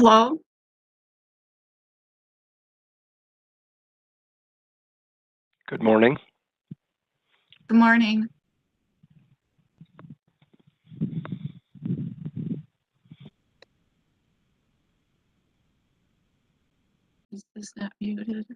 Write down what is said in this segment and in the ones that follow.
Hello? Good morning. Good morning. Is this not muted?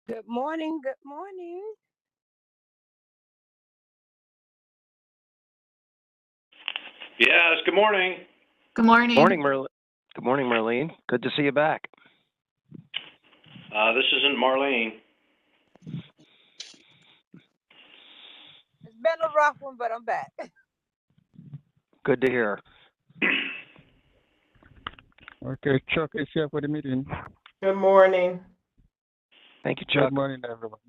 Good morning. Good morning. Yes, good morning. Good morning. Morning, Merlin. Good morning, Marlene. Good to see you back. This isn't Marlene. It's been a rough one, but I'm back. Good to hear. Okay, Chuck is here for the meeting. Good morning. Thank you, Chuck. Good morning, everyone.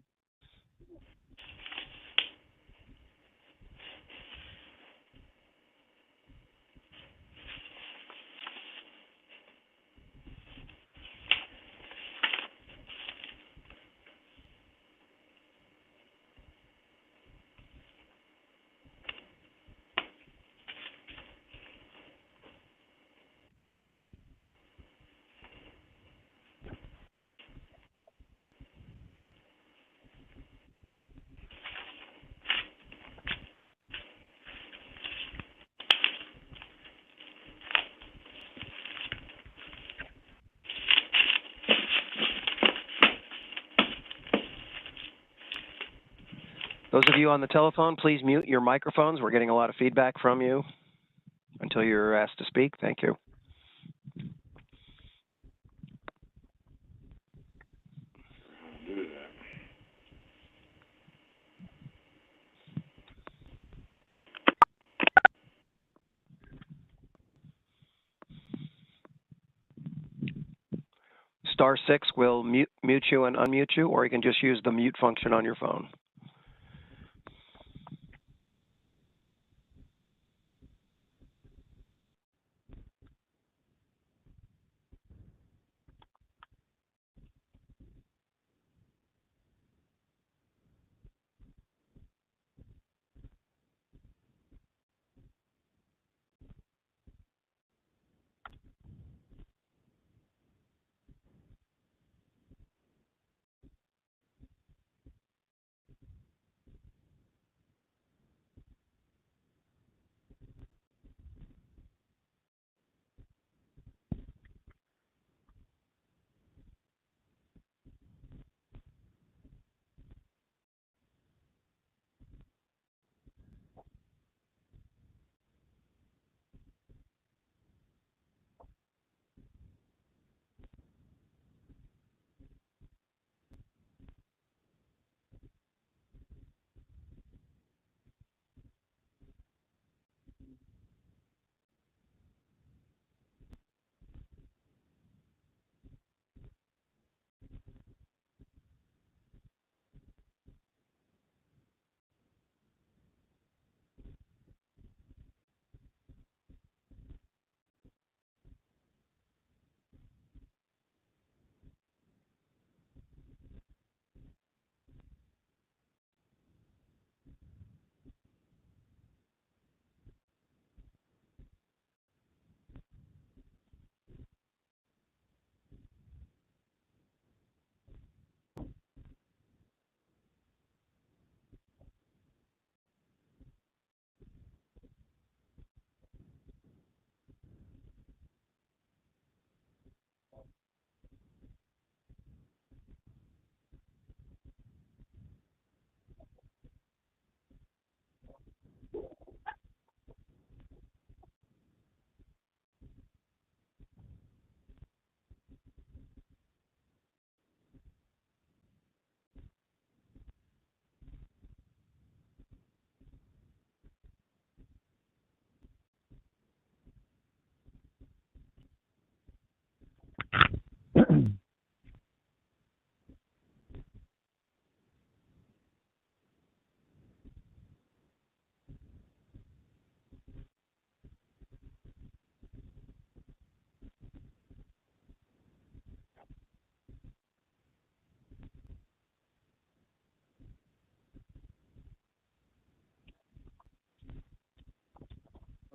Those of you on the telephone, please mute your microphones. We're getting a lot of feedback from you until you're asked to speak. Thank you. Do that. *6 will mute you and unmute you, or you can just use the mute function on your phone.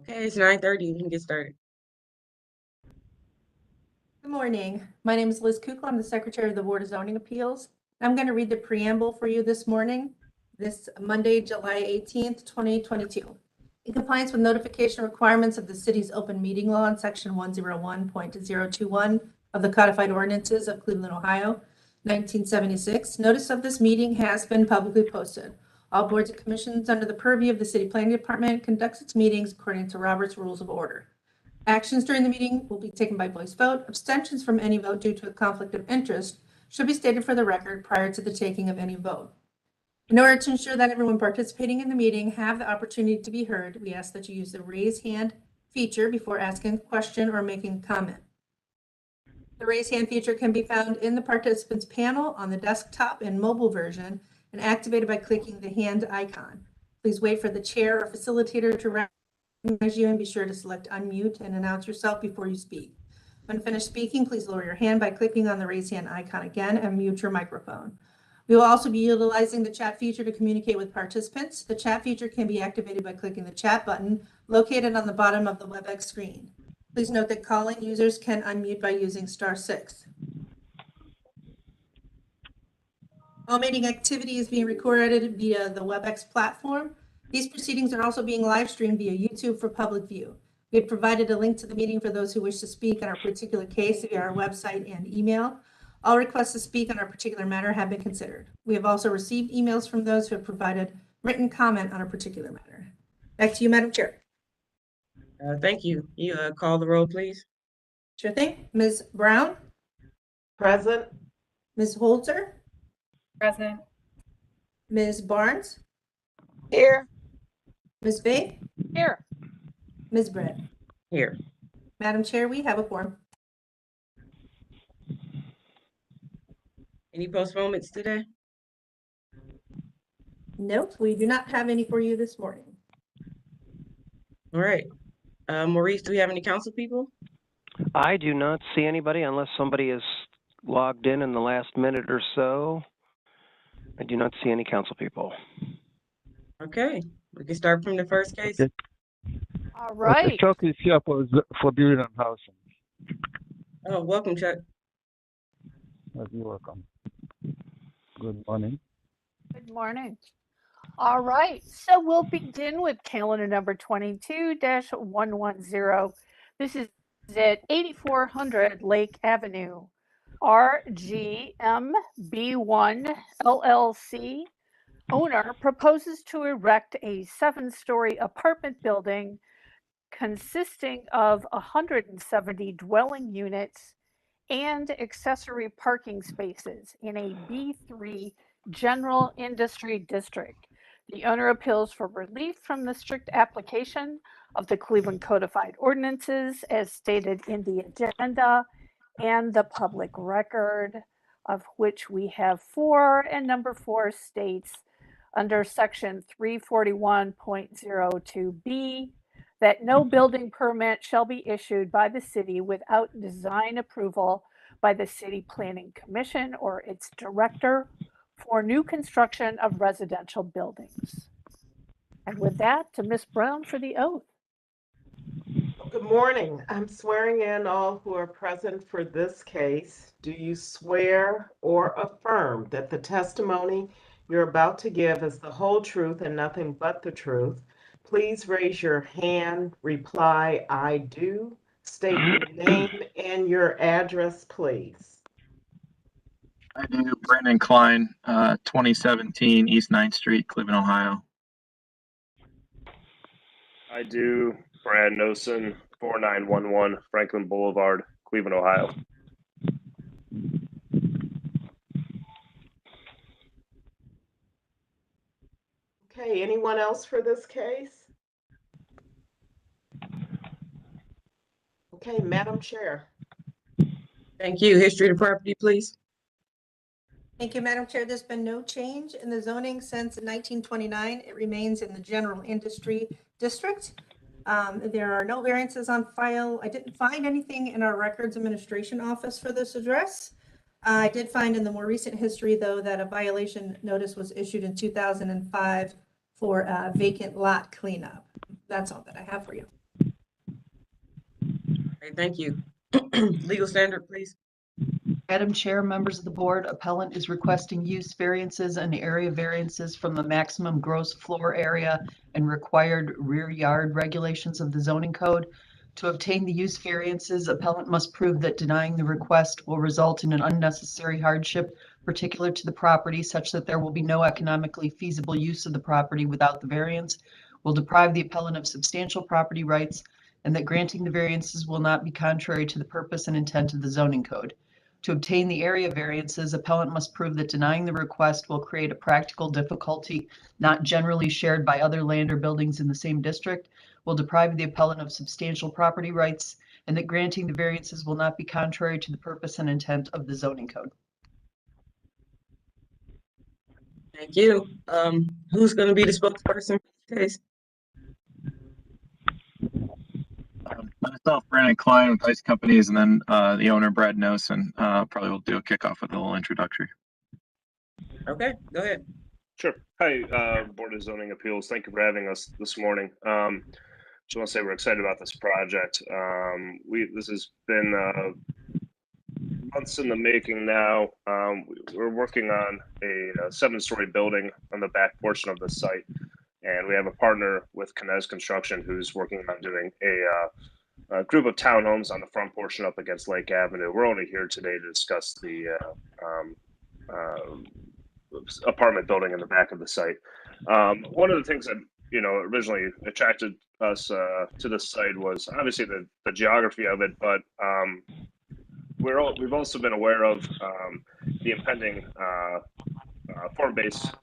Okay, it's 9:30. We can get started. Good morning. My name is Liz Kukla. I'm the Secretary of the Board of Zoning Appeals. I'm going to read the preamble for you this morning, this Monday, July 18th, 2022. In compliance with notification requirements of the city's open meeting law in section 101.021 of the codified ordinances of Cleveland, Ohio, 1976. Notice of this meeting has been publicly posted. All boards and commissions under the purview of the City Planning Department conducts its meetings according to Robert's Rules of Order. Actions during the meeting will be taken by voice vote. Abstentions from any vote due to a conflict of interest should be stated for the record prior to the taking of any vote. In order to ensure that everyone participating in the meeting have the opportunity to be heard, we ask that you use the raise hand feature before asking a question or making a comment. The raise hand feature can be found in the participants panel on the desktop and mobile version and activated by clicking the hand icon. Please wait for the chair or facilitator to recognize you and be sure to select unmute and announce yourself before you speak. When finished speaking, please lower your hand by clicking on the raise hand icon again and mute your microphone. We will also be utilizing the chat feature to communicate with participants. The chat feature can be activated by clicking the chat button located on the bottom of the WebEx screen. Please note that calling users can unmute by using *6. All meeting activity is being recorded via the WebEx platform. These proceedings are also being live streamed via YouTube for public view. We have provided a link to the meeting for those who wish to speak on our particular case via our website and email. All requests to speak on our particular matter have been considered. We have also received emails from those who have provided written comment on a particular matter. Back to you, Madam Chair. Thank you. You call the roll, please. Sure thing. Ms. Brown, Present. Ms. Holzer, Present. Ms. Barnes, Here. Ms. Vay, Here. Ms. Britt. Here. Madam Chair, we have a quorum. Any postponements today? Nope, we do not have any for you this morning. All right. Maurice, do we have any council people? I do not see anybody unless somebody is logged in the last minute or so. I do not see any council people. Okay, we can start from the first case. Okay. All Okay, right. Chuck is here for building and housing. Oh, welcome, Chuck. You're welcome. Good morning. Good morning. All right. So we'll begin with calendar number 22-110. This is at 8400 Lake Avenue. RGMB1 LLC owner proposes to erect a 7-story apartment building consisting of 170 dwelling units and accessory parking spaces in a B3 general industry district. The owner appeals for relief from the strict application of the Cleveland Codified Ordinances as stated in the agenda and the public record, of which we have 4, and number 4 states under section 341.02B that no building permit shall be issued by the city without design approval by the City Planning Commission or its director for new construction of residential buildings. And with that, to Ms. Brown for the oath. Good morning. I'm swearing in all who are present for this case. Do you swear or affirm that the testimony you're about to give is the whole truth and nothing but the truth? Please raise your hand. Reply, I do. State your name and your address, please. I do. Brandon Klein, 2017 East 9th Street, Cleveland, Ohio. I do. Brad Nosen, 4911 Franklin Boulevard, Cleveland, Ohio. Okay, anyone else for this case? Okay, Madam Chair. Thank you. History of the property, please. Thank you, Madam Chair. There's been no change in the zoning since 1929. It remains in the general industry district. There are no variances on file. I didn't find anything in our records administration office for this address. I did find in the more recent history, though, that a violation notice was issued in 2005 for vacant lot cleanup. That's all that I have for you. Okay, thank you. Legal standard, please. Madam Chair, members of the board, appellant is requesting use variances and area variances from the maximum gross floor area and required rear yard regulations of the zoning code. To obtain the use variances, appellant must prove that denying the request will result in an unnecessary hardship particular to the property such that there will be no economically feasible use of the property without the variance, will deprive the appellant of substantial property rights, and that granting the variances will not be contrary to the purpose and intent of the zoning code. To obtain the area variances, appellant must prove that denying the request will create a practical difficulty not generally shared by other land or buildings in the same district, will deprive the appellant of substantial property rights, and that granting the variances will not be contrary to the purpose and intent of the zoning code. Thank you. Who's going to be the spokesperson for this case? Myself, Brandon Klein with Ice Companies, and then the owner, Brad Nosen. Probably will do a kickoff with a little introductory. Okay, go ahead. Sure. Hi, Board of Zoning Appeals. Thank you for having us this morning. Just want to say we're excited about this project. This has been months in the making now. We're working on a 7-story building on the back portion of the site, and we have a partner with Kinez Construction who's working on doing a group of townhomes on the front portion up against Lake Avenue. We're only here today to discuss the apartment building in the back of the site. One of the things that originally attracted us to this site was obviously the geography of it, but we've also been aware of the impending form-based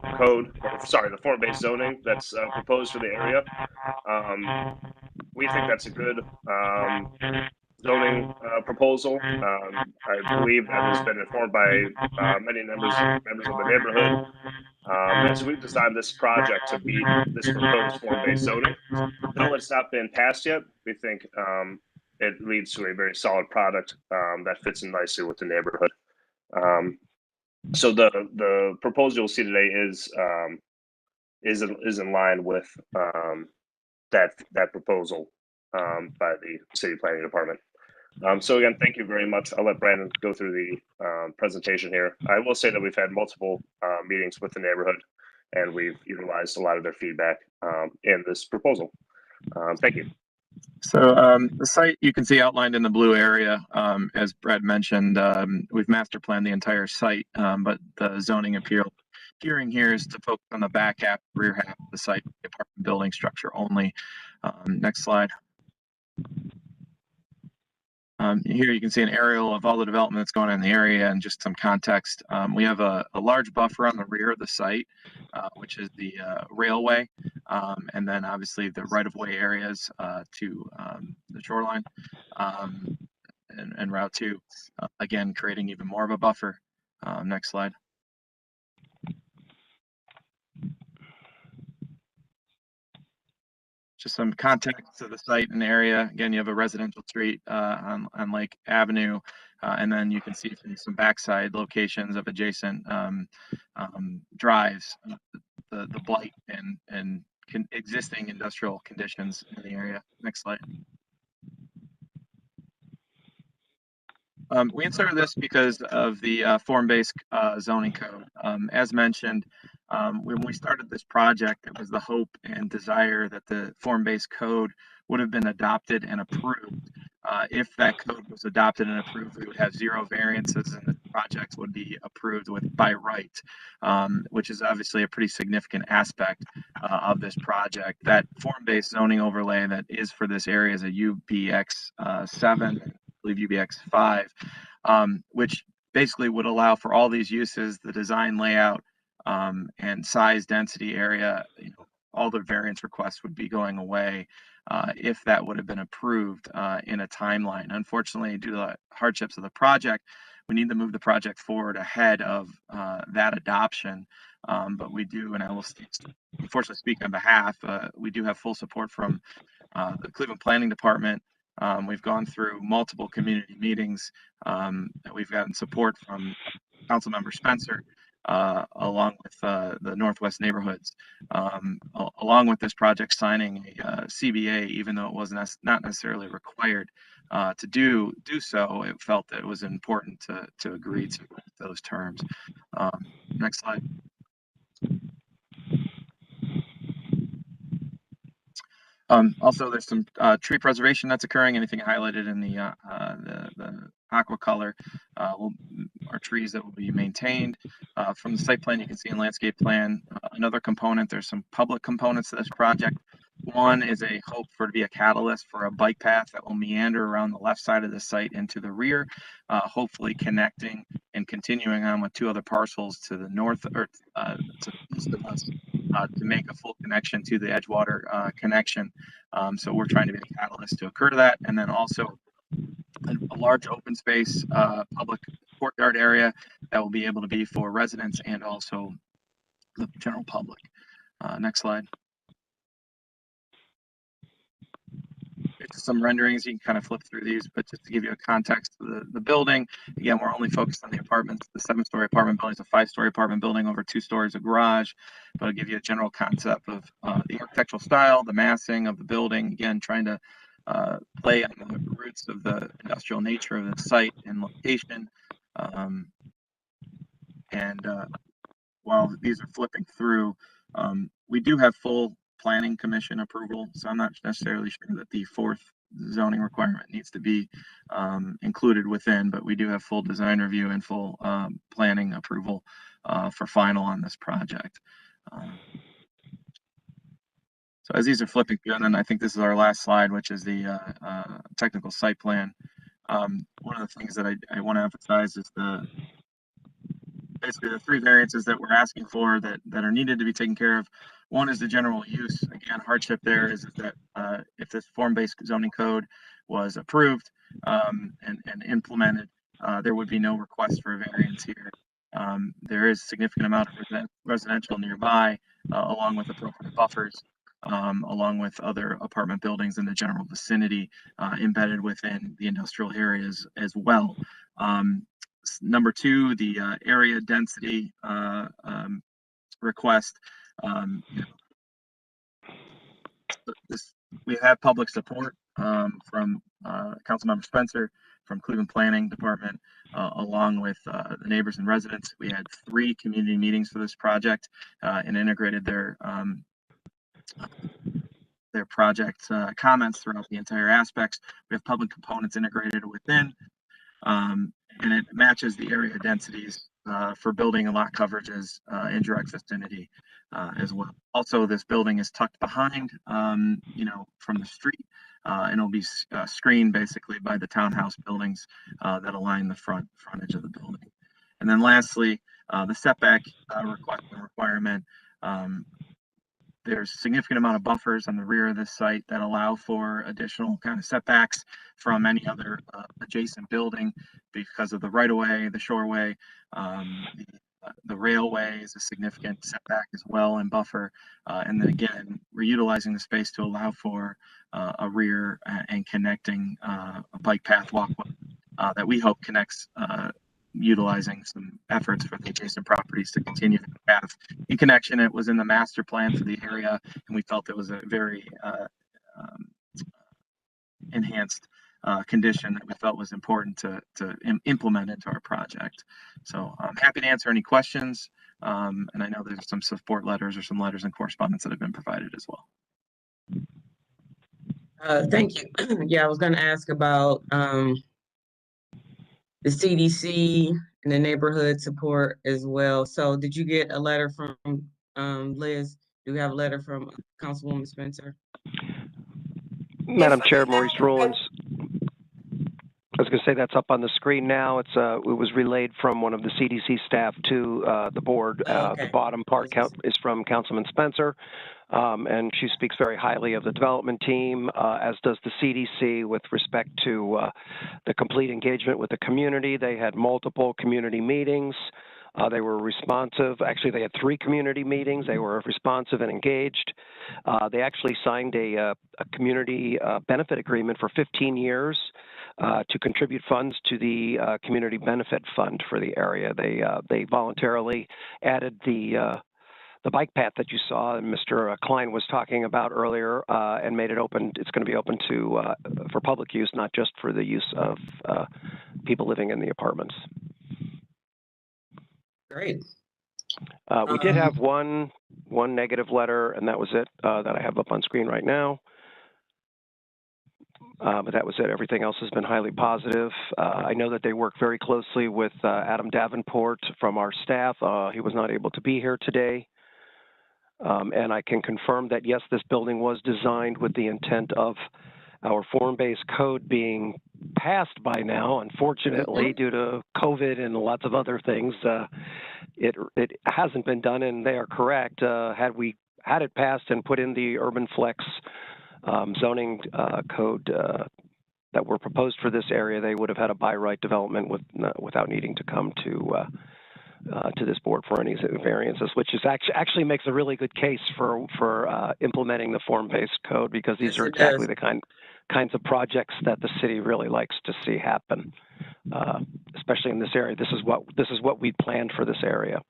the form-based zoning that's proposed for the area. We think that's a good zoning proposal. I believe that has been informed by many members of the neighborhood. And so we've designed this project to meet this proposed form-based zoning. Though it's not been passed yet, we think it leads to a very solid product that fits in nicely with the neighborhood. So the proposal you'll see today is in line with that proposal by the city planning department. So again, thank you very much. I'll let Brandon go through the presentation here. I will say that we've had multiple meetings with the neighborhood, and we've utilized a lot of their feedback in this proposal. Thank you. So the site you can see outlined in the blue area, as Brad mentioned, we've master planned the entire site, but the zoning appeal hearing here is to focus on the back half, rear half of the site, the apartment building structure only. Next slide. Here you can see an aerial of all the development that's going on in the area and just some context. We have a large buffer on the rear of the site, which is the railway, and then obviously the right-of-way areas to the shoreline and Route 2, again, creating even more of a buffer. Next slide. Just some context to the site and area. Again, you have a residential street on Lake Avenue, and then you can see from some backside locations of adjacent drives, the blight and existing industrial conditions in the area. Next slide. We inserted this because of the form-based zoning code. As mentioned, when we started this project, it was the hope and desire that the form-based code would have been adopted and approved. If that code was adopted and approved, we would have 0 variances and the project would be approved by right, which is obviously a pretty significant aspect of this project. That form-based zoning overlay that is for this area is a UBX 7, I believe UBX 5, which basically would allow for all these uses, the design layout, and size, density, area, all the variance requests would be going away if that would have been approved in a timeline. Unfortunately, due to the hardships of the project, we need to move the project forward ahead of that adoption. But we do, and I will unfortunately speak on behalf, we do have full support from the Cleveland Planning Department. We've gone through multiple community meetings. We've gotten support from Councilmember Spencer, along with the Northwest Neighborhoods, along with this project signing a CBA, even though it was not necessarily required to do so. It felt that it was important to agree to those terms. Next slide. Also, there's some tree preservation that's occurring. Anything highlighted in the aqua color are trees that will be maintained. From the site plan, you can see in landscape plan, another component, there's some public components to this project. One is a hope for to be a catalyst for a bike path that will meander around the left side of the site into the rear, hopefully connecting and continuing on with two other parcels to the north or to the east of us to make a full connection to the Edgewater connection. So we're trying to be a catalyst to occur to that. And then also a large open space public courtyard area that will be able to be for residents and also the general public. Next slide. Some renderings, you can kind of flip through these, but just to give you a context of the building, again, we're only focused on the apartments. The 7-story apartment building is a 5-story apartment building over 2 stories of garage, but I'll give you a general concept of the architectural style, the massing of the building, again, trying to play on the roots of the industrial nature of the site and location. While these are flipping through, we do have full planning commission approval, so I'm not necessarily sure that the 4th zoning requirement needs to be included within, but we do have full design review and full planning approval for final on this project. So as these are flipping through, and then I think this is our last slide, which is the technical site plan. One of the things that I want to emphasize is basically the 3 variances that we're asking for that are needed to be taken care of. One is the general use. Again, hardship there is that if this form-based zoning code was approved and implemented, there would be no request for a variance here. There is a significant amount of residential nearby, along with appropriate buffers, along with other apartment buildings in the general vicinity embedded within the industrial areas as well. Number 2, the area density request. We have public support from Councilmember Spencer, from Cleveland Planning Department, along with the neighbors and residents. We had 3 community meetings for this project and integrated their project comments throughout the entire aspects. We have public components integrated within, and it matches the area densities for building and lot coverages in direct vicinity as well. Also, this building is tucked behind, from the street, and it'll be screened basically by the townhouse buildings that align the frontage of the building. And then lastly, the setback requirement. There's a significant amount of buffers on the rear of this site that allow for additional kind of setbacks from any other adjacent building because of the right-of-way, the shoreway, the railway is a significant setback as well and buffer. And then again, we're utilizing the space to allow for a rear and connecting a bike path walkway that we hope connects utilizing some efforts for the adjacent properties to continue the path in connection. It was in the master plan for the area, and we felt it was a very enhanced condition that we felt was important to implement into our project. So I'm happy to answer any questions, and I know there's some support letters or some letters and correspondence that have been provided as well. Thank you. Yeah, I was going to ask about the CDC and the neighborhood support as well. So did you get a letter from Liz? Do we have a letter from Councilwoman Spencer? Madam Chair, Maurice Rollins. I was going to say that's up on the screen now. It was relayed from one of the CDC staff to the board. The bottom part is from Councilman Spencer, and she speaks very highly of the development team, as does the CDC with respect to the complete engagement with the community. They had multiple community meetings. They were responsive. Actually, they had 3 community meetings. They were responsive and engaged. They actually signed a community benefit agreement for 15 years to contribute funds to the community benefit fund for the area. They voluntarily added the bike path that you saw and Mr. Klein was talking about earlier, and made it open. It's going to be open to for public use, not just for the use of people living in the apartments. Great. We did have one negative letter, and that was it that I have up on screen right now. But that was it. Everything else has been highly positive. I know that they work very closely with Adam Davenport from our staff. He was not able to be here today. And I can confirm that, yes, this building was designed with the intent of our form-based code being passed by now. Unfortunately, due to COVID and lots of other things, it hasn't been done, and they are correct. Had we had it passed and put in the urban flex zoning code that were proposed for this area, they would have had a by right development without needing to come to this board for any variances, which is actually makes a really good case for implementing the form-based code, because these are exactly the kinds of projects that the city really likes to see happen, especially in this area. This is what we planned for this area.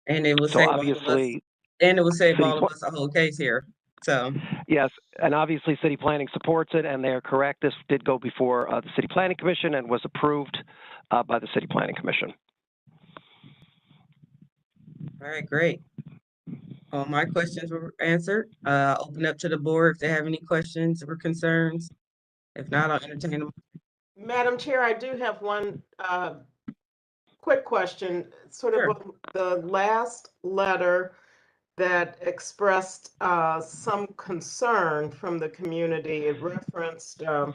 And it will So save obviously, and it will save all of us a whole case here. So yes, and obviously city planning supports it, and they are correct. This did go before the City Planning Commission and was approved by the City Planning Commission. All right, great. All my questions were answered. Open up to the board if they have any questions or concerns. If not, I'll entertain them. Madam Chair, I do have one quick question. Sort of the last letter that expressed some concern from the community. It referenced the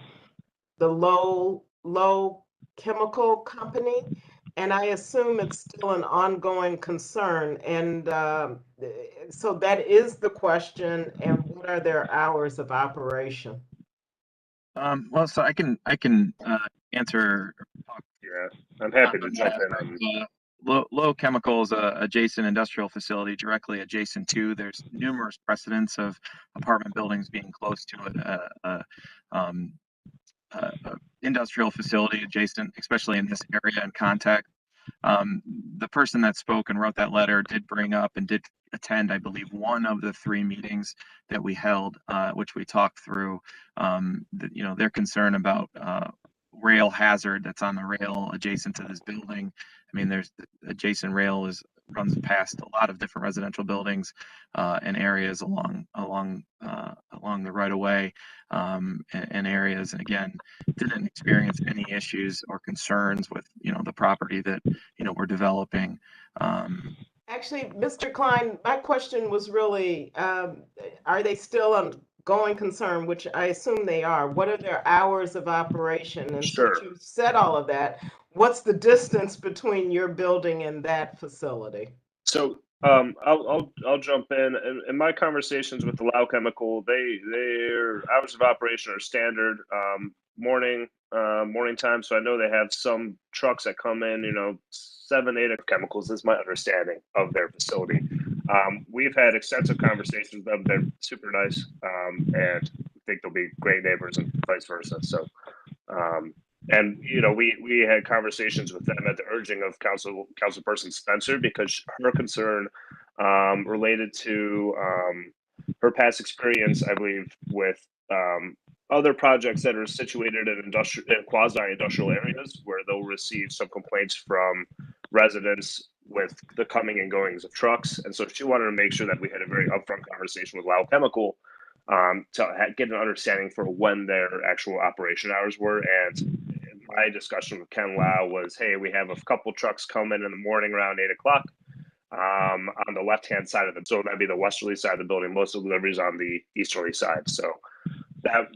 low chemical company, and I assume it's still an ongoing concern. And so that is the question. And what are their hours of operation? Well, so I can answer. Yeah, I'm happy to jump in on. Low Chemical is a adjacent industrial facility directly adjacent to. There's numerous precedents of apartment buildings being close to a industrial facility adjacent, especially in this area and contact. The person that spoke and wrote that letter did bring up and did attend, I believe, one of the 3 meetings that we held, which we talked through, their concern about rail hazard that's on the rail adjacent to this building. I mean, there's the adjacent rail runs past a lot of different residential buildings and areas along the right of way and areas. And again, didn't experience any issues or concerns with the property that we're developing. Actually, Mr. Klein, my question was really, are they still a going concern, which I assume they are? What are their hours of operation? And since you said all of that, what's the distance between your building and that facility? So I'll jump in. In my conversations with the Low Chemical, their hours of operation are standard morning time. So I know they have some trucks that come in, 7, 8 chemicals is my understanding of their facility. We've had extensive conversations with them. They're super nice, and I think they'll be great neighbors and vice versa. So, and we had conversations with them at the urging of Councilperson Spencer, because her concern related to her past experience, I believe, with other projects that are situated in quasi-industrial areas, where they'll receive some complaints from residents with the coming and goings of trucks. And so she wanted to make sure that we had a very upfront conversation with Low Chemical to get an understanding for when their actual operation hours were. And my discussion with Ken Lau was, hey, we have a couple trucks coming in the morning around 8 o'clock on the left-hand side of them. So that'd be the westerly side of the building. Most of the deliveries on the easterly side. So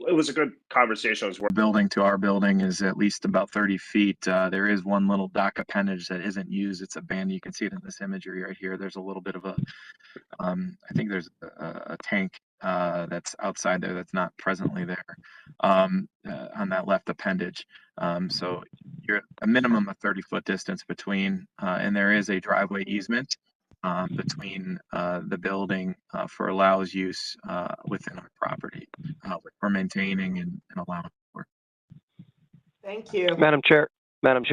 it was a good conversation. Building to our building is at least about 30 feet. There is one little dock appendage that isn't used. It's abandoned. You can see it in this imagery right here. There's a little bit of I think there's a tank that's outside there that's not presently there on that left appendage. So you're a minimum of 30-foot distance between, and there is a driveway easement between the building for Lau's use within our property, which we're maintaining and allowing for. Thank you. Madam Chair,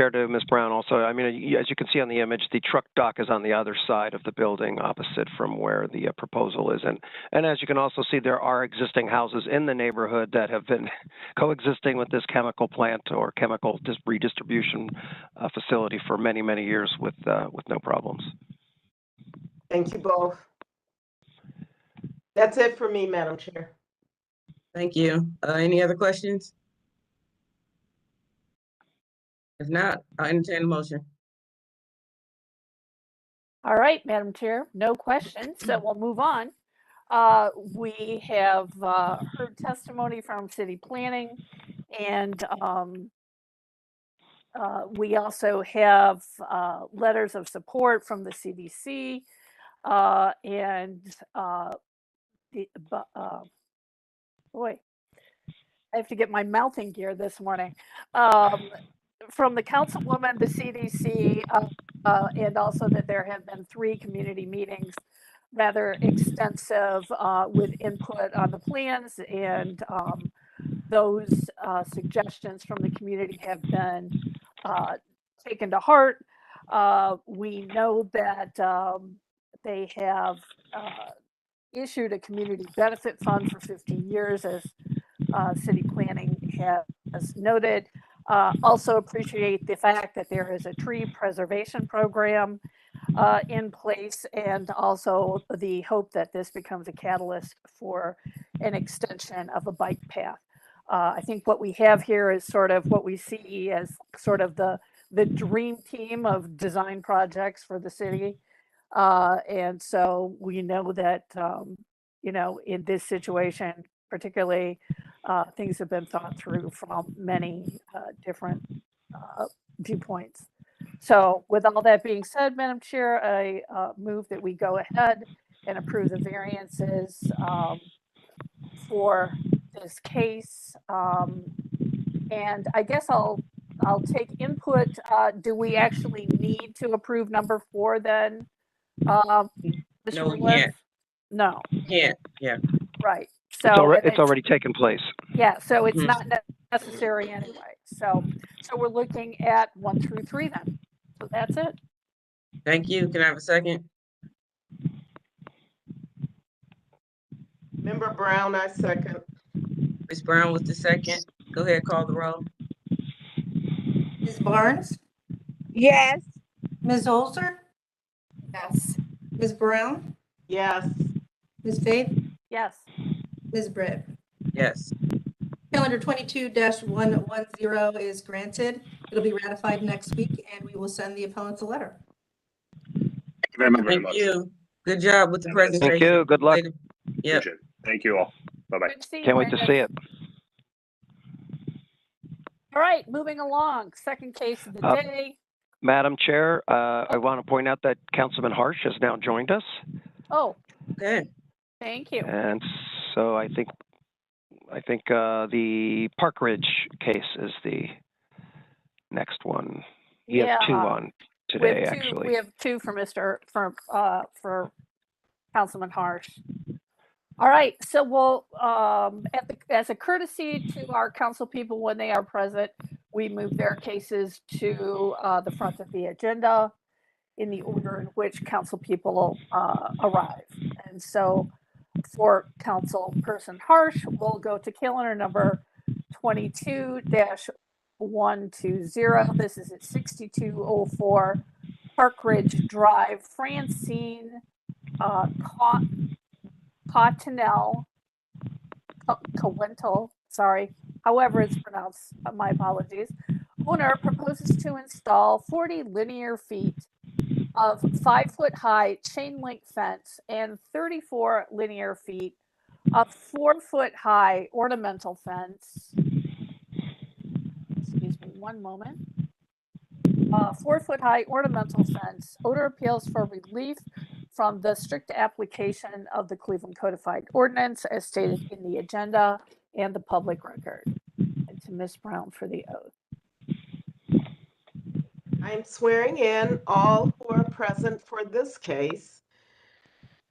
to Ms. Brown also, I mean, as you can see on the image, the truck dock is on the other side of the building opposite from where the proposal is. And as you can also see, there are existing houses in the neighborhood that have been coexisting with this chemical plant or chemical redistribution facility for many, many years with no problems. Thank you both. That's it for me, Madam Chair. Thank you. Any other questions? If not, I'll entertain a motion. All right, Madam Chair, no questions, so we'll move on. We have heard testimony from city planning, and we also have letters of support from the CDC and boy, I have to get my mouth in gear this morning. From the councilwoman, the CDC, and also that there have been 3 community meetings, rather extensive, with input on the plans, and those suggestions from the community have been taken to heart. We know that they have issued a community benefit fund for 15 years, as city planning has noted. Also appreciate the fact that there is a tree preservation program in place, and also the hope that this becomes a catalyst for an extension of a bike path. I think what we have here is sort of what we see as sort of the dream team of design projects for the city. And so we know that, you know, in this situation, particularly, things have been thought through from many different viewpoints. So with all that being said, Madam Chair, I move that we go ahead and approve the variances for this case. And I guess I'll take input. Do we actually need to approve number 4 then? No, we can't. No. Can't, yeah. Right. So It's already taken place. yeah, so it's Mhm. not necessary anyway. So we're looking at 1 through 3 then. So that's it. Thank you. Can I have a second? Member Brown, I second. Ms. Brown was the second. Go ahead, call the roll. Ms. Barnes, Yes. Ms. Olser, Yes. Ms. Brown, Yes. Ms. Faith, Yes. Ms. Britt. Yes. Calendar 22-110 is granted. It'll be ratified next week, and we will send the appellants a letter. Thank you very much. Thank you. Good job with the Thank presentation. Thank you. Good luck. Yep. Appreciate it. Thank you all. Bye-bye. Good to see you, Can't wait to Brandon. see it. All right, moving along. Second case of the day. Madam Chair, I want to point out that Councilman Harsh has now joined us. Oh, Okay. thank you. And so I think the Park Ridge case is the next one. He has 2 on today, actually. We have 2 for for Councilman Harsh. All right, so we'll as a courtesy to our council people when they are present, we move their cases to the front of the agenda in the order in which council people arrive. And so for Councilperson Harsh, we'll go to calendar number 22-120. This is at 6204 Park Ridge Drive, Francine Cowentel, sorry, however it's pronounced, my apologies. Owner proposes to install 40 linear feet of 5-foot-high chain link fence and 34 linear feet of 4-foot-high ornamental fence. Excuse me, one moment. 4-foot-high ornamental fence. Owner appeals for relief from the strict application of the Cleveland Codified Ordinance as stated in the agenda and the public record. And to Ms. Brown for the oath. I am swearing in all who are present for this case.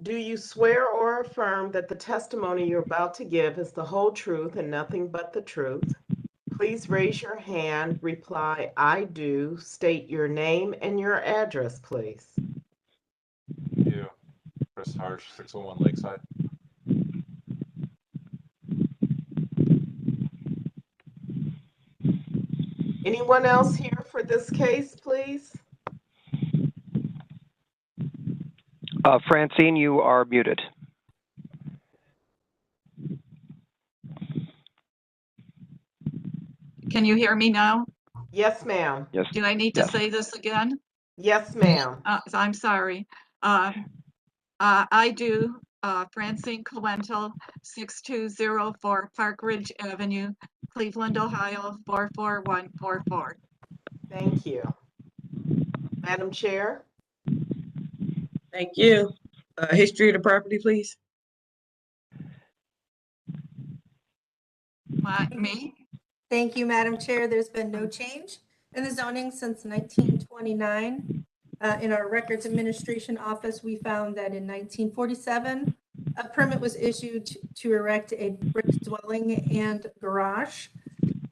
Do you swear or affirm that the testimony you're about to give is the whole truth and nothing but the truth? Please raise your hand, reply, I do, state your name and your address, please. You, Chris Harsh, 601 Lakeside. Anyone else here for this case, please? Francine, you are muted. Can you hear me now? Yes, ma'am. Yes. Do I need to Yes. say this again? Yes, ma'am. I'm sorry. I do, Francine Colental, 6204 Park Ridge Avenue, Cleveland, Ohio, 44144. Thank you. Madam Chair? Thank you. History of the property, please. Me? Thank you, Madam Chair. There's been no change in the zoning since 1929. In our Records Administration Office, we found that in 1947, a permit was issued to erect a brick dwelling and garage.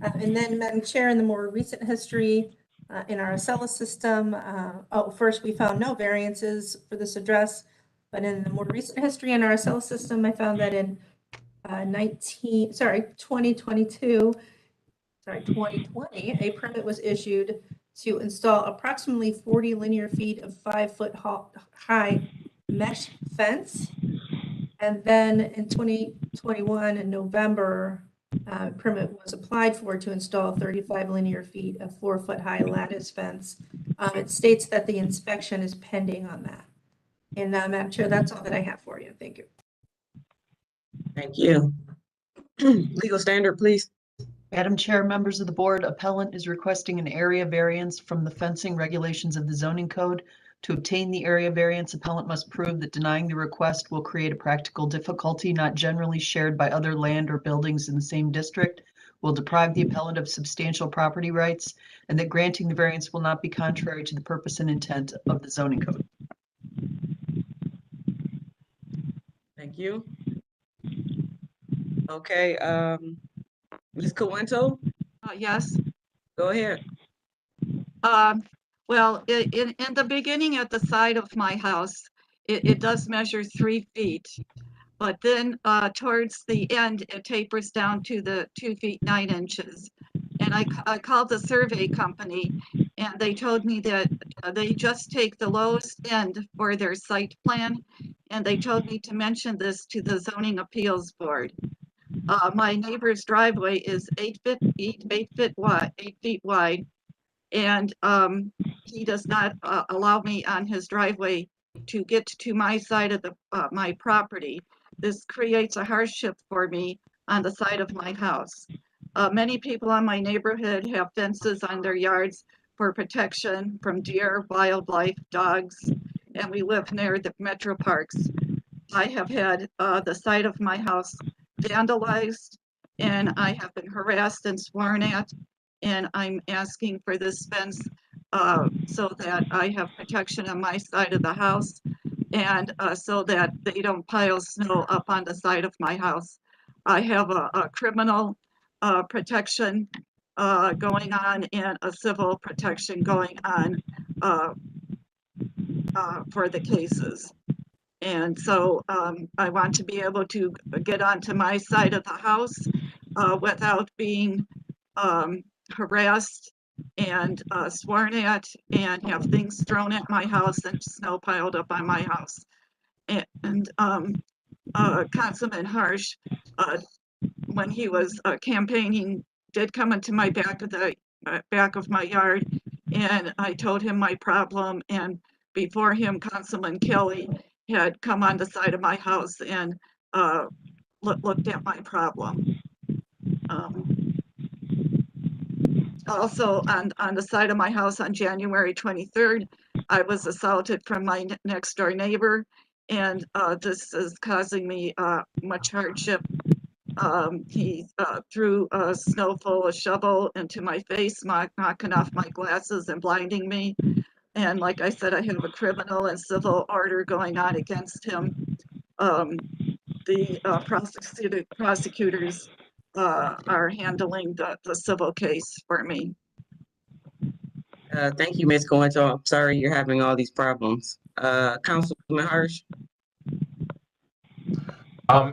And then, Madam Chair, in the more recent history, in our Acela system, first we found no variances for this address, but in the more recent history in our Acela system, I found that in 2020, a permit was issued to install approximately 40 linear feet of 5-foot high mesh fence. And then in 2021, in November, permit was applied for to install 35 linear feet of 4-foot high lattice fence. It states that the inspection is pending on that. And Madam Chair, that's all that I have for you. Thank you. Thank you. Legal standard, please. Madam Chair, members of the board, appellant is requesting an area variance from the fencing regulations of the zoning code. To obtain the area variance, appellant must prove that denying the request will create a practical difficulty not generally shared by other land or buildings in the same district, will deprive the appellant of substantial property rights, and that granting the variance will not be contrary to the purpose and intent of the zoning code. Thank you. Okay, Ms. Coento, Yes. go ahead. Well, in the beginning at the side of my house, it does measure 3 feet. But then towards the end, it tapers down to the 2 feet 9 inches. And I called the survey company, and they told me that they just take the lowest end for their site plan. And they told me to mention this to the zoning appeals board. My neighbor's driveway is 8 feet wide. And he does not allow me on his driveway to get to my side of the my property. This creates a hardship for me on the side of my house. Many people in my neighborhood have fences on their yards for protection from deer, wildlife, dogs, and we live near the metro parks. I have had the side of my house vandalized, and I have been harassed and sworn at, and I'm asking for this fence so that I have protection on my side of the house, and so that they don't pile snow up on the side of my house. I have a criminal protection going on and a civil protection going on for the cases. And so I want to be able to get onto my side of the house without being harassed and sworn at and have things thrown at my house and snow piled up on my house. And Councilman Harsh, when he was campaigning, did come into my back of my yard, and I told him my problem. And before him, Councilman Kelly had come on the side of my house and looked at my problem. Also on the side of my house on January 23rd, I was assaulted from my next door neighbor, and this is causing me much hardship. He threw a snowful, a shovel into my face, knocking off my glasses and blinding me. And like I said, I have a criminal and civil order going on against him. The prosecutors are handling the civil case for me. Thank you, Ms. Coento. I'm sorry you're having all these problems. Councilman Harsh?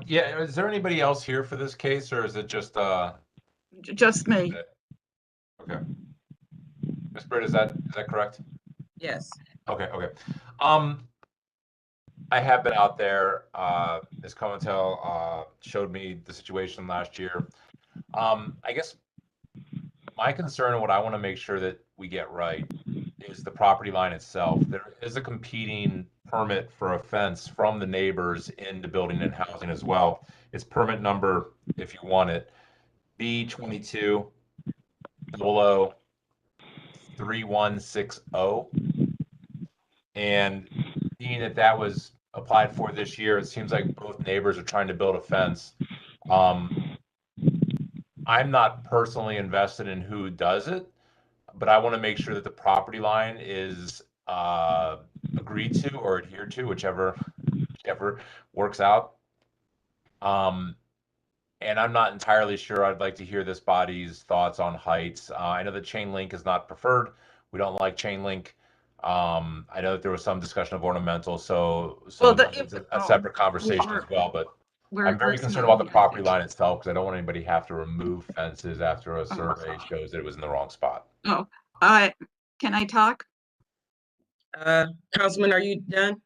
Yeah, is there anybody else here for this case, or is it just Just me? Okay. Ms. Britt, is that correct? Yes. Okay. I have been out there. Ms. Coentel showed me the situation last year. I guess My concern and what I want to make sure that we get right is the property line itself. There is a competing permit for a fence from the neighbors into building and housing as well. It's permit number, if you want it, B22 003160. And being that that was applied for this year, it seems like both neighbors are trying to build a fence. I'm not personally invested in who does it, but I want to make sure that the property line is agreed to or adhered to, whichever works out. And I'm not entirely sure. I'd like to hear this body's thoughts on heights. I know that chain link is not preferred. We don't like chain link. I know that there was some discussion of ornamental, so it's a separate conversation as well. But I'm very concerned about the property line itself because I don't want anybody to have to remove fences after a survey shows that it was in the wrong spot. Oh, can I talk? Councilman, are you done?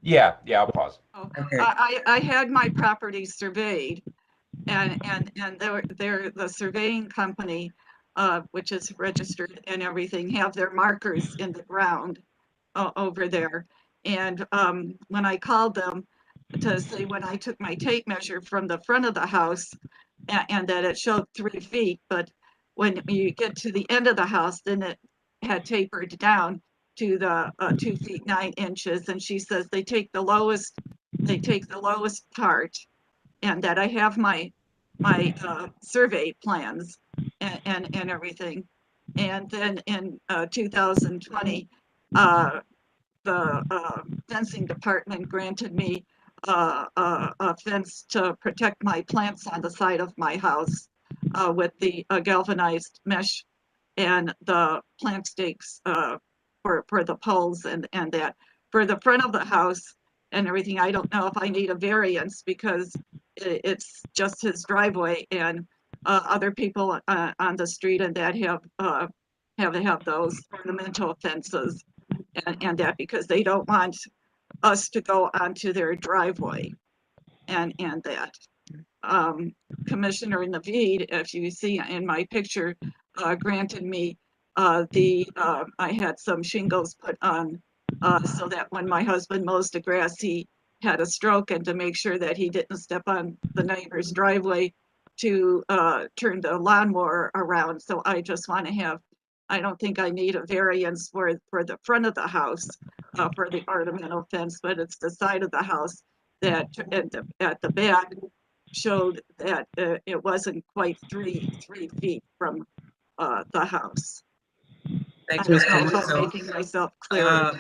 Yeah, I'll pause. Oh, Okay. I had my property surveyed, and they're the surveying company, which is registered and everything, have their markers in the ground over there. And when I called them to say when I took my tape measure from the front of the house, and that it showed 3 feet, but when you get to the end of the house, then it had tapered down to the 2 feet 9 inches. And she says they take the lowest part, and that I have my survey plans and everything. And then in 2020, the fencing department granted me a fence to protect my plants on the side of my house with the galvanized mesh and the plant stakes for the poles and that. For the front of the house and everything, I don't know if I need a variance because it's just his driveway, and other people on the street and that have those ornamental fences and that, because they don't want us to go onto their driveway and that. Commissioner Naveed, if you see in my picture, granted me I had some shingles put on so that when my husband mows the grass, he had a stroke, and to make sure that he didn't step on the neighbor's driveway to turn the lawnmower around. So I just want to have, I don't think I need a variance for the front of the house for the ornamental fence, but it's the side of the house that at the back showed that it wasn't quite three feet from the house. Thanks, I Ms. don't know if I'm Caruso. making myself clear.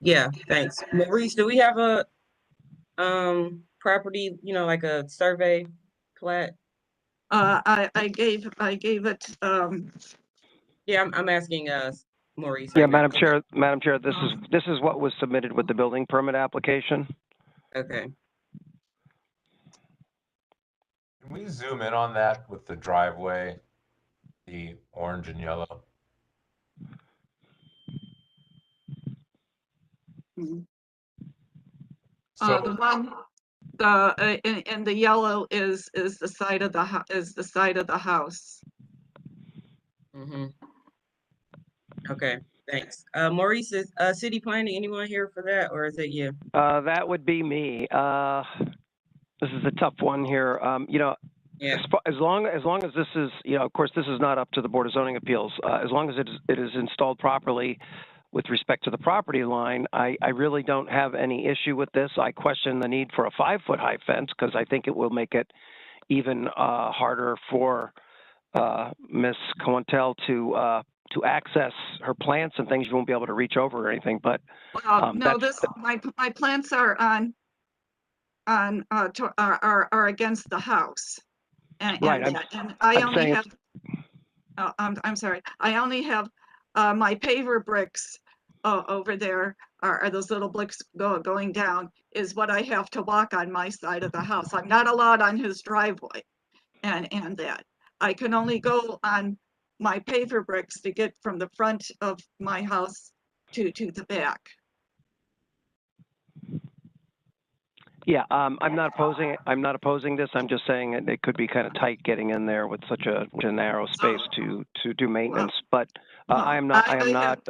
Yeah, thanks. Maurice, do we have a property, like a survey plat? I gave it. Yeah, I'm asking Maurice. Yeah, right now. Madam Chair, this is what was submitted with the building permit application. Okay. Can we zoom in on that with the driveway, the orange and yellow? The one, in the yellow is the side of the house. Mm-hmm. Okay, thanks. Maurice, is city planning, anyone here for that, or is it you? That would be me. This is a tough one here. Yeah. As long as this is, of course, this is not up to the Board of Zoning Appeals. As long as it is installed properly with respect to the property line, I really don't have any issue with this. I question the need for a 5-foot high fence because I think it will make it even harder for Ms. Cointel to access her plants and things. You won't be able to reach over or anything. But no, my plants are are against the house, and right. and I only have. Oh, I'm sorry. I only have my paver bricks over there. Are those little bricks going down? Is what I have to walk on my side of the house. I'm not allowed on his driveway, and that I can only go on my paver bricks to get from the front of my house to the back. Yeah, I'm not opposing it. I'm not opposing this. I'm just saying it could be kind of tight getting in there with such a narrow space to do maintenance. But I am not. I am not.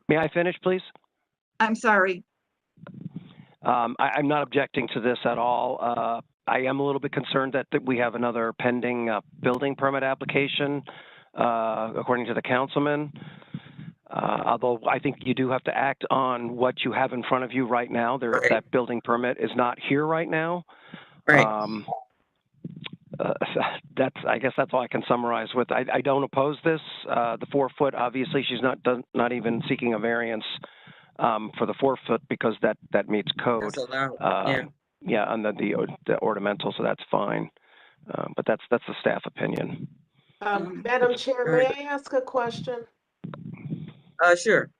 May I finish, please? I'm sorry. I'm not objecting to this at all. I am a little bit concerned that we have another pending building permit application, according to the councilman. Although I think you do have to act on what you have in front of you right now. Right. That building permit is not here right now. Right. I guess that's all I can summarize with. I don't oppose this. The 4 foot, obviously, she's not even seeking a variance for the 4 foot because that meets code. That's allowed. Yeah, under the ornamental, so that's fine. But that's the staff opinion. Madam Chair, may I ask a question? Sure.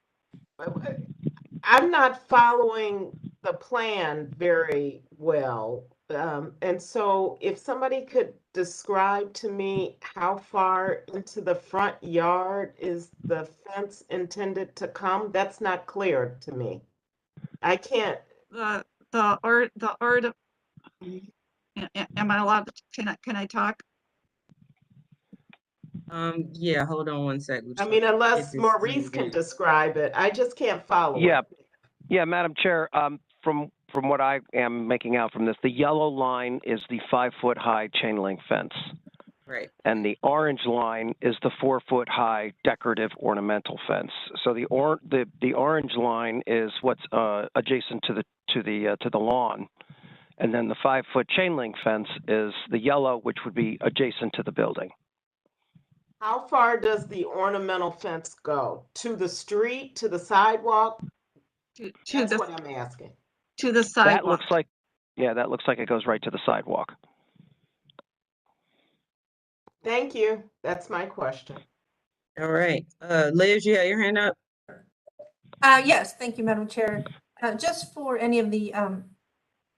I'm not following the plan very well. And so if somebody could describe to me how far into the front yard is the fence intended to come, that's not clear to me. I can't. Am I allowed to, can I talk? Yeah, hold on one sec. I mean, unless Maurice can describe it, I just can't follow it. Yeah, Madam Chair, from what I am making out from this, the yellow line is the 5 foot high chain link fence. Right. And the orange line is the 4 foot high decorative ornamental fence. So the orange line is what's adjacent to the lawn. And then the 5 foot chain link fence is the yellow, which would be adjacent to the building. How far does the ornamental fence go? To the street, to the sidewalk? That's what I'm asking. To the sidewalk. That looks like it goes right to the sidewalk. Thank you. That's my question. All right. Liz, you have your hand up? Yes, thank you, Madam Chair. Just for any of the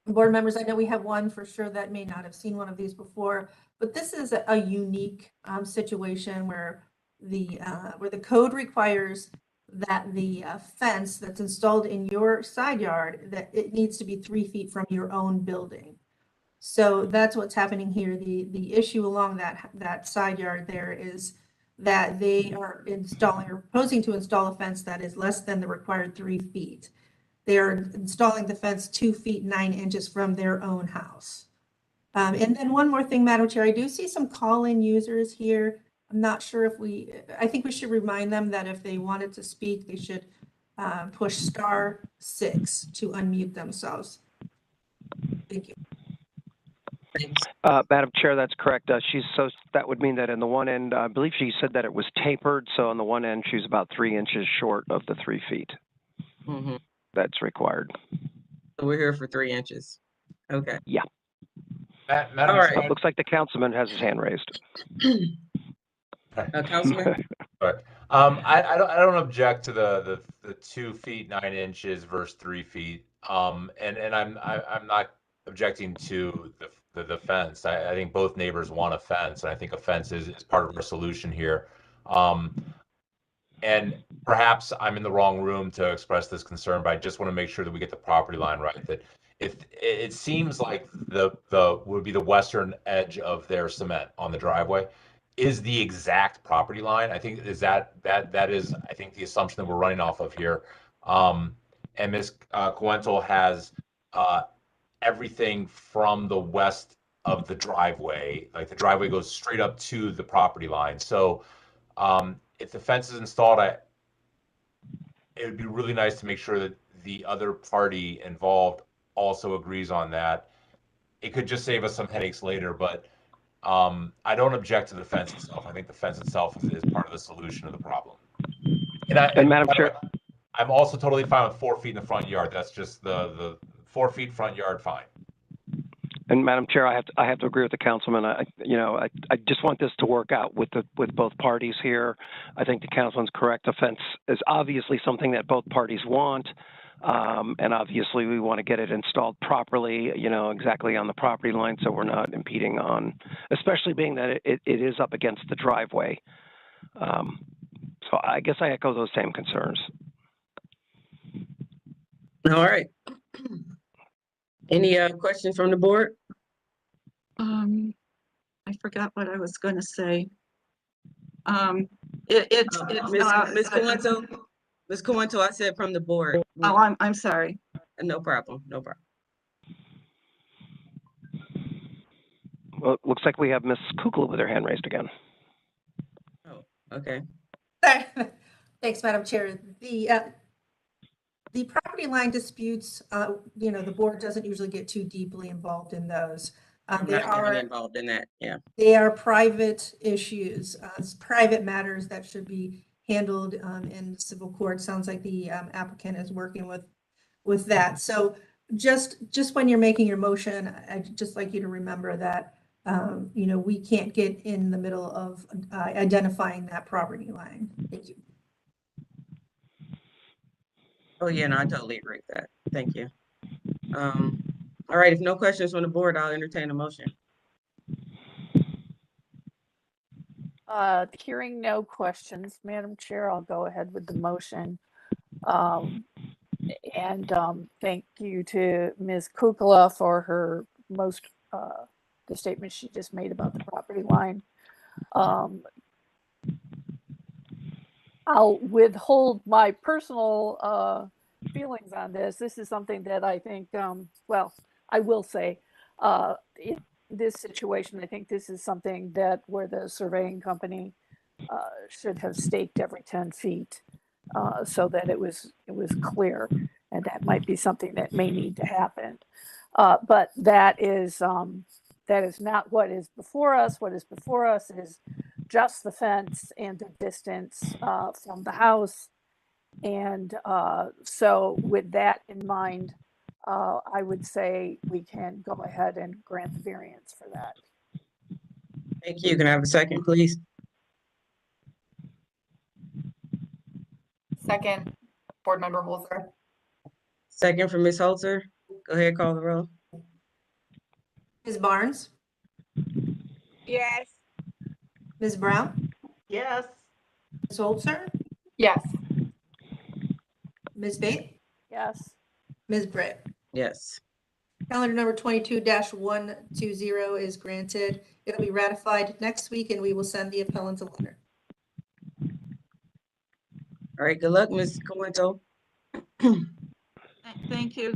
board members, I know we have one for sure that may not have seen one of these before, but this is a unique situation where the code requires that the fence that's installed in your side yard, that it needs to be 3 feet from your own building. So that's what's happening here. The issue along that side yard there is that they are installing or proposing to install a fence that is less than the required 3 feet. They are installing the fence 2 feet 9 inches from their own house. And then one more thing, Madam Chair, I do see some call-in users here. I'm not sure if I think we should remind them that if they wanted to speak, they should push *6 to unmute themselves. Thank you. Madam Chair, that's correct. That would mean that in the one end, I believe she said that it was tapered. So on the one end, she's about 3 inches short of the 3 feet. Mm-hmm. That's required. So we're here for 3 inches. Okay. Yeah. Madam All right. Chair. It looks like the councilman has his hand raised. Councilman? Right. I don't object to the 2 feet 9 inches versus 3 feet. And I'm not objecting to the fence. I think both neighbors want a fence, and I think a fence is part of our solution here. And perhaps I'm in the wrong room to express this concern, but I just want to make sure that we get the property line right. That if it seems like would be the western edge of their cement on the driveway is the exact property line. I think that is I think the assumption that we're running off of here. And Ms. Coentel has everything from the west of the driveway, like the driveway goes straight up to the property line. So if the fence is installed, it would be really nice to make sure that the other party involved also agrees on that. It could just save us some headaches later, but I don't object to the fence itself. I think the fence itself is part of the solution of the problem. And Madam Chair, I'm also totally fine with 4 feet in the front yard. That's just the 4 feet front yard, fine. And Madam Chair, I have to agree with the councilman. I just want this to work out with both parties here. I think the councilman's correct. The fence is obviously something that both parties want, and obviously we want to get it installed properly, exactly on the property line, so we're not impeding on, especially being that it is up against the driveway. So I guess I echo those same concerns. All right. Any questions from the board? I forgot what I was gonna say. It's, Ms. Coento, Ms. Coento, I said from the board. oh, I'm sorry. No problem, no problem. Well, it looks like we have Ms. Kukla with her hand raised again. Oh, okay. Thanks, Madam Chair. The property line disputes, you know, the board doesn't usually get too deeply involved in those. I'm They not getting are involved in that, yeah. they are private issues, private matters that should be handled in civil court. Sounds like the applicant is working with that. So just when you're making your motion, I'd just like you to remember that you know, we can't get in the middle of identifying that property line. Thank you. Oh, yeah, no, I totally agree with that. Thank you. All right, if no questions from the board, I'll entertain a motion. Hearing no questions, Madam Chair, I'll go ahead with the motion. Thank you to Ms. Kukla for her the statement she just made about the property line. I'll withhold my personal feelings on this. This is something that I think, well, I will say, in this situation, I think this is something that where the surveying company should have staked every 10 feet so that it was clear, and that might be something that may need to happen. But that is not what is before us. What is before us is just the fence and the distance from the house. And so with that in mind, I would say we can go ahead and grant the variance for that. Thank you. Can I have a second, please? Second, Board Member Holzer. Second from Ms. Holzer. Go ahead, call the roll. Ms. Barnes? Yes. Ms. Brown? Yes. Ms. Holzer? Yes. Ms. Bates? Yes. Ms. Britt? Yes. Calendar number 22-120 is granted. It'll be ratified next week, and we will send the appellant a letter. All right, good luck, Ms. Coento. Thank you.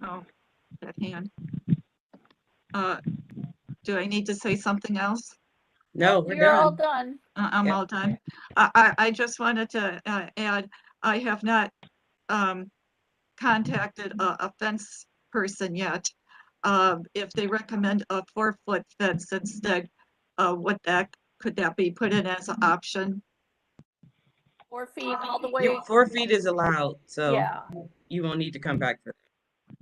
Oh, that hand. Do I need to say something else? No, we're You're all done. done. I'm Yep. all done. I just wanted to add, I have not contacted a fence person yet. If they recommend a 4-foot fence instead, could that be put in as an option? 4 feet all the way. Yeah, 4 feet is allowed, so Yeah, you won't need to come back for that.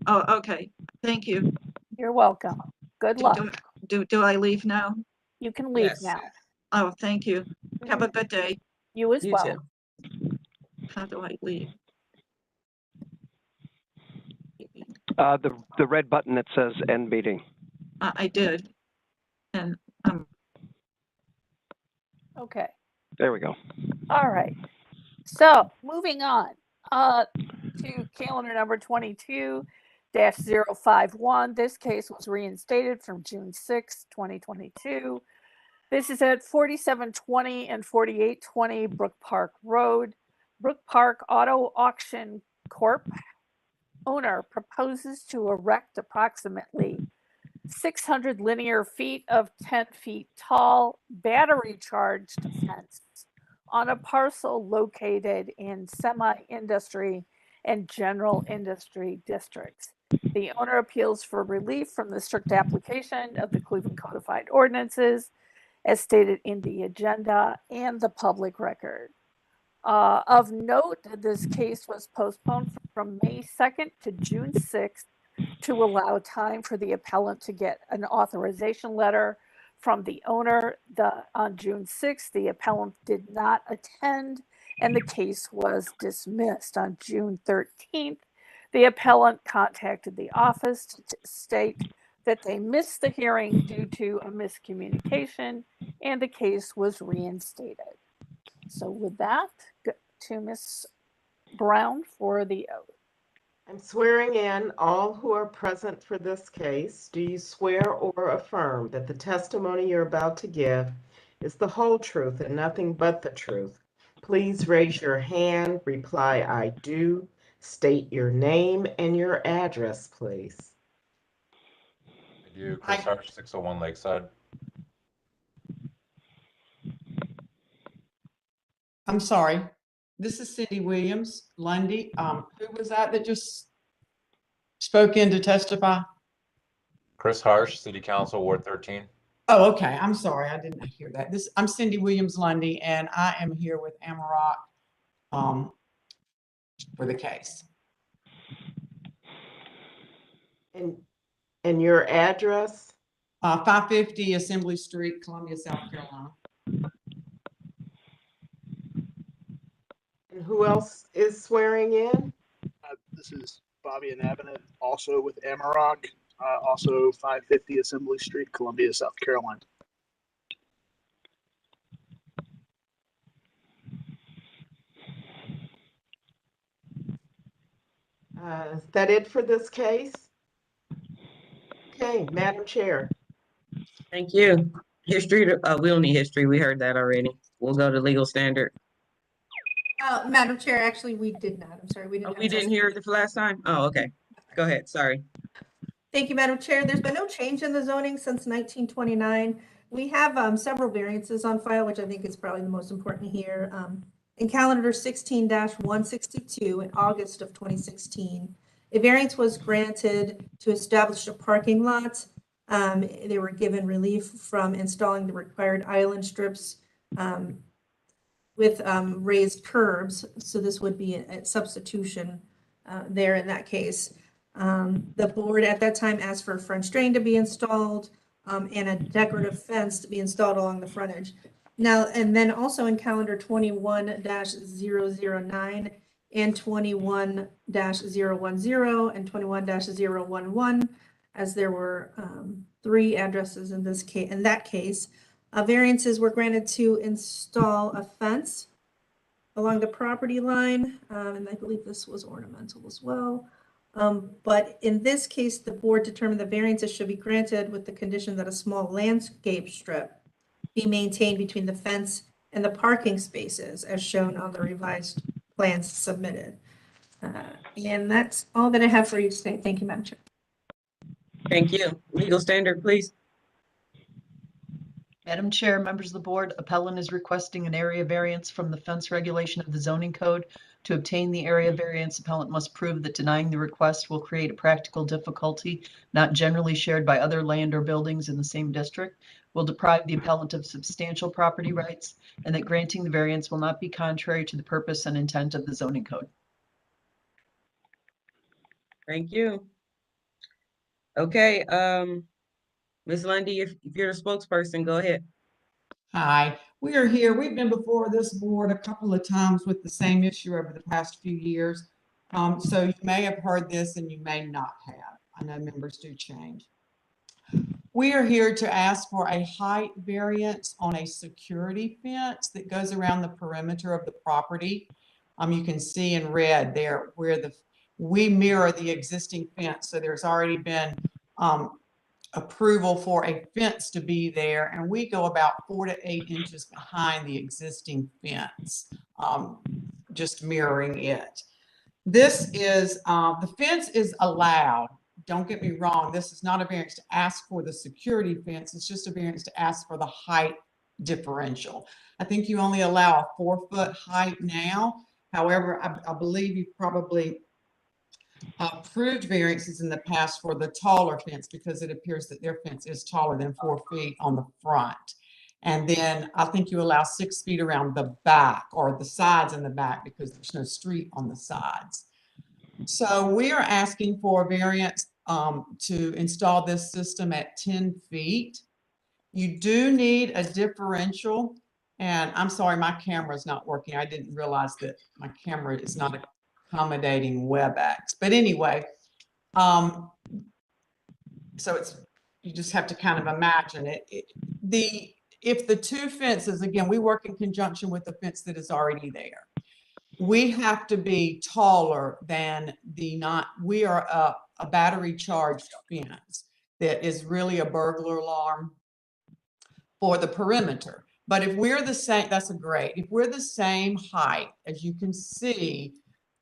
Oh, okay. Thank you. you're welcome. Good luck. Do I leave now? You can leave Yes. now. Oh, thank you. Have a good day. You as You well. too. How do I leave? The red button that says end meeting. I did. And Okay. There we go. All right. So moving on to calendar number 22-051. This case was reinstated from June 6, 2022. This is at 4720 and 4820 Brook Park Road. Brook Park Auto Auction Corp. owner proposes to erect approximately 600 linear feet of 10 feet tall battery charged fence on a parcel located in semi-industry and general industry districts. The owner appeals for relief from the strict application of the Cleveland Codified Ordinances as stated in the agenda and the public record. Of note, this case was postponed from May 2nd to June 6th to allow time for the appellant to get an authorization letter from the owner. On June 6th, the appellant did not attend and the case was dismissed. On June 13th, the appellant contacted the office to state that they missed the hearing due to a miscommunication and the case was reinstated. So with that, to Ms. Brown for the oath. I'm swearing in all who are present for this case. Do you swear or affirm that the testimony you're about to give is the whole truth and nothing but the truth? Please raise your hand, reply, I do. State your name and your address, please. I do. Chris Harsh, 601 Lakeside. I'm sorry. This is Cindy Williams, Lundy. Who was that just spoke in to testify? Chris Harsh, City Council, Ward 13. Oh, okay. I'm sorry. I didn't hear that. I'm Cindy Williams Lundy, and I am here with Amarok for the case. And your address? 550 Assembly Street, Columbia, South Carolina. And who else is swearing in? This is Bobby and Avenant, also with Amarok, also 550 Assembly Street, Columbia, South Carolina. Is that it for this case? Okay, Madam Chair. Thank you. History, we don't need history. We heard that already. We'll go to legal standard. Madam Chair, actually, we did not. I'm sorry. We didn't. We didn't hear it the last time? Oh, okay. Go ahead. Sorry. Thank you, Madam Chair. There's been no change in the zoning since 1929. We have several variances on file, which I think is probably the most important here. In calendar 16-162 in August of 2016, a variance was granted to establish a parking lot. They were given relief from installing the required island strips with raised curbs. So this would be a substitution there in that case. The board at that time asked for a French drain to be installed and a decorative fence to be installed along the frontage. Now, and then also in calendar 21-009 and 21-010 and 21-011, as there were 3 addresses in this case. In that case, variances were granted to install a fence along the property line, and I believe this was ornamental as well. But in this case, the board determined the variances should be granted with the condition that a small landscape strip be maintained between the fence and the parking spaces as shown on the revised plans submitted. And that's all that I have for you today. Thank you, Madam Chair. Thank you. Legal standard, please. Madam Chair, members of the board, appellant is requesting an area variance from the fence regulation of the zoning code. To obtain the area variance, appellant must prove that denying the request will create a practical difficulty not generally shared by other land or buildings in the same district, will deprive the appellant of substantial property rights, and that granting the variance will not be contrary to the purpose and intent of the zoning code. Thank you. Okay, Ms. Lundy, if you're the spokesperson, go ahead. Hi, we are here. We've been before this board a couple of times with the same issue over the past few years. So you may have heard this and you may not have. I know members do change. We are here to ask for a height variance on a security fence that goes around the perimeter of the property. You can see in red there where we mirror the existing fence. So there's already been approval for a fence to be there, and we go about 4 to 8 inches behind the existing fence, just mirroring it. This is, the fence is allowed. Don't get me wrong, this is not a variance to ask for the security fence, it's just a variance to ask for the height differential. I think you only allow a 4-foot height now. However, I believe you probably approved variances in the past for the taller fence because it appears that their fence is taller than 4 feet on the front. And then I think you allow 6 feet around the back or the sides in the back because there's no street on the sides. So we are asking for a variance to install this system at 10 feet. You do need a differential, and I'm sorry, my camera is not working. I didn't realize that my camera is not accommodating WebEx. But anyway, so you just have to kind of imagine it. If the 2 fences, again, we work in conjunction with the fence that is already there. we have to be taller than we are a battery charged fence that is really a burglar alarm for the perimeter. But if we're the same, that's great. If we're the same height, as you can see,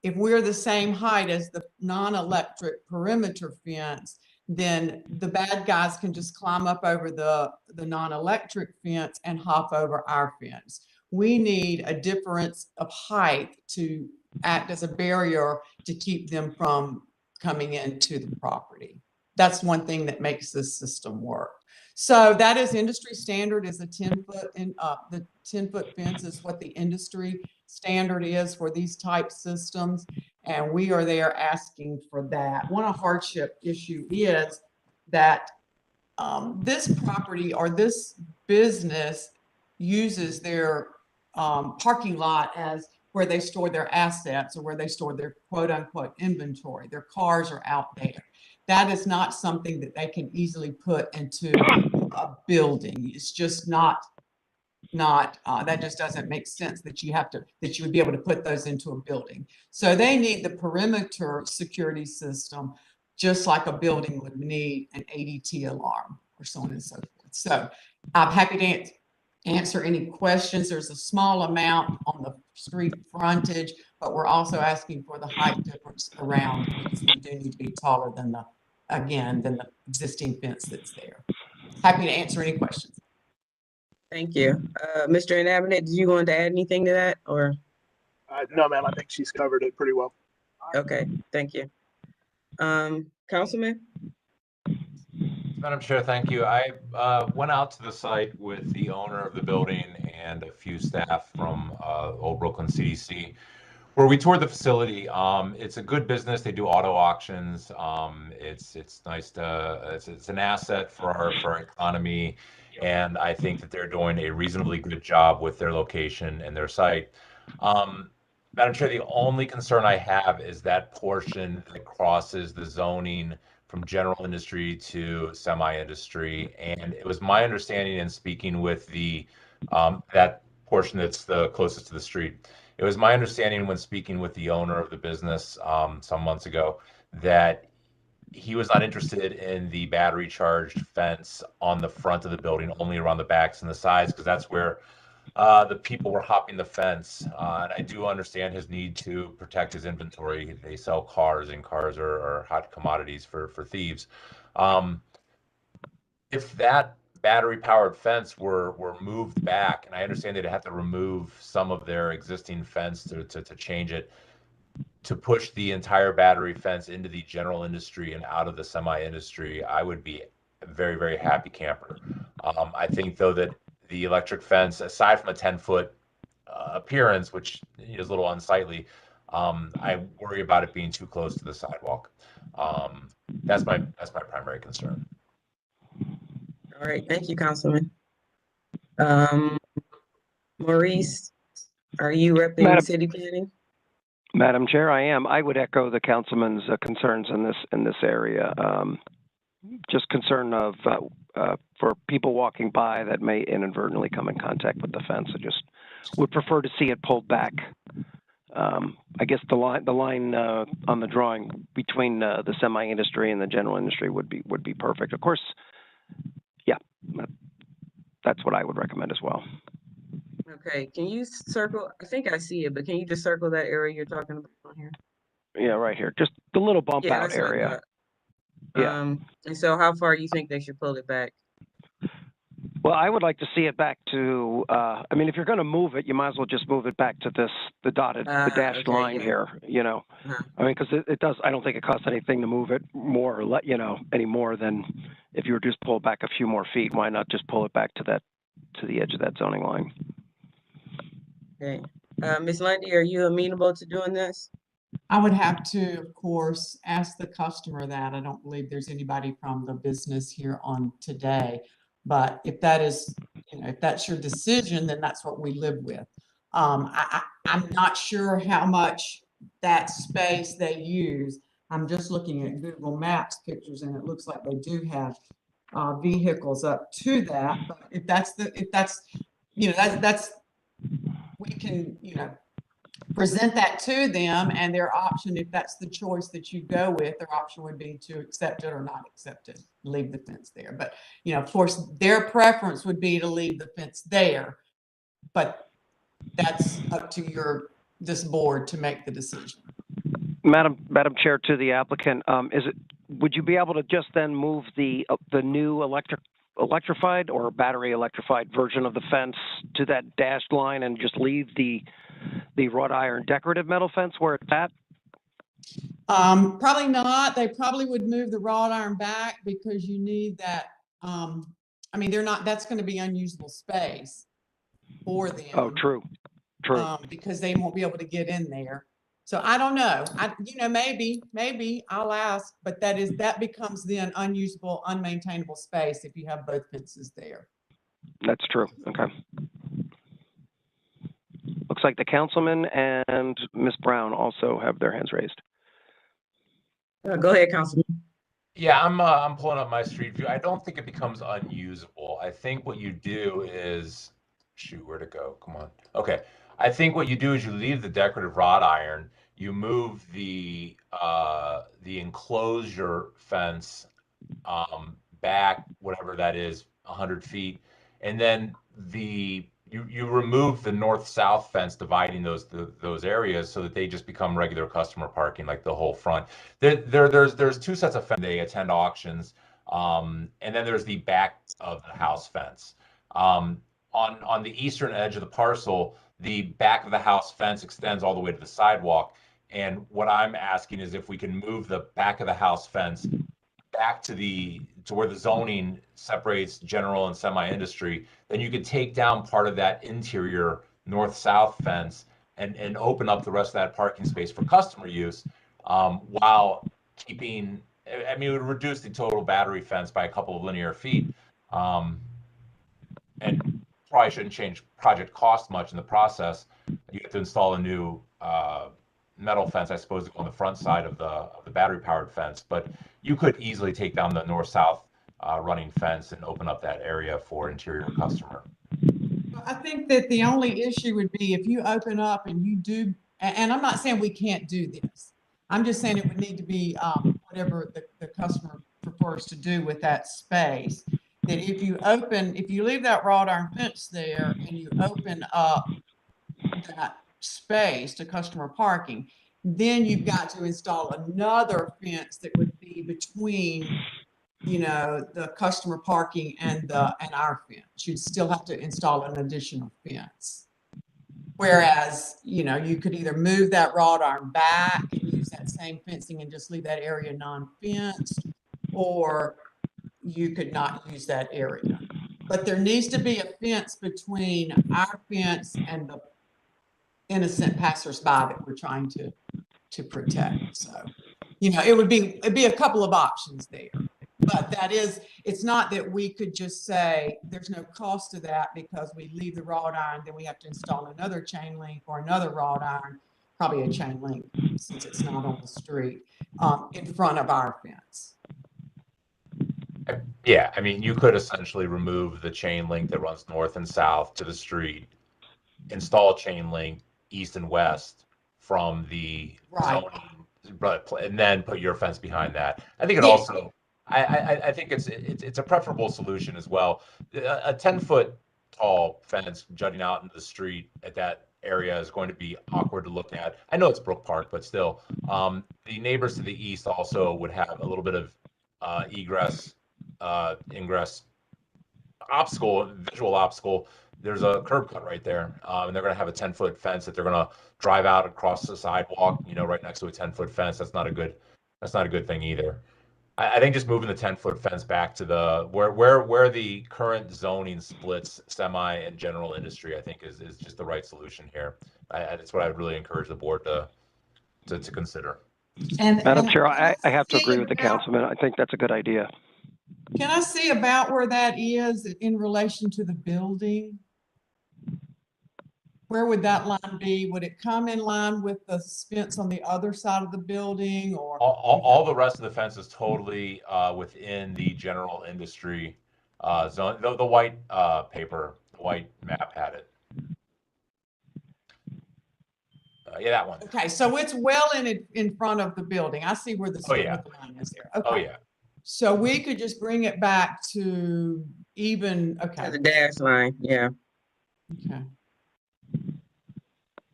if we're the same height as the non-electric perimeter fence, then the bad guys can just climb up over the non-electric fence and hop over our fence. We need a difference of height to act as a barrier to keep them from coming into the property. That's one thing that makes this system work. So that is industry standard, is a 10-foot, and the 10-foot fence is what the industry standard is for these type systems. And we are there asking for that. One hardship issue is that this property or this business uses their parking lot as where they store their assets or where they store their quote unquote inventory. Their cars are out there. That is not something that they can easily put into a building. It's just not that just doesn't make sense that you would be able to put those into a building. So they need the perimeter security system, just like a building would need an ADT alarm or so on and so forth. So I'm happy to answer any questions. There's a small amount on the street frontage, but we're also asking for the height difference around, because we do need to be taller than the existing fence that's there. Happy to answer any questions. Thank you. Mr. Inhabitant, did you want to add anything to that, or? No, ma'am, I think she's covered it pretty well. Okay, thank you. Councilman? Madam Chair, thank you. I went out to the site with the owner of the building and a few staff from Old Brooklyn CDC, where we toured the facility. It's a good business. They do auto auctions. It's nice to, it's an asset for our economy. And I think that they're doing a reasonably good job with their location and their site. Madam Chair, the only concern I have is that portion that crosses the zoning from general industry to semi-industry. And it was my understanding in speaking with the that portion that's the closest to the street. It was my understanding when speaking with the owner of the business some months ago that he was not interested in the battery charged fence on the front of the building, only around the backs and the sides, because that's where the people were hopping the fence. And I do understand his need to protect his inventory. They sell cars, and cars are hot commodities for thieves. If that battery powered fence were moved back, and I understand they'd have to remove some of their existing fence to change it, to push the entire battery fence into the general industry and out of the semi-industry, I would be a very, very happy camper. I think, though, that the electric fence, aside from a 10-foot appearance, which is a little unsightly, I worry about it being too close to the sidewalk. That's my primary concern. All right, thank you, Councilman. Maurice, are you representing city planning? Madam Chair, I am. I would echo the councilman's concerns in this area. Just concern of for people walking by that may inadvertently come in contact with the fence. I just would prefer to see it pulled back. I guess the line on the drawing between the semi-industry and the general industry would be perfect. Of course, yeah, that's what I would recommend as well. Okay, can you circle? I think I see it, but can you just circle that area you're talking about here? Yeah, right here. Just the little bump out area. Yeah. And so how far you think they should pull it back? Well, I would like to see it back to, I mean, if you're going to move it, you might as well just move it back to the dashed line here, you know. I mean, because it does, I don't think it costs anything to move it more, or any more than if you were just pull it back a few more feet. Why not just pull it back to the edge of that zoning line? Okay. Ms. Lundy, are you amenable to doing this? I would have to, of course, ask the customer that. I don't believe there's anybody from the business here on today. But if that is, if that's your decision, then that's what we live with. I'm not sure how much that space they use. I'm just looking at Google Maps pictures, and it looks like they do have vehicles up to that. But if that's we can, present that to them, and their option, if that's the choice that you go with, their option would be to accept it or not accept it, leave the fence there. But, you know, of course, their preference would be to leave the fence there, but that's up to this board to make the decision. Madam Chair, to the applicant, would you be able to just then move the new electrified or battery electrified version of the fence to that dashed line and just leave the wrought iron decorative metal fence where it's at? Probably not. They probably would move the wrought iron back because you need that. I mean, that's going to be unusable space for them. Oh, true. Because they won't be able to get in there. So I don't know. Maybe I'll ask, but that becomes then unusable, unmaintainable space if you have both fences there. That's true. Okay. Looks like the councilman and Ms. Brown also have their hands raised. Go ahead, Councilman. Yeah, I'm pulling up my street view. I don't think it becomes unusable. I think what you do is, shoot, where'd it go? Come on. Okay. I think what you do is you leave the decorative wrought iron, you move the enclosure fence back, whatever that is, 100 feet, and then you remove the north-south fence dividing those areas so that they just become regular customer parking, like the whole front. There's two sets of fence. They attend auctions, and then there's the back of the house fence. On the eastern edge of the parcel, the back of the house fence extends all the way to the sidewalk. And what I'm asking is if we can move the back of the house fence back to where the zoning separates general and semi-industry, then you could take down part of that interior north-south fence and open up the rest of that parking space for customer use, while keeping, I mean, it would reduce the total battery fence by a couple of linear feet. And probably shouldn't change project cost much in the process. You have to install a new metal fence, I suppose, on the front side of the battery powered fence, but you could easily take down the north-south running fence and open up that area for interior customer. I think that the only issue would be if you open up and you do, and I'm not saying we can't do this. I'm just saying it would need to be whatever the customer prefers to do with that space. That if you leave that wrought iron fence there and you open up that space to customer parking, then you've got to install another fence that would be between, you know, the customer parking and our fence. You'd still have to install an additional fence. Whereas, you know, you could either move that wrought iron back and use that same fencing and just leave that area non-fenced, or you could not use that area. But there needs to be a fence between our fence and the innocent passersby that we're trying to protect. So, you know, it'd be a couple of options there. But it's not that we could just say there's no cost to that because we leave the wrought iron, then we have to install another chain link or another wrought iron, probably a chain link since it's not on the street, in front of our fence. Yeah, I mean, you could essentially remove the chain link that runs north and south to the street, install a chain link east and west from the zoning, and then put your fence behind that. I think it also, I think it's a preferable solution as well. A 10-foot tall fence jutting out into the street at that area is going to be awkward to look at. I know it's Brook Park, but still, the neighbors to the east also would have a little bit of egress, ingress obstacle, visual obstacle. There's a curb cut right there, and they're going to have a 10-foot fence that they're going to drive out across the sidewalk, you know, right next to a 10-foot fence. That's not a good thing either. I think just moving the 10-foot fence back to the where the current zoning splits semi and general industry, I think is just the right solution here. That's what I would really encourage the board to consider. Madam Chair, I have to agree with the councilman. I think that's a good idea. Can I see about where that is in relation to the building? Where would that line be? Would it come in line with the fence on the other side of the building, or? All the rest of the fence is totally within the general industry zone. The white paper, the white map had it. Yeah, that one. Okay, so it's well in front of the building. I see where the Oh, yeah. the line is there. Oh, Okay. yeah. So we could just bring it back to even, To okay, the dash line, yeah. okay.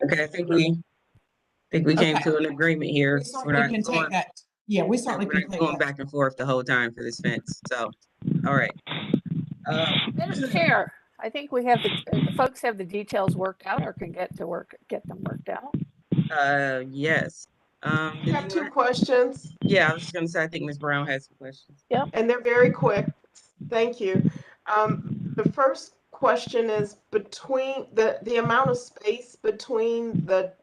Okay, I think we came Okay. to an agreement here. We We're certainly not can going, take that. Yeah, we certainly we're can not take going that. back and forth the whole time for this fence. So, all right. Madam Chair, I think we have the folks have the details worked out or can get them worked out. Yes. I Did have you two want- questions, yeah, I was just gonna say, I think Ms. Brown has some questions. Yep. and they're very quick. Thank you. The first question is between the amount of space between the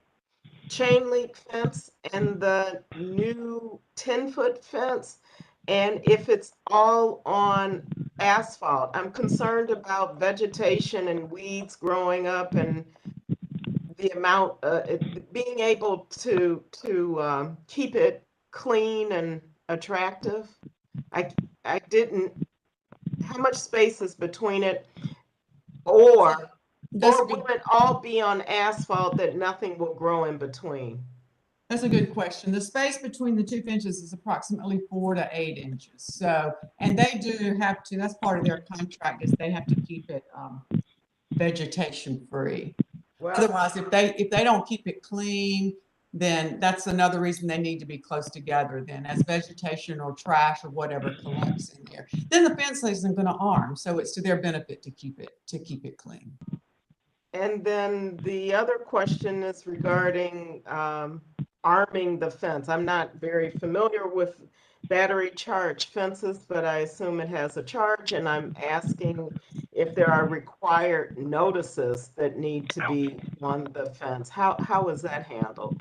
chain link fence and the new 10-foot fence, and if it's all on asphalt. I'm concerned about vegetation and weeds growing up and the amount, being able to keep it clean and attractive. I didn't, how much space is between it? Or will it all be on asphalt that nothing will grow in between? That's a good question. The space between the two fences is approximately 4 to 8 inches. So, and they do have to, that's part of their contract is they have to keep it vegetation free. Well, Otherwise, if they don't keep it clean, then that's another reason they need to be close together. Then as vegetation or trash or whatever collects in there, then the fence isn't going to harm. So it's to their benefit to keep it clean. and then the other question is regarding arming the fence. I'm not very familiar with battery charge fences, but I assume it has a charge, and I'm asking if there are required notices that need to be on the fence. How is that handled?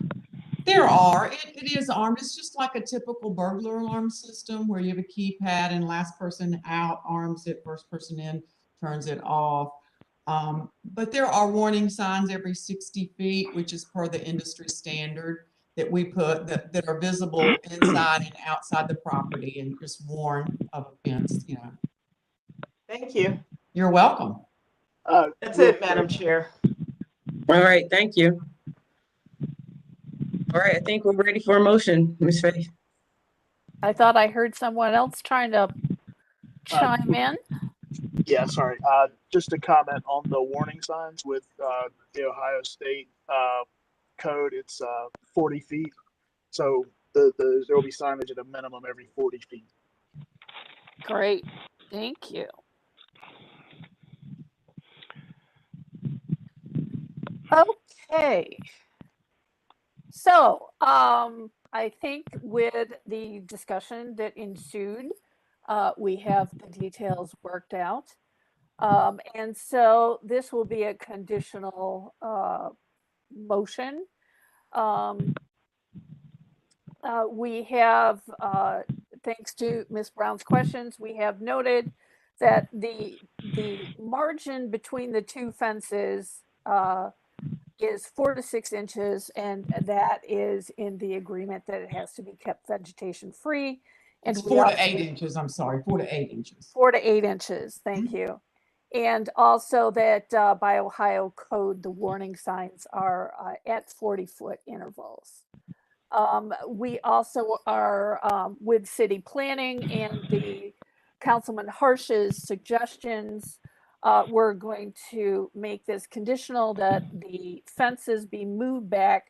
There are. It is armed. It's just like a typical burglar alarm system where you have a keypad and last person out arms it, first person in turns it off. But there are warning signs every 60 feet, which is per the industry standard that we put that are visible inside and outside the property and just warn of a fence, you know. Thank you. You're welcome. That's it, Madam Chair. All right, thank you. All right, I think we're ready for a motion, Ms. Faith. I thought I heard someone else trying to chime in. Yeah, sorry. Just to comment on the warning signs with the Ohio State code, it's 40 feet. So there will be signage at a minimum every 40 feet. Great, thank you. Okay. So, I think with the discussion that ensued, we have the details worked out. And so this will be a conditional motion. We have, thanks to Ms. Brown's questions, we have noted that the margin between the two fences is 4 to 6 inches, and that is in the agreement that it has to be kept vegetation free. And It's 4 to 8 inches. I'm sorry, 4 to 8 inches. 4 to 8 inches. Thank you. And also that by Ohio code, the warning signs are at 40-foot intervals. We also are with city planning and the Councilman Harsh's suggestions. We're going to make this conditional that the fences be moved back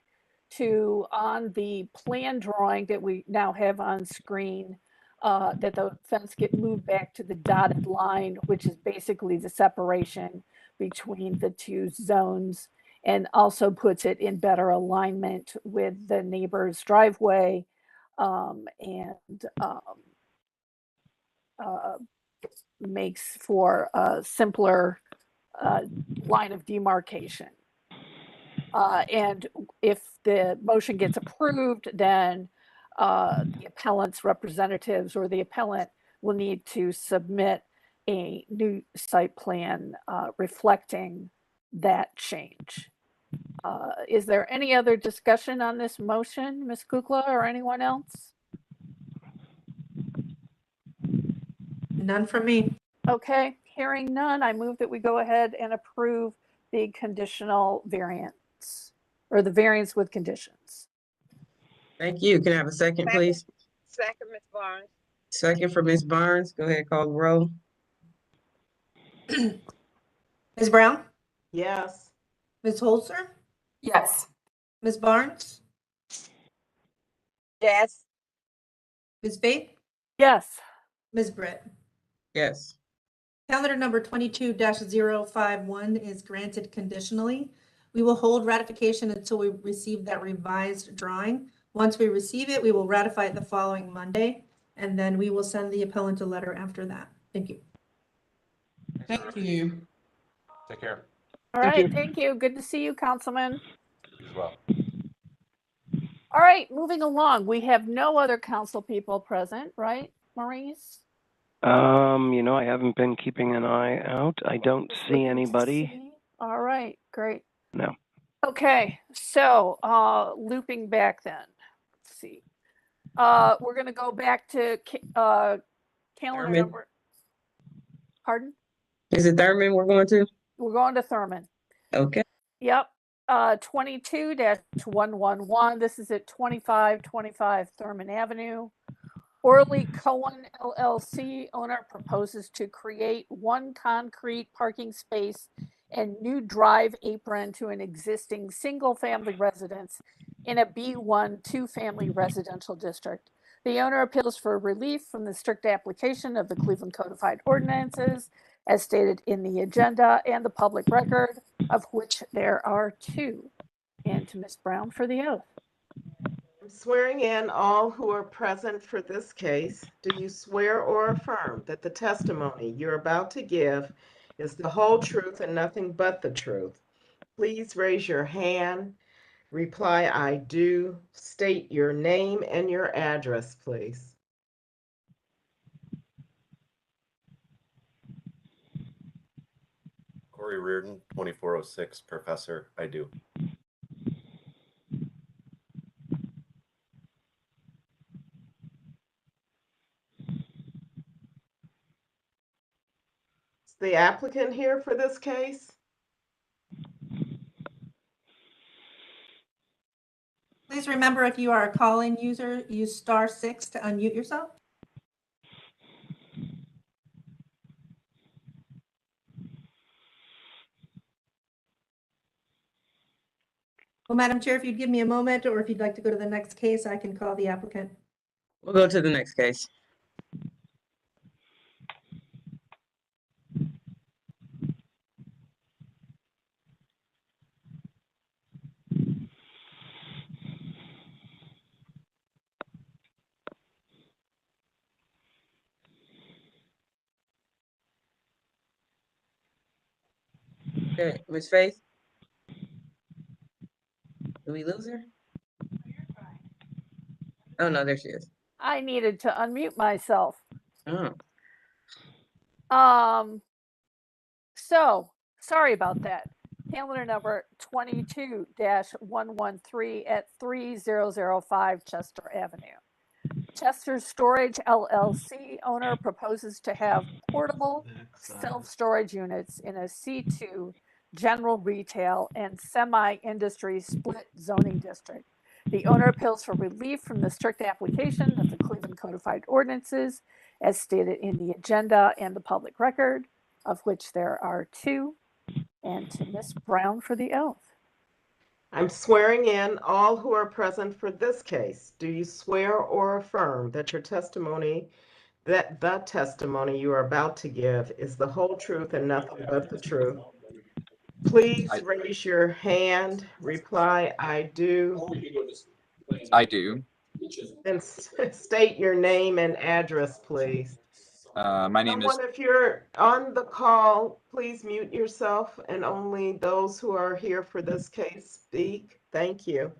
to on the plan drawing that we now have on screen, that the fence get moved back to the dotted line, which is basically the separation between the two zones, and also puts it in better alignment with the neighbor's driveway, and makes for a simpler line of demarcation. And if the motion gets approved, then the appellant's representatives or the appellant will need to submit a new site plan reflecting that change. Is there any other discussion on this motion, Ms. Kukla or anyone else? None from me. Okay, hearing none, I move that we go ahead and approve the conditional variance. or the variance with conditions. Thank you. Can I have a second, please? Second, Ms. Barnes. Second for Ms. Barnes. Go ahead, call the roll. Ms. Brown? Yes. Ms. Holzer? Yes. Ms. Barnes? Yes. Ms. Faith? Yes. Ms. Britt? Yes. Calendar number 22-051 is granted conditionally. We will hold ratification until we receive that revised drawing. Once we receive it, we will ratify it the following Monday, and then we will send the appellant a letter after that. Thank you. Thank you. Take care. All Thank right, you. thank you. Good to see you, Councilman. You as well. All right, moving along. We have no other council people present, right, Maurice? I haven't been keeping an eye out. I don't Just see looking to anybody. see. All right, great. No. Okay, so looping back then. Let's see. We're gonna go back to calendar Thurman. number. Pardon? Is it Thurman we're going to? We're going to Thurman. Okay. Yep. 22-111. This is at 2525 Thurman Avenue. Orly Cohen LLC owner proposes to create one concrete parking space and new drive apron to an existing single-family residence in a B1 two-family residential district. The owner appeals for relief from the strict application of the Cleveland Codified Ordinances as stated in the agenda and the public record, of which there are two. And to Ms. Brown for the oath. I'm swearing in all who are present for this case. Do you swear or affirm that the testimony you're about to give is the whole truth and nothing but the truth? Please raise your hand. Reply, I do. State your name and your address, please. Corey Reardon, 2406, Professor, I do. Is the applicant here for this case? Please remember, if you are a call-in user, use *6 to unmute yourself. Well, Madam Chair, if you'd give me a moment, or if you'd like to go to the next case, I can call the applicant. We'll go to the next case. Okay, Ms. Faith? Did we lose her? Oh, no, there she is. I needed to unmute myself. Oh. So sorry about that. Calendar number 22-113 at 3005 Chester Avenue. Chester Storage LLC owner proposes to have portable self-storage units in a C2 general retail and semi-industry split zoning district. The owner appeals for relief from the strict application of the Cleveland Codified Ordinances as stated in the agenda and the public record, of which there are two. And to Ms. Brown for the oath. I'm swearing in all who are present for this case. Do you swear or affirm that your testimony, that the testimony you are about to give is the whole truth and nothing but the truth? Please raise your hand. Reply, I do. I do. And state your name and address, please. My name is. If you're on the call, please mute yourself and only those who are here for this case speak. Thank you.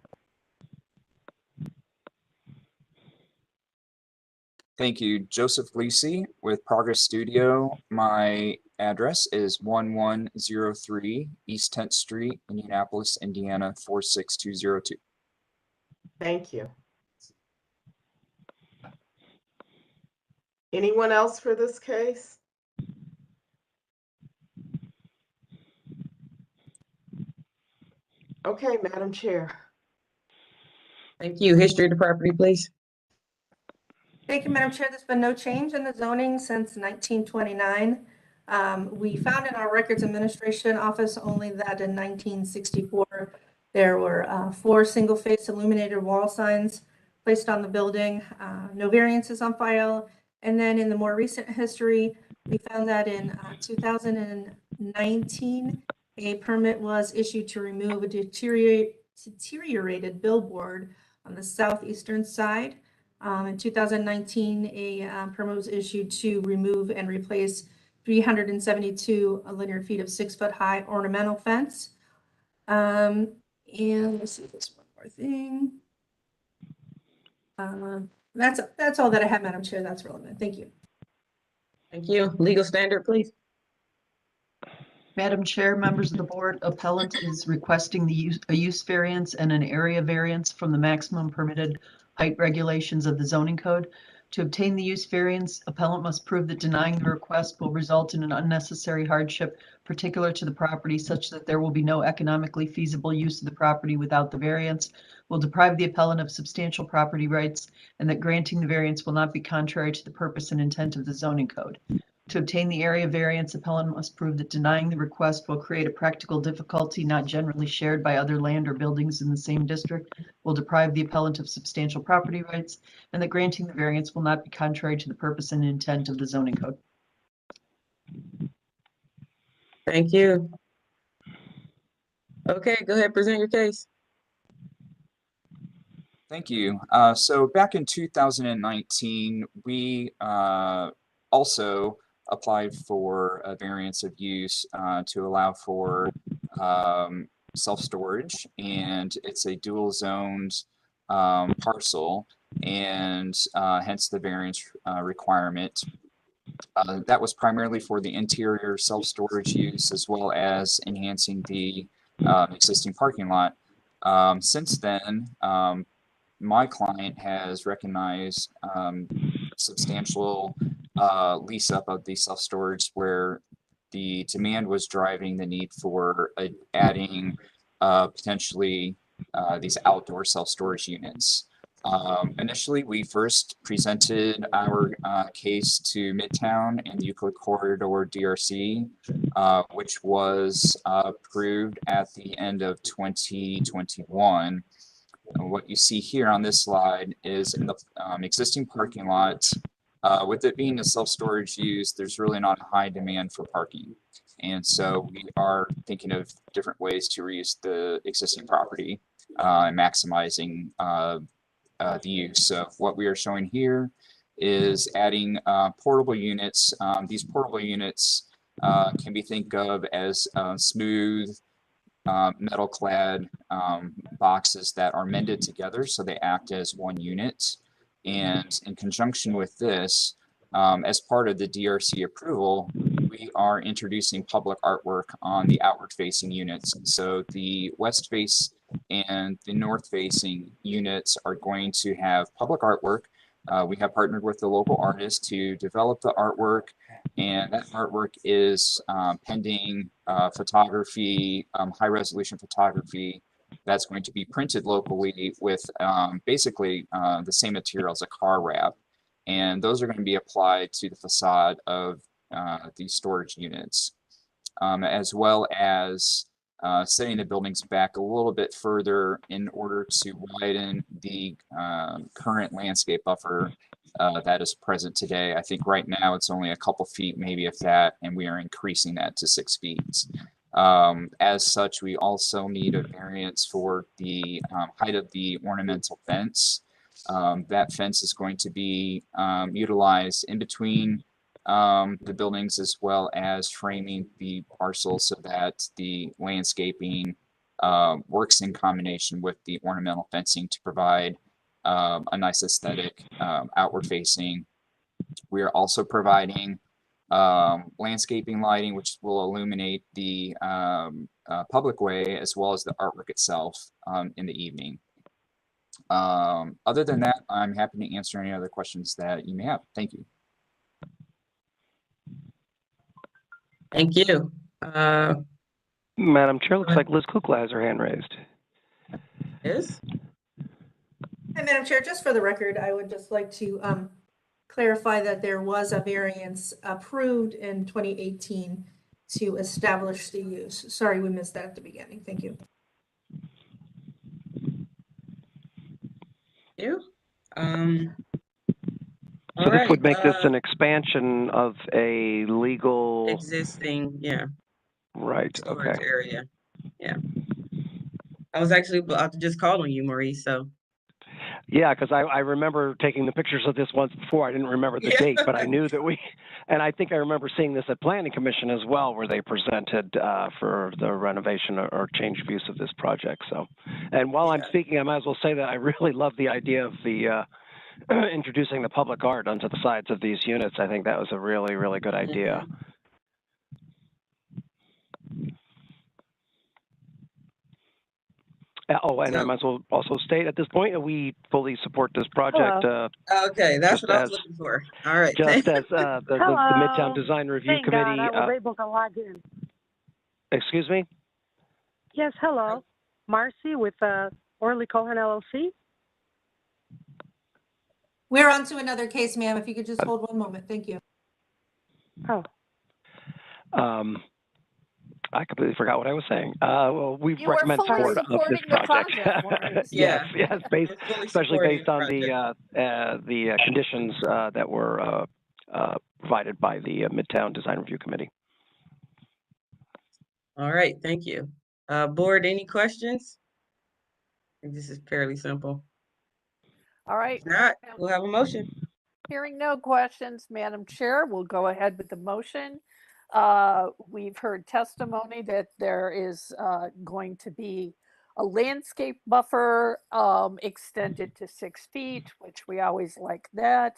Thank you. Joseph Lisi with Progress Studio. My address is 1103 East 10th Street, Indianapolis, Indiana 46202. Thank you. Anyone else for this case? Okay, Madam Chair. Thank you. History of the property, please. Thank you, Madam Chair. There's been no change in the zoning since 1929. We found in our Records Administration Office only that in 1964, there were 4 single-face illuminated wall signs placed on the building. No variances on file. And then in the more recent history, we found that in 2019, a permit was issued to remove a deteriorated billboard on the southeastern side. In 2019, a permit was issued to remove and replace 372 linear feet of 6-foot-high ornamental fence. And let's see, this one more thing. That's all that I have, Madam Chair. That's relevant. Thank you. Thank you. Legal standard, please. Madam Chair, members of the board, appellant is requesting a use variance and an area variance from the maximum permitted height regulations of the zoning code. To obtain the use variance, appellant must prove that denying the request will result in an unnecessary hardship particular to the property such that there will be no economically feasible use of the property without the variance, will deprive the appellant of substantial property rights, and that granting the variance will not be contrary to the purpose and intent of the zoning code. To obtain the area variance, appellant must prove that denying the request will create a practical difficulty not generally shared by other land or buildings in the same district, will deprive the appellant of substantial property rights, and that granting the variance will not be contrary to the purpose and intent of the zoning code. Thank you. Okay, go ahead, present your case. Thank you. So back in 2019, we also applied for a variance of use to allow for self-storage, and it's a dual zoned parcel, and hence the variance requirement. That was primarily for the interior self-storage use as well as enhancing the existing parking lot. Since then, my client has recognized substantial lease up of the self-storage where the demand was driving the need for adding potentially these outdoor self-storage units. Initially, we first presented our case to Midtown and Euclid Corridor DRC, which was approved at the end of 2021. And what you see here on this slide is in the existing parking lot, with it being a self-storage use, there's really not a high demand for parking. And so we are thinking of different ways to reuse the existing property and maximizing the use. So what we are showing here is adding portable units. These portable units can be think of as smooth metal clad boxes that are mended together so they act as one unit. And in conjunction with this, as part of the DRC approval, we are introducing public artwork on the outward facing units. So the west face and the north facing units are going to have public artwork. We have partnered with the local artist to develop the artwork, and that artwork is pending photography, high resolution photography that's going to be printed locally with basically the same material as a car wrap. And those are going to be applied to the facade of these storage units, as well as setting the buildings back a little bit further in order to widen the current landscape buffer that is present today. I think right now it's only a couple feet, maybe if that, and we are increasing that to 6 feet. As such, we also need a variance for the height of the ornamental fence. That fence is going to be utilized in between the buildings as well as framing the parcel so that the landscaping works in combination with the ornamental fencing to provide a nice aesthetic outward facing. We are also providing landscaping lighting, which will illuminate the public way as well as the artwork itself in the evening. Other than that, I'm happy to answer any other questions that you may have. Thank you. Thank you. Madam Chair, looks like Liz Kukla has her hand raised. Yes. And Madam Chair, just for the record, I would just like to clarify that there was a variance approved in 2018 to establish the use. Sorry, we missed that at the beginning. Thank you. You. So this would make this an expansion of a legal existing, yeah. Right. Storage Okay. area. Yeah. I was actually about to just call on you, Maurice. So. Yeah, because I remember taking the pictures of this once before. I didn't remember the date, but I knew that and I think I remember seeing this at Planning Commission as well, where they presented for the renovation or change of use of this project. So, and while I'm speaking, I might as well say that I really love the idea of the introducing the public art onto the sides of these units. I think that was a really, really good idea. Oh, and I might as well also state at this point that we fully support this project. Okay, that's just what I was as- looking for. All right. Just thank as the Midtown Design Review Thank Committee. God I was able to log in. Excuse me? Yes, hello. Marcy with Orley Cohen LLC. We're on to another case, ma'am. If you could just hold one moment. Thank you. Oh. I completely forgot what I was saying. Well, we You were recommend fully support of this supporting the project. project, Maurice. Yes, yes, especially supporting based on the conditions that were provided by the Midtown Design Review Committee. All right, thank you. Board, any questions? I think this is fairly simple. All right. If not, we'll have a motion. Hearing no questions, Madam Chair, we'll go ahead with the motion. We've heard testimony that there is going to be a landscape buffer extended to 6 feet, which we always like that.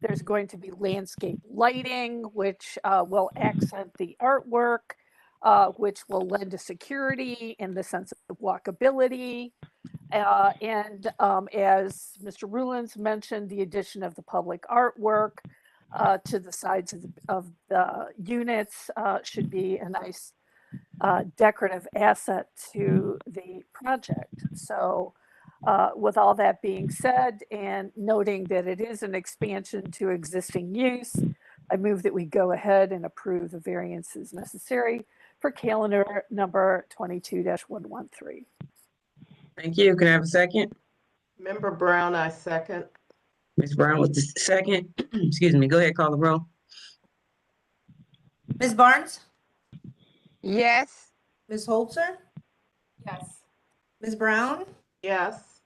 There's going to be landscape lighting, which will accent the artwork, which will lend to security in the sense of walkability. And as Mr. Rulins mentioned, the addition of the public artwork to the sides of the units should be a nice decorative asset to the project. So with all that being said, and noting that it is an expansion to existing use, I move that we go ahead and approve the variances necessary for calendar number 22-113. Thank you. Can I have a second? Member Brown, I second. Ms. Brown with the second. Excuse me. Go ahead, call the roll. Ms. Barnes? Yes. Ms. Holzer? Yes. Ms. Brown? Yes.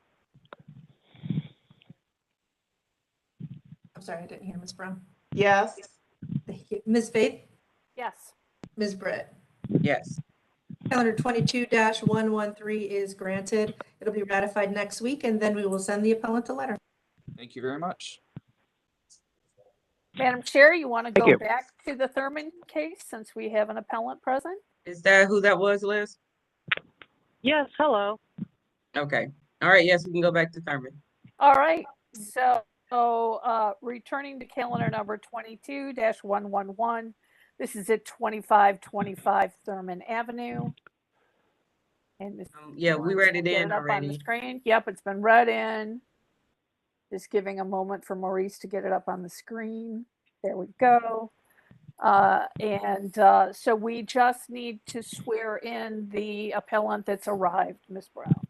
I'm sorry, I didn't hear Ms. Brown. Yes. Thank you. Ms. Faith? Yes. Ms. Britt? Yes. Calendar 22-113 is granted. It'll be ratified next week, and then we will send the appellant a letter. Thank you very much. Madam Chair, you want to Thank go you. back to the Thurman case since we have an appellant present? Is that who that was, Liz? Yes, hello. Okay. All right. Yes, we can go back to Thurman. All right. So returning to calendar number 22-111. This is at 2525 Thurman Avenue. And this, Yeah, we read it get in it up on the already. screen. Yep, it's been read in. Just giving a moment for Maurice to get it up on the screen. There we go. So we just need to swear in the appellant that's arrived, Ms. Brown.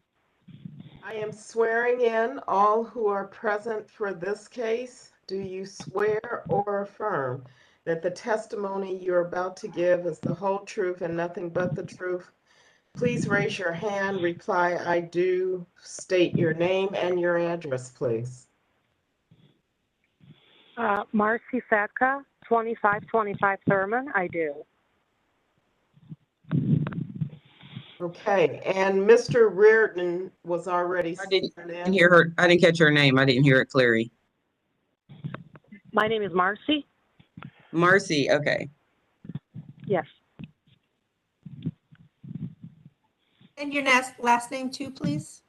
I am swearing in all who are present for this case. Do you swear or affirm that the testimony you're about to give is the whole truth and nothing but the truth? Please raise your hand, reply, I do. State your name and your address, please. Marcy Fatka, 2525 Thurman. I do. Okay, and Mr. Reardon was already I didn't sworn in. hear her. I didn't catch her name. I didn't hear it clearly. My name is Marcy. Marcy. Okay. Yes. And your last name too, please?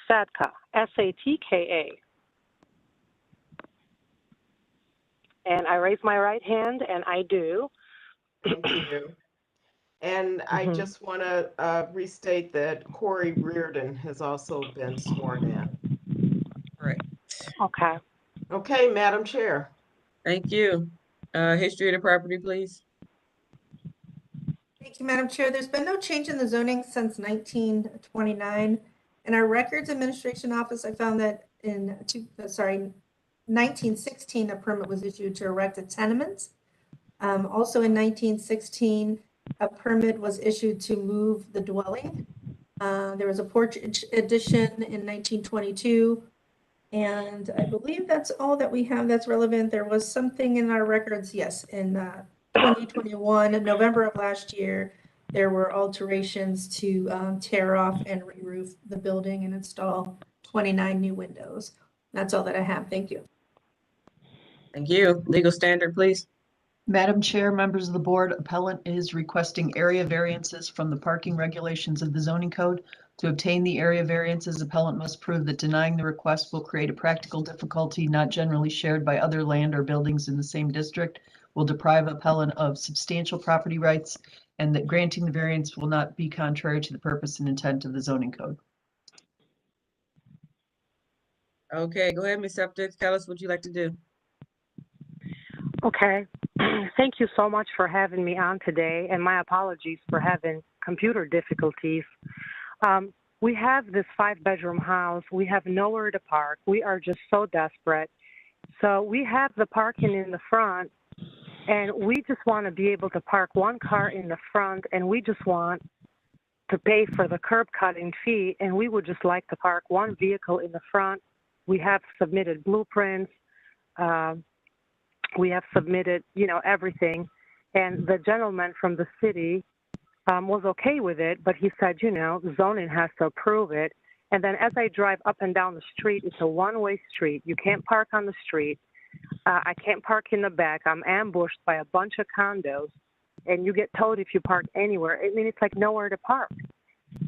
Fatka, S-A-T-K-A. And I raise my right hand, and I do. Thank you. And I just want to restate that Corey Reardon has also been sworn in. Right. Okay. Okay, Madam Chair. Thank you. History of the property, please. Thank you, Madam Chair. There's been no change in the zoning since 1929. In our Records Administration Office, I found that in 1916, a permit was issued to erect a tenement. Also in 1916, a permit was issued to move the dwelling. There was a porch addition in 1922. And I believe that's all that we have that's relevant. There was something in our records, yes, in 2021, in November of last year, there were alterations to tear off and re-roof the building and install 29 new windows. That's all that I have. Thank you. Thank you. Legal standard, please. Madam Chair, members of the board, appellant is requesting area variances from the parking regulations of the zoning code. To obtain the area variances, appellant must prove that denying the request will create a practical difficulty not generally shared by other land or buildings in the same district, will deprive appellant of substantial property rights, and that granting the variance will not be contrary to the purpose and intent of the zoning code. Okay, go ahead, Ms. Septic. Tell us what you'd like to do. Okay. Thank you so much for having me on today, and my apologies for having computer difficulties. We have this 5-bedroom house. We have nowhere to park. We are just so desperate. So we have the parking in the front, and we just want to be able to park one car in the front, and we just want to pay for the curb cutting fee, and we would just like to park one vehicle in the front. We have submitted blueprints. We have submitted, everything. And the gentleman from the city was okay with it, but he said, zoning has to approve it. And then as I drive up and down the street, it's a one-way street. You can't park on the street. I can't park in the back. I'm ambushed by a bunch of condos, and you get told if you park anywhere. I mean, it's like nowhere to park.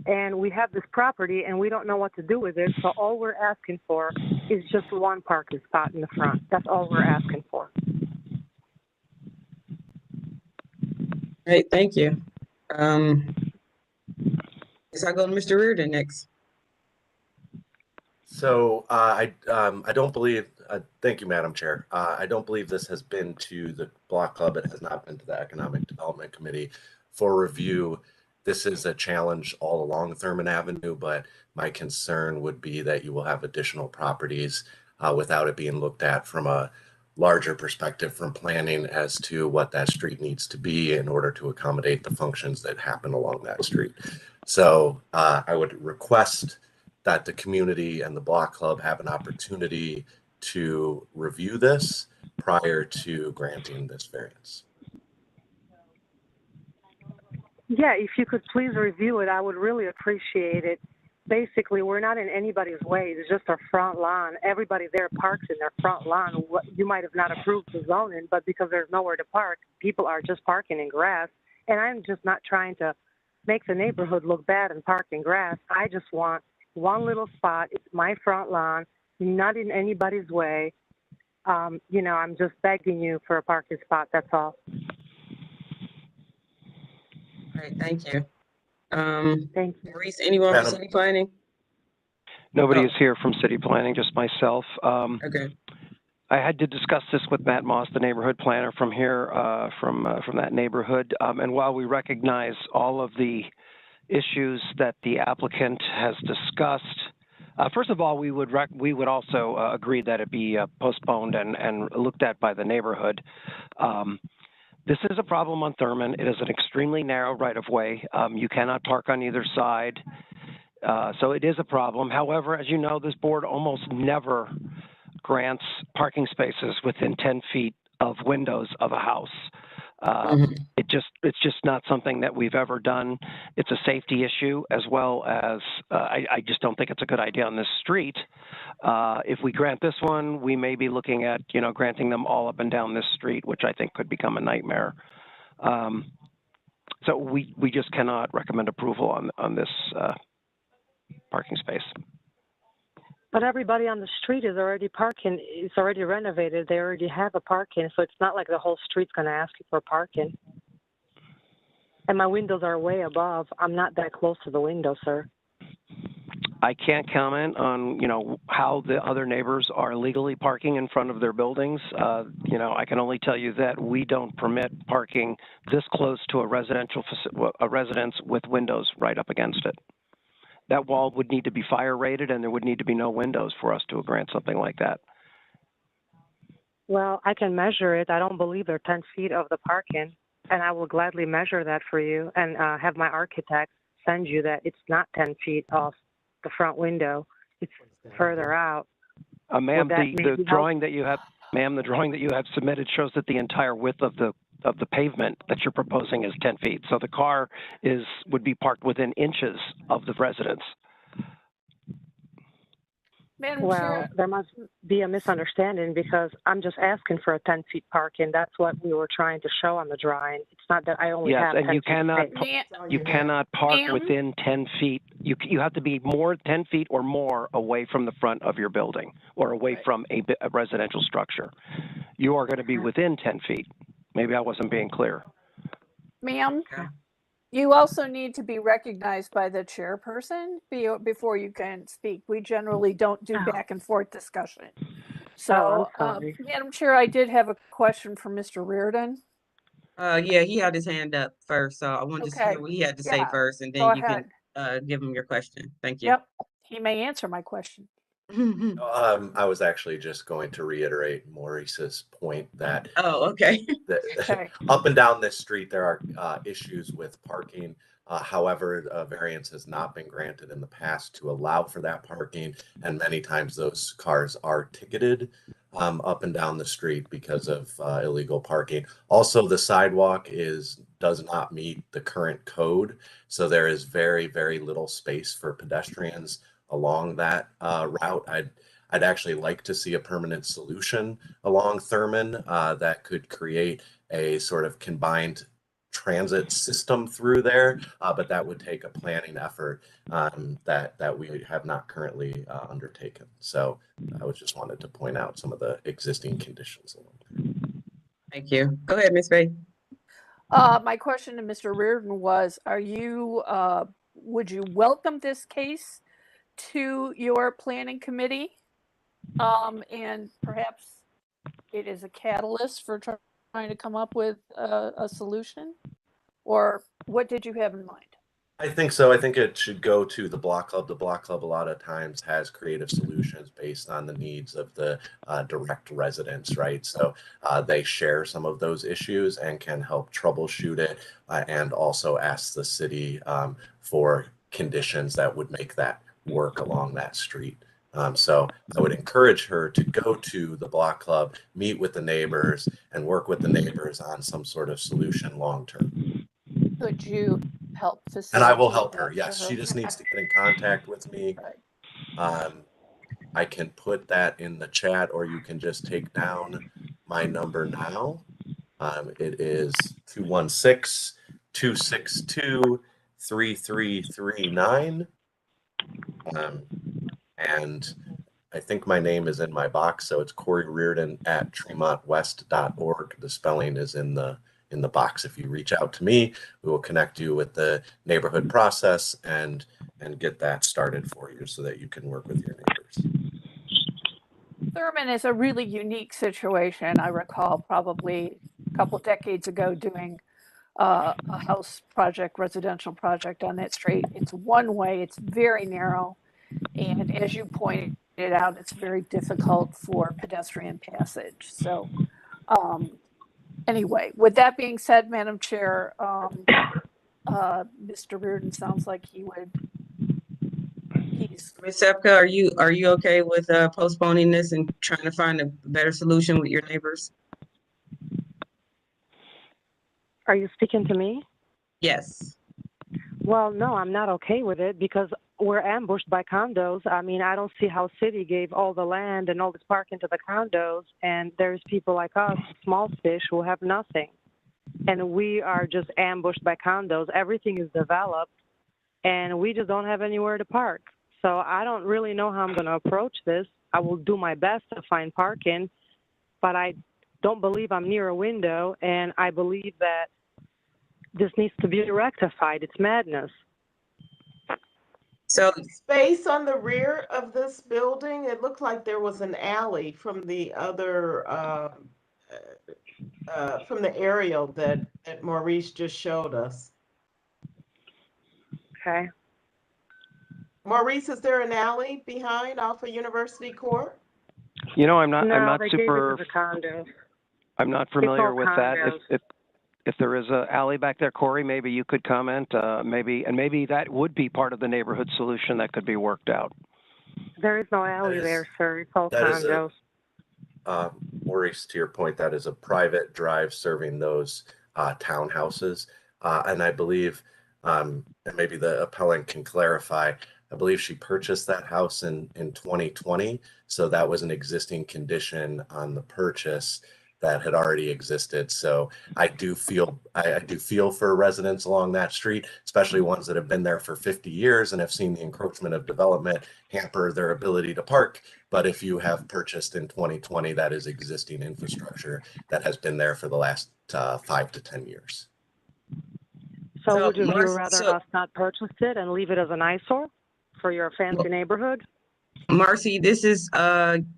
And we have this property, and we don't know what to do with it. So all we're asking for is just one parking spot in the front. That's all we're asking for. Great, thank you. Guess I'll go to Mr. Reardon next. So I don't believe, thank you, Madam Chair. I don't believe this has been to the Block Club. It has not been to the Economic Development Committee for review. This is a challenge all along Thurman Avenue, but my concern would be that you will have additional properties without it being looked at from a larger perspective from planning as to what that street needs to be in order to accommodate the functions that happen along that street. So I would request that the community and the Block Club have an opportunity to review this prior to granting this variance. Yeah, if you could please review it, I would really appreciate it. Basically, we're not in anybody's way. It's just our front lawn. Everybody there parks in their front lawn. You might have not approved the zoning, but because there's nowhere to park, people are just parking in grass. And I'm just not trying to make the neighborhood look bad and park in grass. I just want one little spot. It's my front lawn, not in anybody's way. I'm just begging you for a parking spot. That's all. All right, thank you. Thank you. Maurice, anyone from city planning? Nobody is here from city planning, just myself. Okay. I had to discuss this with Matt Moss, the neighborhood planner from here, from that neighborhood. And while we recognize all of the issues that the applicant has discussed, first of all, we would also agree that it be postponed and looked at by the neighborhood. This is a problem on Thurman. It is an extremely narrow right-of-way. You cannot park on either side. So it is a problem. However, as you know, this board almost never grants parking spaces within 10 feet of windows of a house. It's just not something that we've ever done. It's a safety issue as well as I just don't think it's a good idea on this street. If we grant this one, we may be looking at granting them all up and down this street, which I think could become a nightmare. So we just cannot recommend approval on this parking space. But everybody on the street is already parking. It's already renovated. They already have a parking, so it's not like the whole street's going to ask you for parking. And my windows are way above. I'm not that close to the window, sir. I can't comment on, how the other neighbors are legally parking in front of their buildings. I can only tell you that we don't permit parking this close to a residence with windows right up against it. That wall would need to be fire rated, and there would need to be no windows for us to grant something like that. Well, I can measure it. I don't believe they're 10 feet of the parking, and I will gladly measure that for you and have my architect send you that it's not 10 feet off the front window. It's further out. Ma'am, the drawing that you have, the drawing that you have submitted shows that the entire width of the pavement that you're proposing is 10 feet. So the car would be parked within inches of the residence. Madam Well, Chair, there must be a misunderstanding because I'm just asking for a 10 feet parking. That's what we were trying to show on the drawing. It's not that I only Yes, have and 10 you feet cannot space. you cannot park Ma'am? within 10 feet. You have to be 10 feet or more away from the front of your building or away from a residential structure. You are going to be within 10 feet. Maybe I wasn't being clear. ma'am, you also need to be recognized by the chairperson before you can speak. We generally don't do back and forth discussion. So, I'm sorry. Madam Chair, I did have a question for Mr. Reardon. Yeah, he had his hand up first, so I wanted to Okay. hear what he had to say Yeah. first, and Go then you ahead. can give him your question. Thank you. Yep, he may answer my question. I was actually just going to reiterate Maurice's point that Oh, okay. Okay. up and down this street, there are issues with parking. However, a variance has not been granted in the past to allow for that parking, and many times those cars are ticketed up and down the street because of illegal parking. Also, the sidewalk does not meet the current code, so there is very, very little space for pedestrians along that route. I'd actually like to see a permanent solution along Thurman that could create a sort of combined transit system through there, but that would take a planning effort that we have not currently undertaken. So I just wanted to point out some of the existing conditions along there. Thank you. Go ahead, Ms. Faye. My question to Mr. Reardon was, would you welcome this case to your planning committee? And perhaps it is a catalyst for trying to come up with a solution? Or what did you have in mind? I think so. I think it should go to the Block Club. The Block Club a lot of times has creative solutions based on the needs of the direct residents, right? So they share some of those issues and can help troubleshoot it and also ask the city for conditions that would make that work along that street. So I would encourage her to go to the Block Club, meet with the neighbors, and work with the neighbors on some sort of solution long term. Could you help facilitate? And I will help her. that Yes, for she just needs to get in contact with me. I can put that in the chat, or you can just take down my number now. It is 216-262-3339. And I think my name is in my box, so it's Corey Reardon at TremontWest.org. The spelling is in the box. If you reach out to me, we will connect you with the neighborhood process and get that started for you so that you can work with your neighbors. Thurman is a really unique situation. I recall probably a couple decades ago doing a house project, residential project on that street. It's one way, it's very narrow. And as you pointed out, it's very difficult for pedestrian passage. So anyway, with that being said, Madam Chair, Mr. Reardon sounds like he would. Ms. Sepka, are you okay with postponing this and trying to find a better solution with your neighbors? Are you speaking to me? Yes. Well, no, I'm not okay with it because we're ambushed by condos. I mean, I don't see how city gave all the land and all this parking to the condos, and there's people like us, small fish, who have nothing. And we are just ambushed by condos. Everything is developed, and we just don't have anywhere to park. So I don't really know how I'm going to approach this. I will do my best to find parking, but I don't believe I'm near a window, and I believe that this needs to be rectified. It's madness. So Space on the rear of this building, it looked like there was an alley from the other, from the aerial that Maurice just showed us. Okay. Maurice, is there an alley behind off of University Court? You know, I'm not they super, gave it as a condo. I'm not It's familiar all with that. condos. If there is a alley back there, Corey, maybe you could comment, maybe that would be part of the neighborhood solution that could be worked out. There is no alley there, sir. It's all that is condos. Maurice, to your point, that is a private drive serving those townhouses. And I believe, and maybe the appellant can clarify, I believe she purchased that house in 2020. So that was an existing condition on the purchase that had already existed. So I do feel for residents along that street, especially ones that have been there for 50 years and have seen the encroachment of development hamper their ability to park. But if you have purchased in 2020, that is existing infrastructure that has been there for the last 5 to 10 years. So would you rather us not purchase it and leave it as an eyesore for your fancy neighborhood? Marcy, this is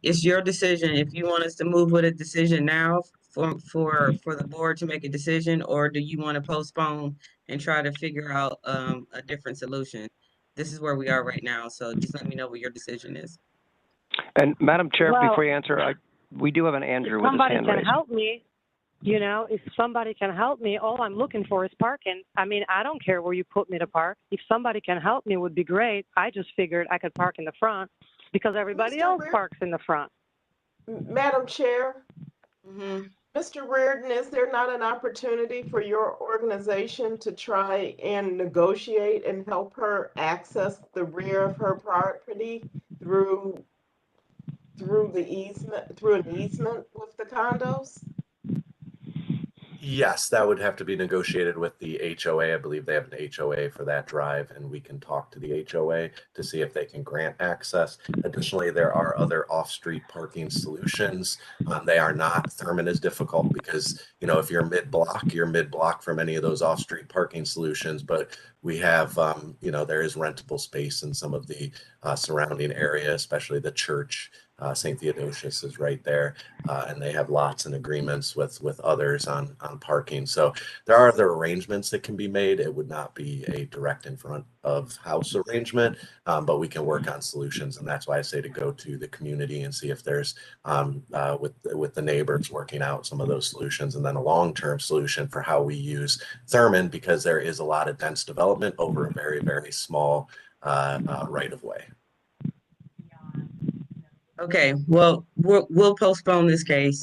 it's your decision. If you want us to move with a decision now for the board to make a decision, or do you want to postpone and try to figure out a different solution? This is where we are right now. So just let me know what your decision is. And Madam Chair, Well, before you answer, we do have an Andrew with his Somebody hand can raised. help me. You know, if somebody can help me, all I'm looking for is parking. I mean, I don't care where you put me to park. If somebody can help me, would be great. I just figured I could park in the front because everybody else parks in the front. Madam Chair, Mr. Reardon, is there not an opportunity for your organization to try and negotiate and help her access the rear of her property through an easement with the condos? Yes, that would have to be negotiated with the HOA. I believe they have an HOA for that drive, and we can talk to the HOA to see if they can grant access. Additionally, there are other off-street parking solutions. They are not, Thurman is difficult because, you know, if you're mid-block from any of those off-street parking solutions, but we have, you know, there is rentable space in some of the surrounding area, especially the church. St. Theodosius is right there, and they have lots and agreements with others on parking. So there are other arrangements that can be made. It would not be a direct in front of house arrangement, but we can work on solutions, and that's why I say to go to the community and see if there's with the neighbors working out some of those solutions, and then a long-term solution for how we use Thurman, because there is a lot of dense development over a very, very small right of way. Okay, well, we'll postpone this case,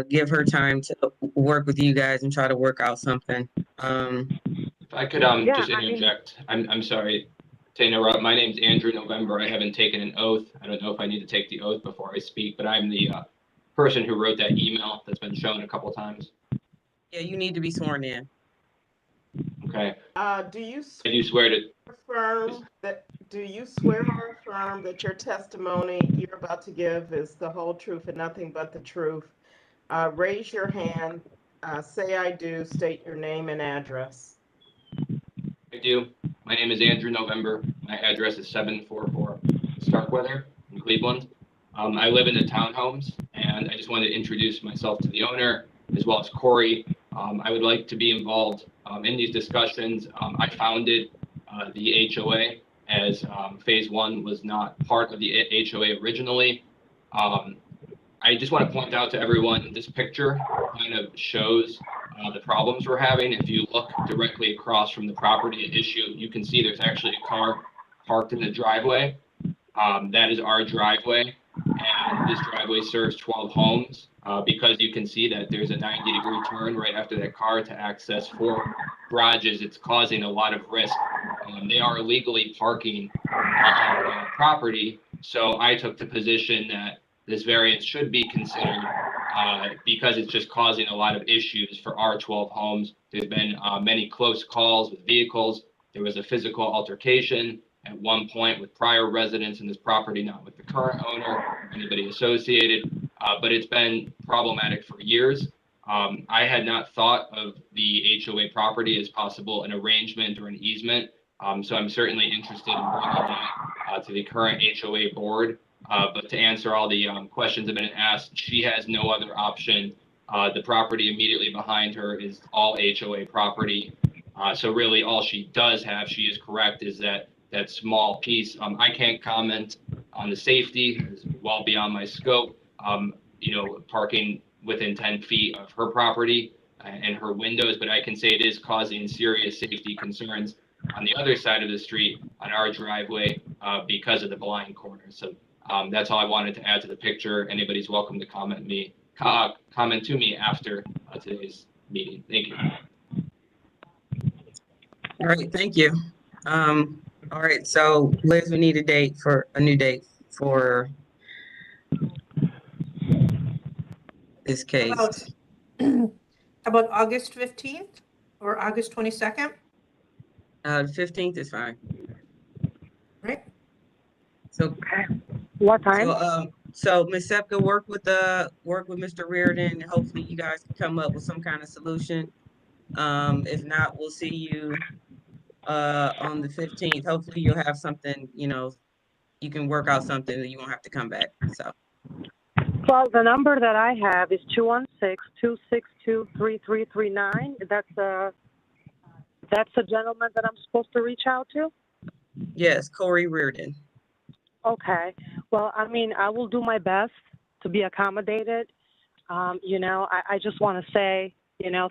give her time to work with you guys and try to work out something. If I could just interject, I'm sorry to interrupt. My name's Andrew November. I haven't taken an oath. I don't know if I need to take the oath before I speak, but I'm the person who wrote that email that's been shown a couple of times. Yeah, you need to be sworn in. Okay. Do you swear to affirm that? Do you swear or affirm that your testimony you're about to give is the whole truth and nothing but the truth? Raise your hand. Say I do. State your name and address. I do. My name is Andrew November. My address is 744 Starkweather in Cleveland. I live in the townhomes, and I just wanted to introduce myself to the owner as well as Corey. I would like to be involved in these discussions. I founded the HOA as phase one was not part of the HOA originally. I just want to point out to everyone, this picture kind of shows the problems we're having. If you look directly across from the property at issue, you can see there's actually a car parked in the driveway. That is our driveway, and this driveway serves 12 homes because you can see that there's a 90-degree turn right after that car to access 4 garages. It's causing a lot of risk. They are illegally parking on property, so I took the position that this variance should be considered because it's just causing a lot of issues for our 12 homes. There's been many close calls with vehicles. There was a physical altercation at one point with prior residents in this property, not with the current owner or anybody associated, but it's been problematic for years. I had not thought of the HOA property as possible an arrangement or an easement. So I'm certainly interested in bringing that to the current HOA board. But to answer all the questions that have been asked, she has no other option. The property immediately behind her is all HOA property. So really all she does have, she is correct, is that small piece. I can't comment on the safety, it's well beyond my scope. Parking within 10 feet of her property and her windows, but I can say it is causing serious safety concerns on the other side of the street on our driveway because of the blind corner. So that's all I wanted to add to the picture. Anybody's welcome to comment to me after today's meeting. Thank you. All right, thank you. All right, so Liz, we need a new date for this case. How about August 15th or August 22nd? 15th is fine. Right. So, what time? So Ms. Sepka, work with Mr. Reardon. Hopefully you guys can come up with some kind of solution. If not, we'll see you on the 15th. Hopefully you'll have something, you can work out something that you won't have to come back. So. Well, the number that I have is 216-262-3339. That's the gentleman that I'm supposed to reach out to? Yes, Corey Reardon. Okay. Well, I mean, I will do my best to be accommodated. I just want to say,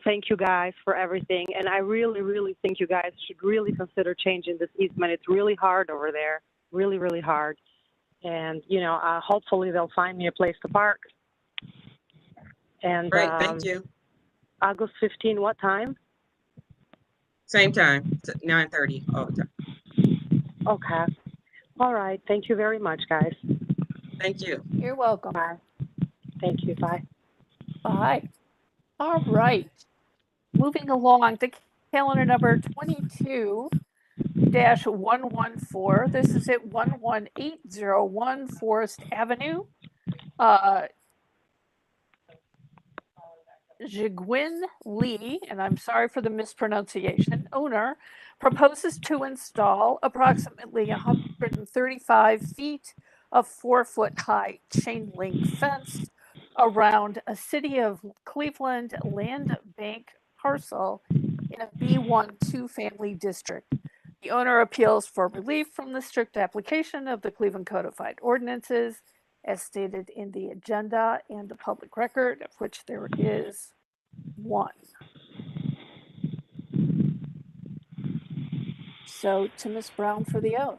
thank you guys for everything. And I really, really think you guys should really consider changing this easement. It's really hard over there. Really, really hard. And, hopefully they'll find me a place to park. And Great, thank you. August 15, what time? Same time, 9:30 all the time. Okay. All right. Thank you very much, guys. Thank you. You're welcome. Bye. Thank you. Bye. Bye. All right. Moving along to calendar number 22-114. This is at 11801 Forest Avenue. Jigwin Lee, and I'm sorry for the mispronunciation, owner, proposes to install approximately 135 feet of 4-foot high chain link fence around a City of Cleveland land bank parcel in a B1 two-family district. The owner appeals for relief from the strict application of the Cleveland Codified Ordinances as stated in the agenda and the public record, of which there is one. So to Ms. Brown for the oath.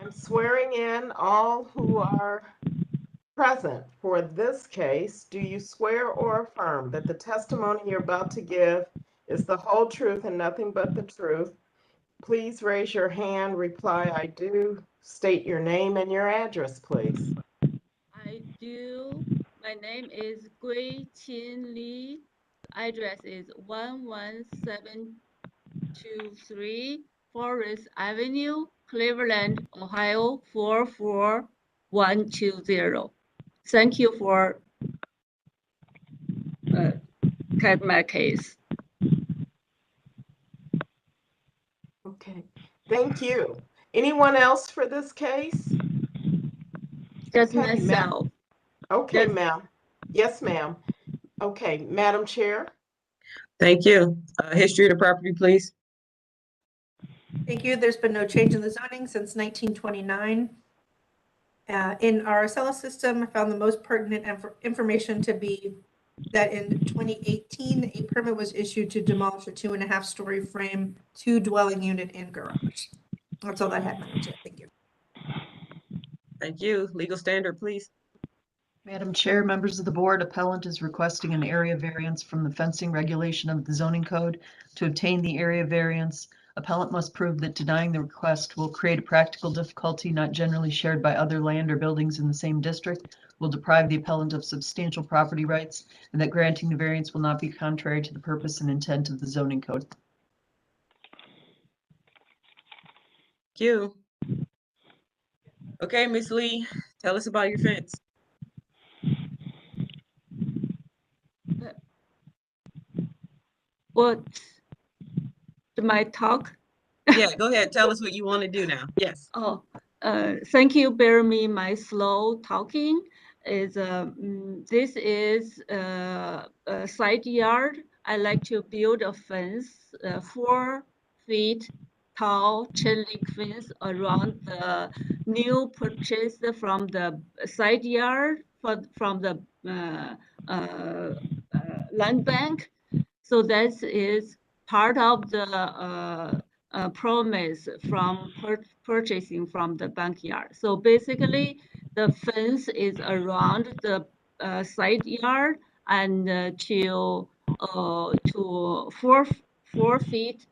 I'm swearing in all who are present for this case. Do you swear or affirm that the testimony you're about to give is the whole truth and nothing but the truth? Please raise your hand, reply, I do. State your name and your address, please. I do. My name is Gui Qin Li. Address is 11723 Forest Avenue, Cleveland, Ohio 44120. Thank you for my case. Okay, thank you. Anyone else for this case? Just Okay, myself. Okay, Yes. ma'am. Yes, ma'am. Okay, Madam Chair. Thank you. History of the property, please. Thank you. There's been no change in the zoning since 1929. In our Acela system, I found the most pertinent information to be that in 2018, a permit was issued to demolish a 2.5-story frame, 2-dwelling unit and garage. That's all I had, Madam Chair. Thank you. Thank you. Legal standard, please. Madam Chair, members of the board, appellant is requesting an area variance from the fencing regulation of the zoning code. To obtain the area variance, appellant must prove that denying the request will create a practical difficulty not generally shared by other land or buildings in the same district, will deprive the appellant of substantial property rights, and that granting the variance will not be contrary to the purpose and intent of the zoning code. Thank you. Okay, Ms. Lee, tell us about your fence. what my talk? Yeah, go ahead. Tell us what you want to do now. Yes. Oh, thank you. Bear me my slow talking. This is a side yard. I like to build a fence, 4 feet tall chain link fence around the new purchase from the side yard from the land bank. So that is part of the promise from purchasing from the backyard. So basically, the fence is around the side yard and to 4 feet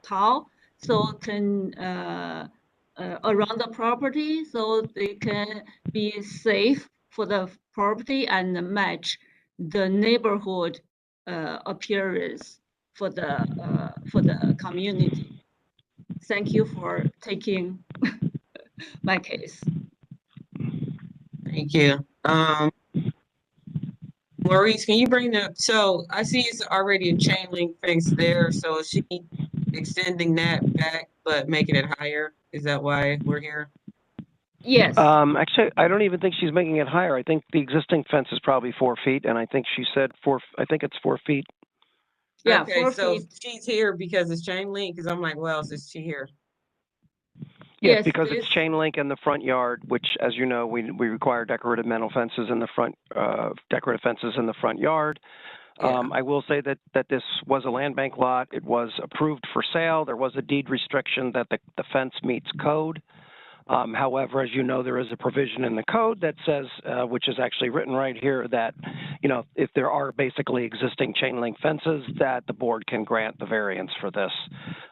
tall, so can around the property, so they can be safe for the property and match the neighborhood appearance for the community. Thank you for taking my case. Thank you. Maurice, can you bring the, so I see it's already a chain link fence there, so is she extending that back but making it higher? Is that why we're here? Yes. Actually, I don't even think she's making it higher. I think the existing fence is probably 4 feet, and I think she said I think it's 4 feet. Yeah, okay, 4 so feet. she's here because it's chain link, because I'm like, well, else is she here? Yes, because it's chain link in the front yard, which, as you know, we require decorative metal fences in the front, decorative fences in the front yard. I will say that this was a land bank lot. It was approved for sale. There was a deed restriction that the fence meets code. However, as you know, there is a provision in the code that says, which is actually written right here, that, you know, if there are basically existing chain link fences, that the board can grant the variance for this.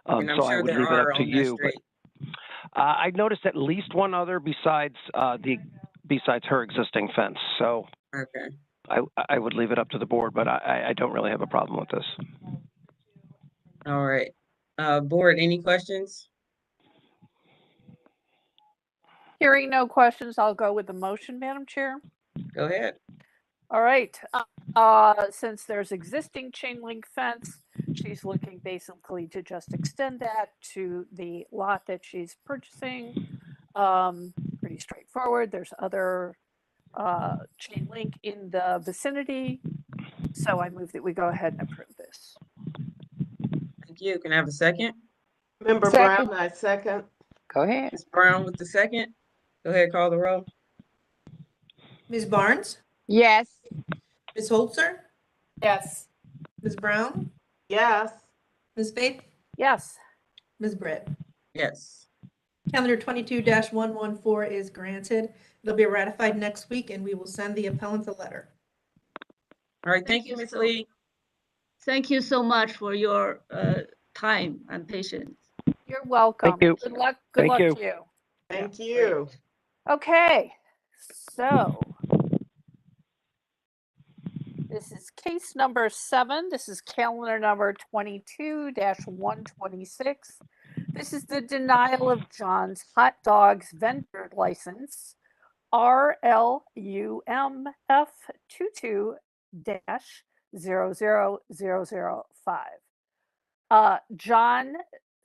And I'm So I sure would there leave it are up to on that you. But street. I noticed at least one other besides her existing fence. So Okay. I would leave it up to the board, but I don't really have a problem with this. All right. Board, any questions? Hearing no questions, I'll go with the motion, Madam Chair. Go ahead. All right. Since there's existing chain link fence, she's looking basically to just extend that to the lot that she's purchasing. Pretty straightforward. There's other chain link in the vicinity. So I move that we go ahead and approve this. Thank you. Can I have a second? Member Brown, I second. Go ahead. Ms. Brown with the second. Go ahead, call the roll. Ms. Barnes? Yes. Ms. Holzer? Yes. Ms. Brown? Yes. Ms. Faith? Yes. Ms. Britt? Yes. Calendar 22-114 is granted. It'll be ratified next week, and we will send the appellant a letter. All right. Thank you, Ms. Lee. Thank you so much for your time and patience. You're welcome. Thank you. Good luck. Good Thank luck you. to you. Thank you. Okay. So this is case number 7. This is calendar number 22-126. This is the denial of John's Hot Dogs vendor license, RLUMF 22-00005. John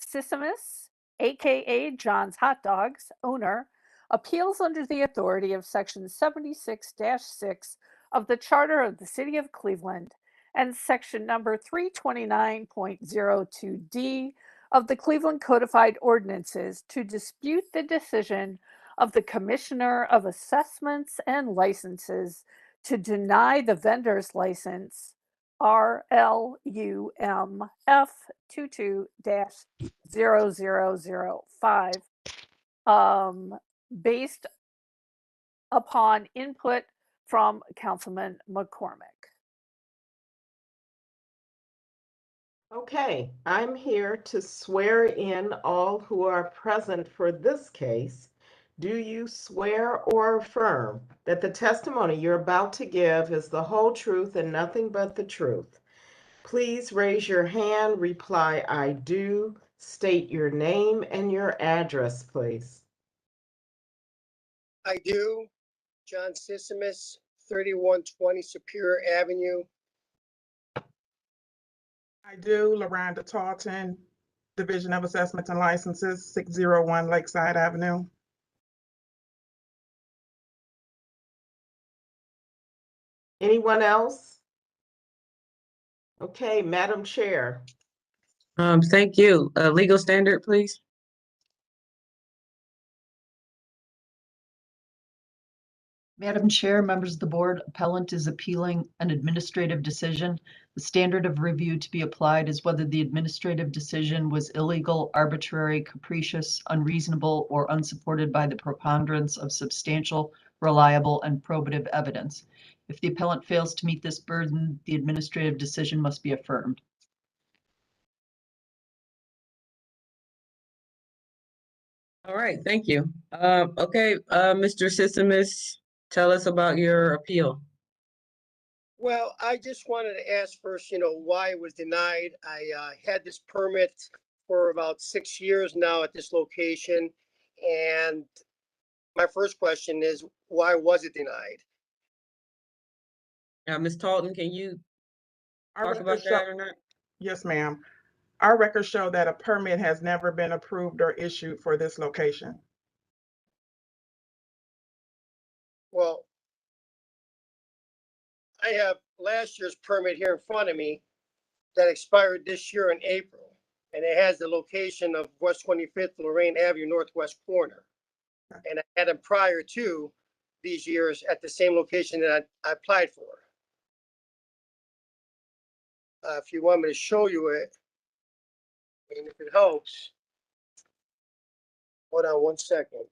Sissimus, aka John's Hot Dogs, owner, appeals under the authority of Section 76-6 of the Charter of the City of Cleveland and Section number 329.02D of the Cleveland Codified Ordinances to dispute the decision of the Commissioner of Assessments and Licenses to deny the vendor's license RLUMF 22-0005 based upon input from Councilman McCormick. Okay, I'm here to swear in all who are present for this case. Do you swear or affirm that the testimony you're about to give is the whole truth and nothing but the truth? Please raise your hand, reply, I do, state your name and your address, please. I do. John Sissimus, 3120 Superior Avenue, I do. LaRonda Talton, Division of Assessments and Licenses, 601 Lakeside Avenue. Anyone else? Okay, Madam Chair. Thank you. Legal standard, please. Madam Chair, members of the board, appellant is appealing an administrative decision. The standard of review to be applied is whether the administrative decision was illegal, arbitrary, capricious, unreasonable, or unsupported by the preponderance of substantial, reliable, and probative evidence. If the appellant fails to meet this burden, the administrative decision must be affirmed. All right, thank you. Okay, Mr. Sissimus, tell us about your appeal. Well, I just wanted to ask first, why it was denied. I had this permit for about 6 years now at this location. And my first question is, why was it denied? Ms. Talton, can you talk about that or not? Yes, ma'am. Our records show that a permit has never been approved or issued for this location. Well, I have last year's permit here in front of me that expired this year in April. And it has the location of West 25th Lorraine Avenue, northwest corner. And I had them prior to these years at the same location that I applied for. If you want me to show you it, and if it helps, hold on one second.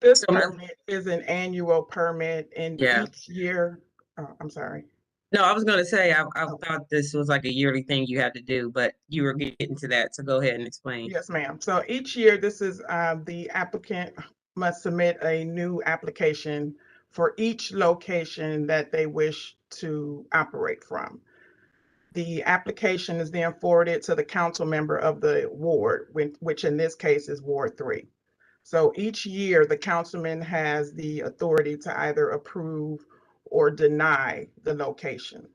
This permit is an annual permit, and Yeah. each year, I'm sorry. No, I was going to say, I thought this was like a yearly thing you had to do, but you were getting to that. So go ahead and explain. Yes, ma'am. So each year, this is the applicant must submit a new application for each location that they wish to operate from. The application is then forwarded to the council member of the ward, which in this case is Ward 3. So each year, the councilman has the authority to either approve or deny the location.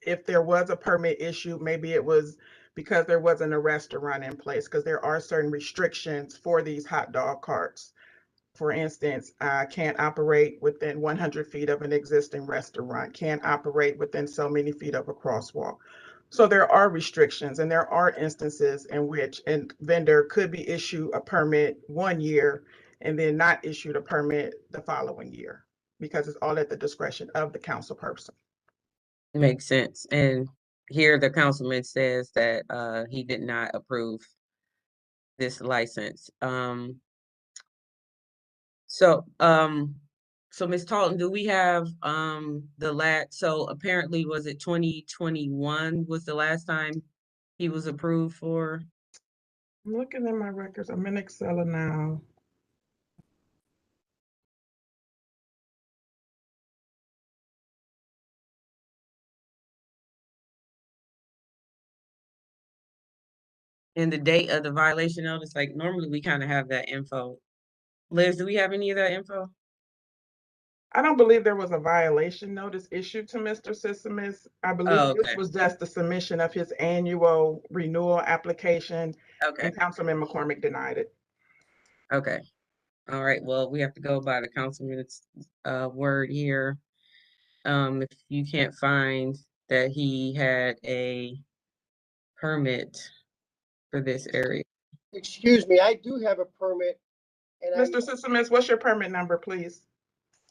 If there was a permit issue, maybe it was because there wasn't a restaurant in place, because there are certain restrictions for these hot dog carts. For instance, can't operate within 100 feet of an existing restaurant, can't operate within so many feet of a crosswalk. So there are restrictions, and there are instances in which a vendor could be issued a permit 1 year and then not issued a permit the following year, because it's all at the discretion of the council person. Makes sense. And here the councilman says that he did not approve this license. So Ms. Talton, do we have so apparently was it 2021 was the last time he was approved for? I'm looking at my records. I'm in Excel now. And the date of the violation notice, like normally we kind of have that info. Liz, do we have any of that info? I don't believe there was a violation notice issued to Mr. Sissimus. I believe this was just the submission of his annual renewal application. Okay. And Councilman McCormick denied it. Okay. All right. Well, we have to go by the councilman's word here. If you can't find that he had a permit for this area. Excuse me, I do have a permit. And Mr. Sissimus, what's your permit number, please?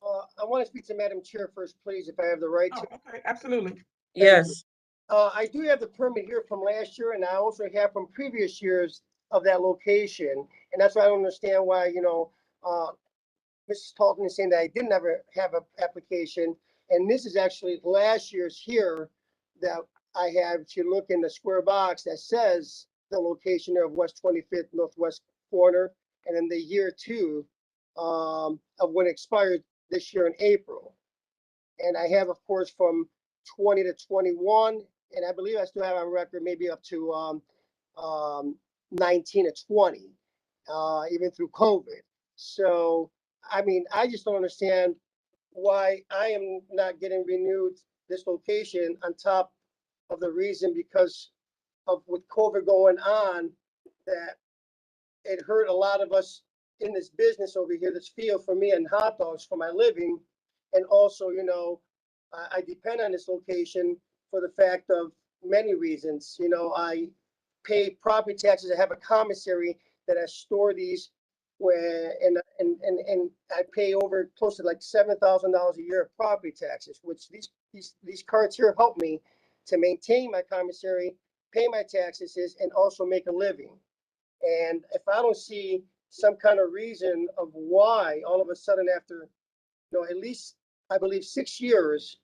I want to speak to Madam Chair first, please, if I have the right to. Okay, absolutely. Yes. I do have the permit here from last year, and I also have from previous years of that location. And that's why I don't understand why, Mrs. Talton is saying that I didn't ever have an application. And this is actually last year's here that I have to look in the square box that says the location of West 25th Northwest corner, and then the year 2 of when it expired this year in April. And I have, of course, from 20 to 21, and I believe I still have on record maybe up to 19 to 20, even through COVID. So, I mean, I just don't understand why I am not getting renewed this location on top of the reason because of with COVID going on, that it hurt a lot of us in this business over here, this field for me and hot dogs for my living. And also, you know, I depend on this location for the fact of many reasons. You know, I pay property taxes. I have a commissary that I store these where, and I pay over close to like $7,000 a year of property taxes, which these cards here help me to maintain my commissary, pay my taxes, and also make a living. And if I don't see some kind of reason of why all of a sudden after, you know, at least I believe 6 years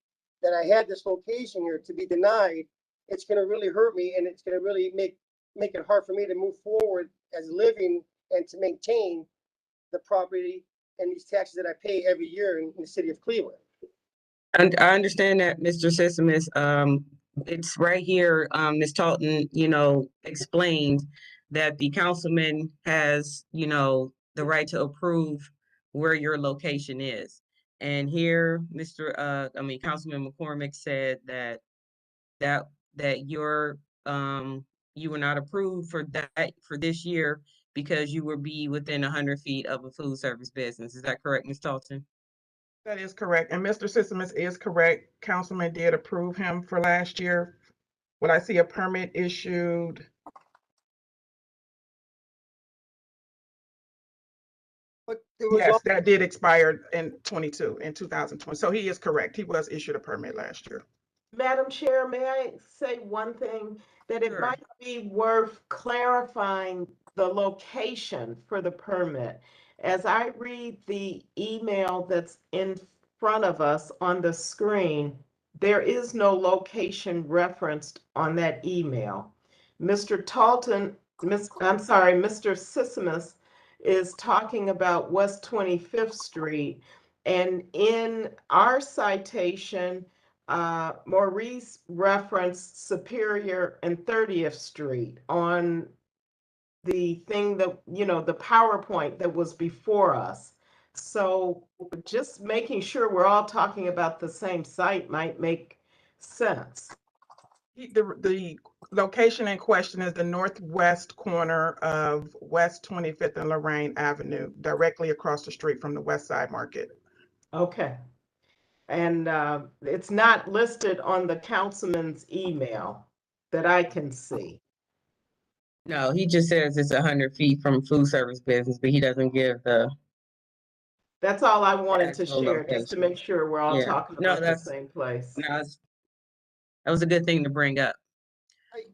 that I had this location here to be denied, it's going to really hurt me, and it's going to really make it hard for me to move forward as living and to maintain the property and these taxes that I pay every year in the city of Cleveland. And I understand that, Mr. Sissimus. It's right here, Ms. Talton, you know, explained that the councilman has, you know, the right to approve where your location is. And here, Councilman McCormick said that you're you were not approved for that for this year because you will be within 100 feet of a food service business. Is that correct, Ms. Talton? That is correct. And Mr. Sissimus is correct. Councilman did approve him for last year. When I see a permit issued, but there was yes, that did expire in 2020. So he is correct. He was issued a permit last year. Madam Chair, may I say one thing? That it Sure. might be worth clarifying the location for the permit. As I read the email that's in front of us on the screen, there is no location referenced on that email. Mr. Sissimus is talking about West 25th Street. And in our citation, Maurice referenced Superior and 30th Street on the thing that, you know, the PowerPoint that was before us. So just making sure we're all talking about the same site might make sense. The location in question is the northwest corner of West 25th and Lorraine Avenue, directly across the street from the West Side Market. Okay. And it's not listed on the councilman's email that I can see. No, he just says it's 100 feet from food service business, but he doesn't give the. That's all I wanted to actual share, just to make sure we're all Yeah. talking No, about the that's- same place. No, that was a good thing to bring up.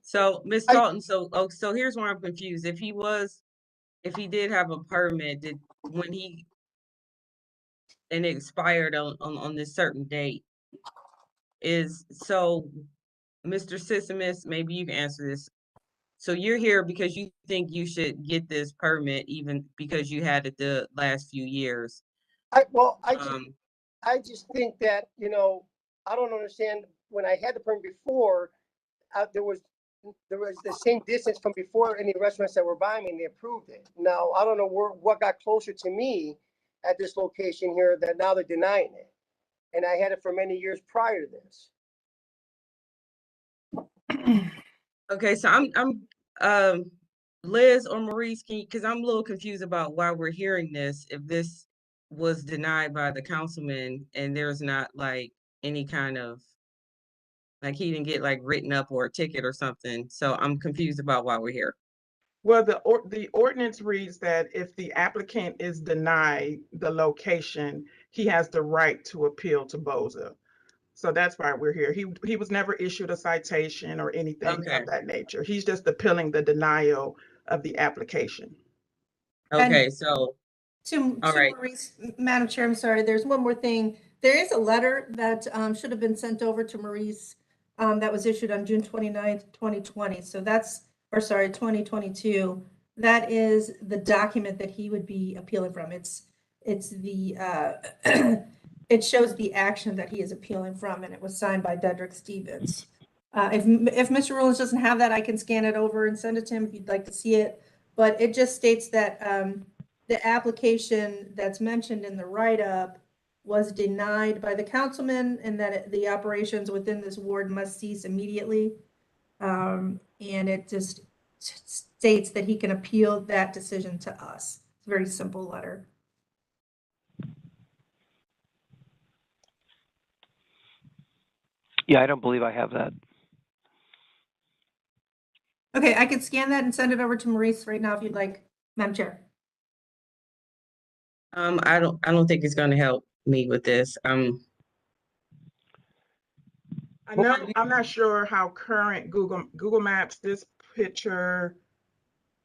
So, Ms. Talton, so here's where I'm confused. If he did have a permit, and it expired on this certain date, Mr. Sissimus, maybe you can answer this. So you're here because you think you should get this permit even because you had it the last few years. I just think that, you know, I don't understand. When I had the permit before, there was the same distance from before any restaurants that were buying me, and they approved it. Now, I don't know what got closer to me at this location here that now they're denying it. And I had it for many years prior to this. Okay, so I'm Liz or Maurice, because I'm a little confused about why we're hearing this, if this was denied by the councilman and there's not like any kind of, like he didn't get like written up or a ticket or something. So I'm confused about why we're here. Well, the ordinance reads that if the applicant is denied the location, he has the right to appeal to BOZA. So that's why we're here. He was never issued a citation or anything of that nature. He's just appealing the denial of the application. Okay, so all right. Maurice, Madam Chair, I'm sorry, there's one more thing. There is a letter that should have been sent over to Maurice that was issued on June 29th, 2020. So that's, or sorry, 2022. That is the document that he would be appealing from. It's the it shows the action that he is appealing from, and it was signed by Dedrick Stevens. If Mr. Rollins doesn't have that, I can scan it over and send it to him if you'd like to see it. But it just states that the application that's mentioned in the write-up was denied by the councilman and that the operations within this ward must cease immediately. And it just states that he can appeal that decision to us. It's a very simple letter. Yeah, I don't believe I have that. Okay, I can scan that and send it over to Maurice right now if you'd like, Madam Chair. I don't think it's gonna help me with this. I'm not sure how current Google Maps, this picture,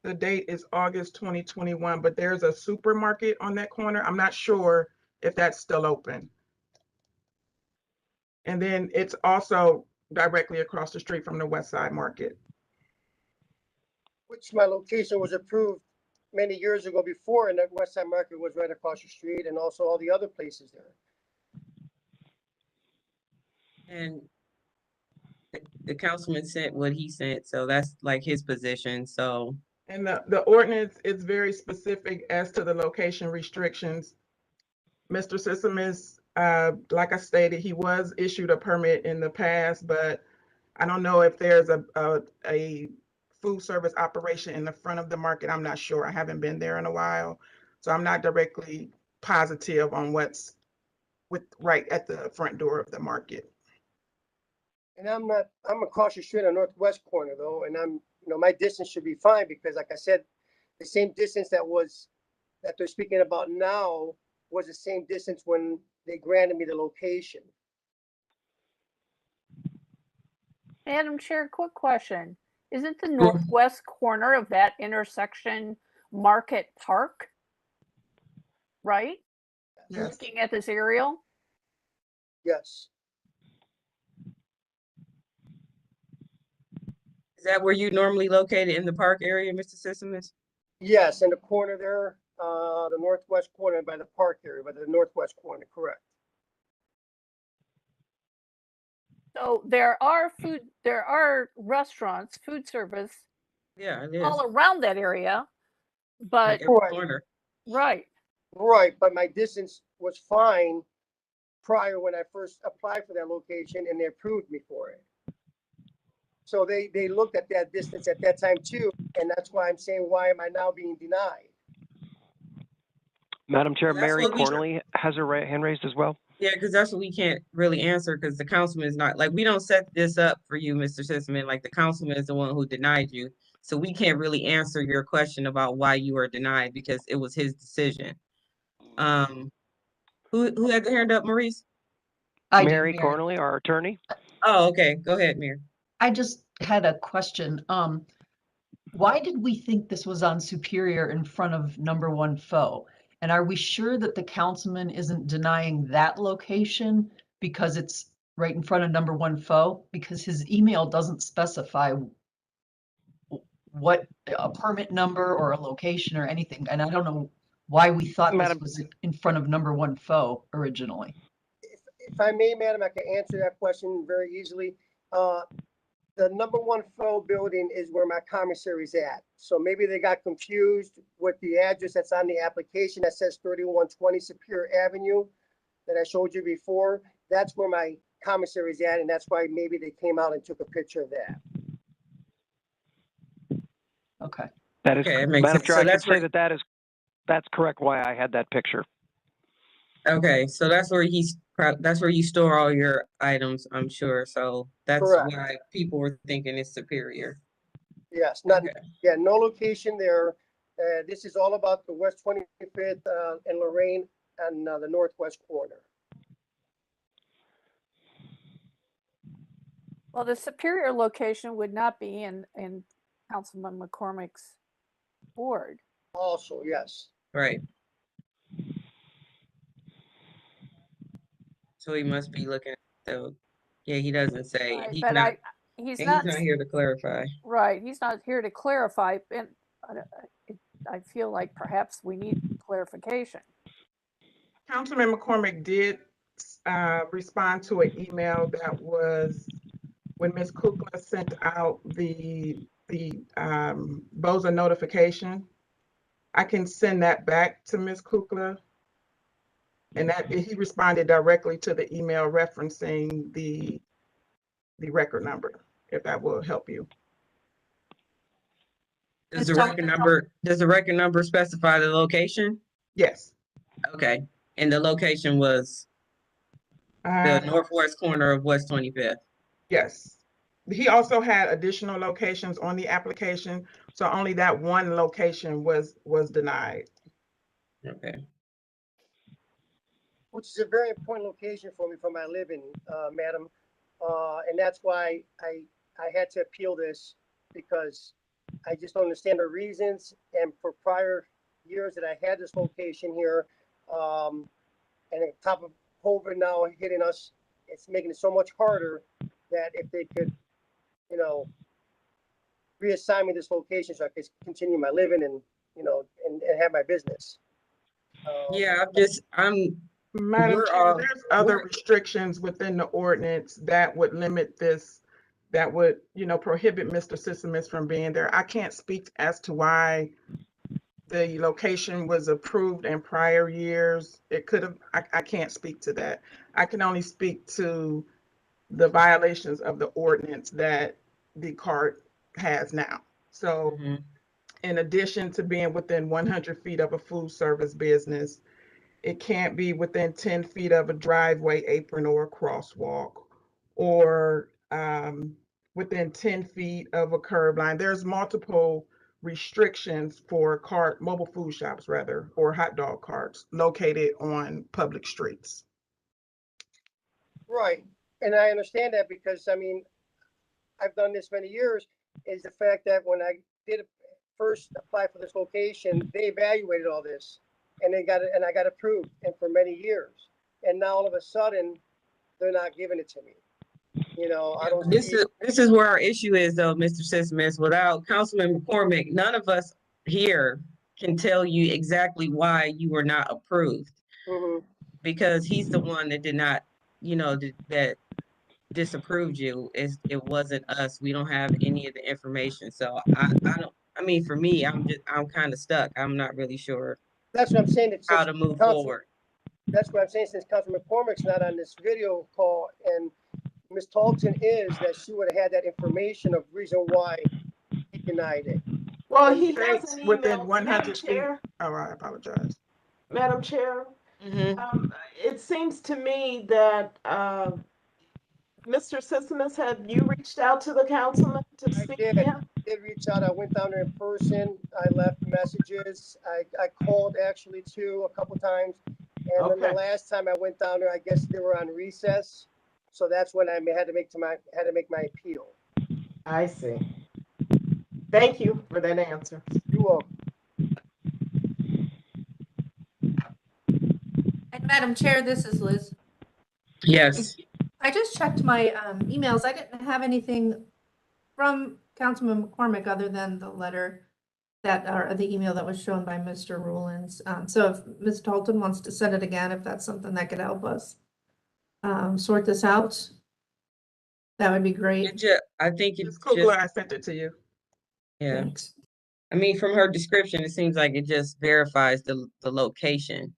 the date is August 2021, but there's a supermarket on that corner. I'm not sure if that's still open. And then it's also directly across the street from the West Side Market. Which my location was approved many years ago before, and that West Side Market was right across the street, and also all the other places there. And the councilman sent what he sent, so that's like his position, so. And the ordinance is very specific as to the location restrictions. Mr. Sissimus, like I stated, he was issued a permit in the past, but I don't know if there's a food service operation in the front of the market. I'm not sure. I haven't been there in a while, so I'm not directly positive on what's right at the front door of the market. And I'm across the street on northwest corner though, and my distance should be fine because like I said, the same distance that they're speaking about now was the same distance when they granted me the location. Madam Chair, quick question. Isn't the northwest corner of that intersection Market Park? Right? Yes. Looking at this aerial? Yes. Is that where you normally located in the park area, Mr. Sissimus? Yes, in the corner there, the northwest corner by the park area, by the northwest corner, correct. So there are restaurants, food service Yeah, it is. all around that area, but Like every corner. right. Right, but my distance was fine prior when I first applied for that location and they approved me for it. So they looked at that distance at that time too, and that's why I'm saying, why am I now being denied? Madam Chair, Well, that's Mary what we- Cornely has her hand raised as well. Yeah, because that's what we can't really answer because the councilman is not, like, we don't set this up for you, Mr. Sissiman. Like, the councilman is the one who denied you. So we can't really answer your question about why you were denied because it was his decision. Who had their hand up, Maurice? Mary Cornely, our attorney. Oh, okay. Go ahead, Mary. I just had a question. Why did we think this was on Superior in front of number 1 Foe? And are we sure that the councilman isn't denying that location because it's right in front of number 1 Foe? Because his email doesn't specify what a permit number or a location or anything. And I don't know why we thought this was in front of number 1 Foe originally. If I may, madam, I can answer that question very easily. The number 1 Foe building is where my commissary is at. So maybe they got confused with the address that's on the application that says 3120 Superior Avenue that I showed you before. That's where my commissary is at, and that's why maybe they came out and took a picture of that. Okay. That is, Okay, it makes Madam sense. Chair, So I can that's say where- that's correct why I had that picture. Okay, so that's where that's where you store all your items, I'm sure. So that's Correct. why people were thinking it's Superior. Yes, no location there. This is all about the West 25th and Lorraine and the northwest corner. Well, the Superior location would not be in Councilman McCormick's ward. Also, yes. Right. So he must be looking at he doesn't say. Right, He's but not, he's and not he's not here to clarify. Right, he's not here to clarify, and I feel like perhaps we need clarification. Councilman McCormick did respond to an email that was when Ms. Kukla sent out the BOZA notification. I can send that back to Ms. Kukla. And that he responded directly to the email referencing the record number, if that will help you. Does the record number specify the location? Yes. Okay, and the location was the northwest corner of West 25th. Yes. He also had additional locations on the application, so only that one location was denied. Okay. Which is a very important location for me for my living, madam. And that's why I had to appeal this, because I just don't understand the reasons. And for prior years that I had this location here, and on top of COVID now hitting us, it's making it so much harder that if they could, you know, reassign me this location so I could continue my living and, you know, and have my business. Yeah, Madam Chair, there's other restrictions within the ordinance that would limit this, that would, you know, prohibit Mr. Sissimus from being there. I can't speak as to why the location was approved in prior years. It could have, I can't speak to that. I can only speak to the violations of the ordinance that the cart has now. So in addition to being within 100 feet of a food service business, it can't be within 10 feet of a driveway, apron, or a crosswalk, or within 10 feet of a curb line. There's multiple restrictions for mobile food shops, rather, or hot dog carts located on public streets. Right. And I understand that because, I mean, I've done this many years, is the fact that when I did first apply for this location, they evaluated all this. And they got it, and I got approved, and for many years. And now all of a sudden, they're not giving it to me. You know, I don't. This is where our issue is, though, Mr. Sissimus. Without Councilman McCormick, none of us here can tell you exactly why you were not approved, because he's the one that did not, you know, that disapproved you. It wasn't us. We don't have any of the information. So I don't. I mean, for me, I'm kind of stuck. I'm not really sure. That's what I'm saying. It's how to move forward. That's what I'm saying. Since Councilman McCormick's not on this video call, and Ms. Talton is, that she would have had that information of reason why he denied it. Well, he has an email. Within 100 Madam feet. Chair. Oh, I apologize. Madam Chair, it seems to me that Mr. Sissimus, have you reached out to the councilman to speak to him? I did reach out. I went down there in person. I left messages. I called actually too a couple times. And then the last time I went down there, I guess they were on recess. So that's when I had to make my appeal. I see. Thank you for that answer. You're welcome. And Madam Chair, this is Liz. Yes. I just checked my emails. I didn't have anything from Councilman McCormick other than the letter or the email that was shown by Mr. Rulins. So if Ms. Talton wants to send it again, if that's something that could help us sort this out, that would be great. I think it's Kugler, I sent it to you. Yeah. Thanks. I mean, from her description, it seems like it just verifies the location.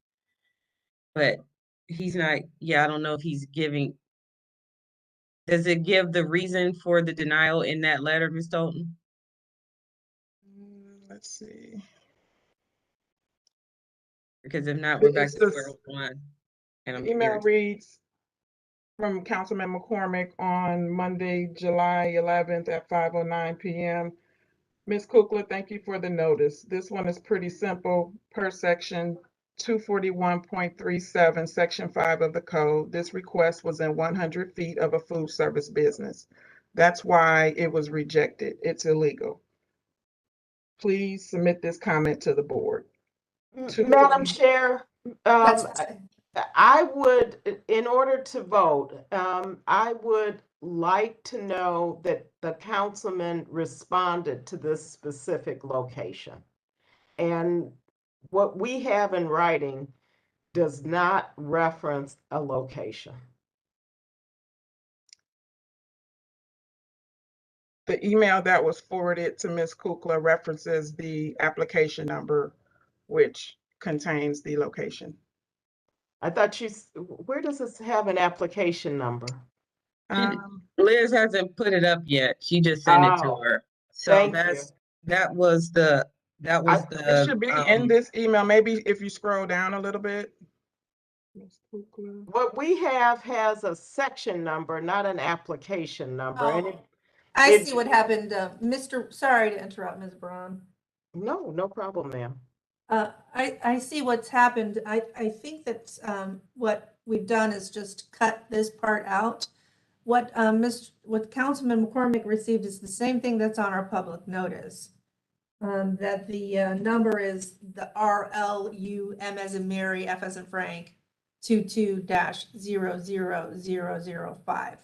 But he's not, I don't know if he's giving, does it give the reason for the denial in that letter, Ms. Dalton? Let's see. Because if not, we're back to square one. And The email reads from Councilman McCormick on Monday, July 11th at 5:09 p.m. Ms. Kukla, thank you for the notice. This one is pretty simple. Per section 241.37, section 5 of the code, this request was in 100 feet of a food service business. That's why it was rejected. It's illegal. Please submit this comment to the board. Madam Chair, I would, in order to vote, I would like to know that the councilman responded to this specific location. And what we have in writing does not reference a location. The email that was forwarded to Ms. Kukla references the application number, which contains the location. I thought where does this have an application number? Liz hasn't put it up yet. She just sent it to Oh, her. So thank you. that was the It should be in this email. Maybe if you scroll down a little bit. What we have has a section number, not an application number. And I see what happened. Sorry to interrupt, Ms. Braun. No problem, ma'am. I see what's happened. I think that what we've done is just cut this part out. What Councilman McCormick received is the same thing that's on our public notice. That the number is the RLUM as in Mary, F as in Frank, 22-00005.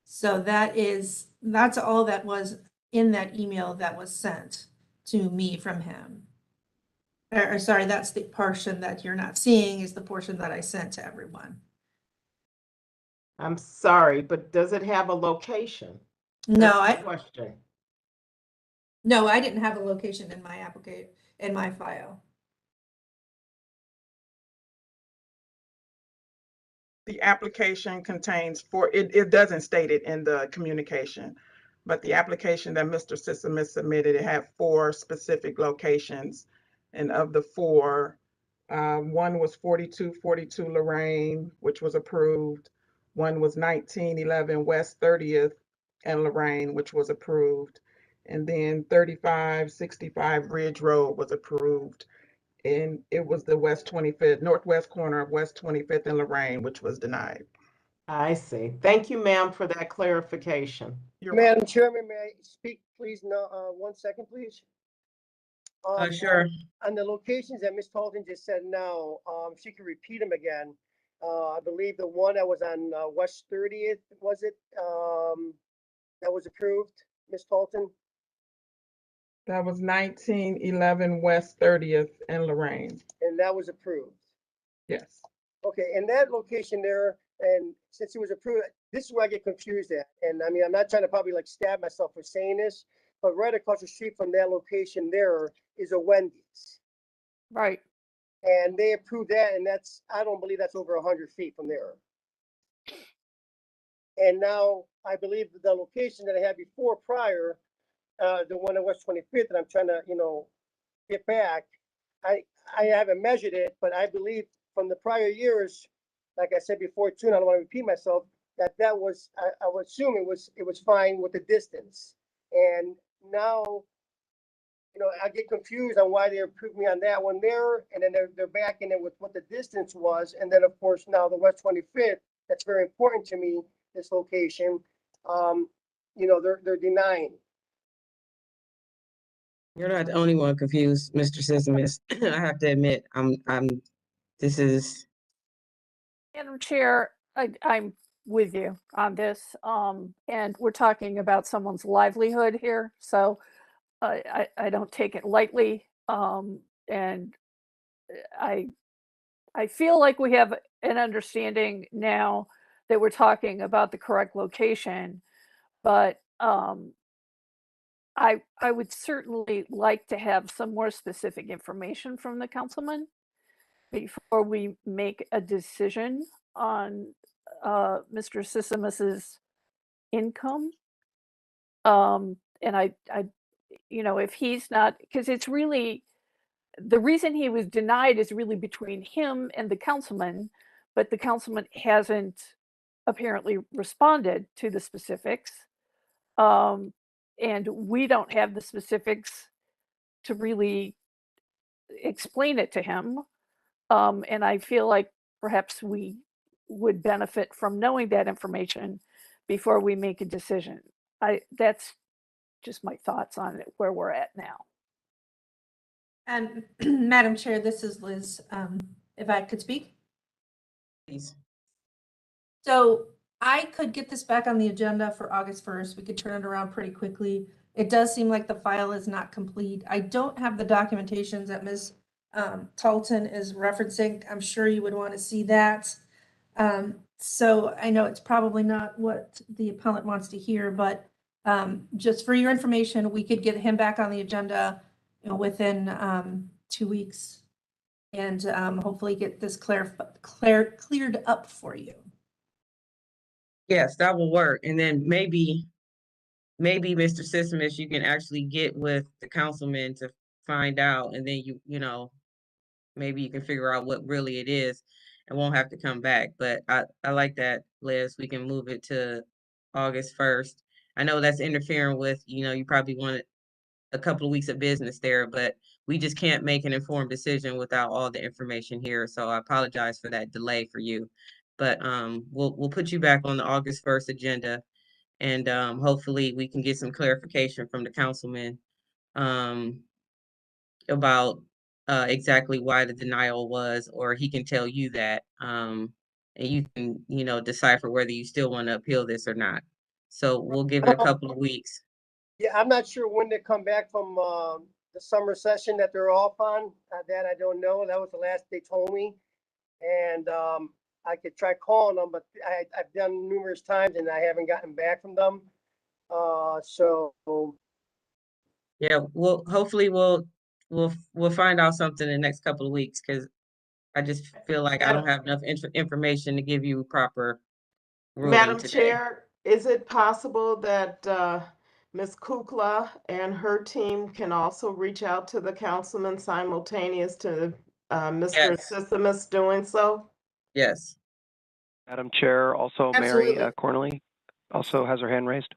So that's all that was in that email that was sent to me from him. Or sorry, that's the portion that you're not seeing is the portion that I sent to everyone. I'm sorry, but does it have a location? No, That's the question. No, I didn't have a location in my in my file. The application contains it doesn't state it in the communication, but the application that Mr. Sissimus submitted, it had 4 specific locations. And of the 4, one was 4242 Lorraine, which was approved. One was 1911 West 30th and Lorraine, which was approved. And then 3565 Ridge Road was approved. And it was the northwest corner of West 25th and Lorraine, which was denied. I see. Thank you, ma'am, for that clarification. Madam Chairman, may I speak, please? No, 1 second, please. Sure. On the locations that Ms. Talton just said now, if she could repeat them again. I believe the one that was on West 30th, was it, that was approved, Ms. Talton? That was 1911 West 30th and Lorraine. And that was approved? Yes. Okay, and that location there, and since it was approved, this is where I get confused at. And I mean, I'm not trying to probably like stab myself for saying this, but right across the street from that location there is a Wendy's. Right. And they approved that, and I don't believe that's over 100 feet from there. And now I believe the location that I had before prior, the one at West 25th that I'm trying to, get back, I haven't measured it, but I believe from the prior years, like I said before too, and I don't want to repeat myself, that was, I would assume it was fine with the distance. And now, I get confused on why they approved me on that one there, and then they're backing it with what the distance was. And then of course now the West 25th, that's very important to me, this location, they're denying. You're not the only one confused, Mr. Sissimus. I have to admit, this is. Madam Chair, I'm with you on this. And we're talking about someone's livelihood here. So I don't take it lightly. And I feel like we have an understanding now that we're talking about the correct location, but I would certainly like to have some more specific information from the councilman before we make a decision on Mr. Sissimus's income. And I if he's not, because it's really, the reason he was denied is really between him and the councilman, but the councilman hasn't apparently responded to the specifics. And we don't have the specifics to really explain it to him. And I feel like perhaps we would benefit from knowing that information before we make a decision. That's just my thoughts on it, where we're at now. And Madam Chair, this is Liz. If I could speak. Please. So I could get this back on the agenda for August 1st. We could turn it around pretty quickly. It does seem like the file is not complete. I don't have the documentations that Ms. Talton is referencing. I'm sure you would want to see that. So I know it's probably not what the appellant wants to hear, but just for your information, we could get him back on the agenda within 2 weeks. and hopefully get this cleared up for you. Yes, that will work. And then maybe Mr. Sissimus, you can actually get with the councilman to find out, and then you know, maybe you can figure out what really it is and won't have to come back. But I like that, Liz. We can move it to August 1st. I know that's interfering with, you know, you probably wanted a couple of weeks of business there, but we just can't make an informed decision without all the information here. So I apologize for that delay for you. But we'll put you back on the August 1st agenda, and hopefully we can get some clarification from the councilman about exactly why the denial was, or he can tell you that, and you can, you know, decipher whether you still want to appeal this or not. So we'll give it a couple of weeks. Yeah, I'm not sure when they come back from the summer session that they're off on. That I don't know. That was the last they told me. And I could try calling them, but I've done numerous times and I haven't gotten back from them. So Yeah, well, hopefully we'll find out something in the next couple of weeks, because I just feel like I don't have enough information to give you proper ruling Madam today. Chair, is it possible that Ms. Kukla and her team can also reach out to the councilman simultaneous to Mr. Yes. Sissimus doing so? Yes. Madam Chair, also Mary Absolutely. Cornely also has her hand raised.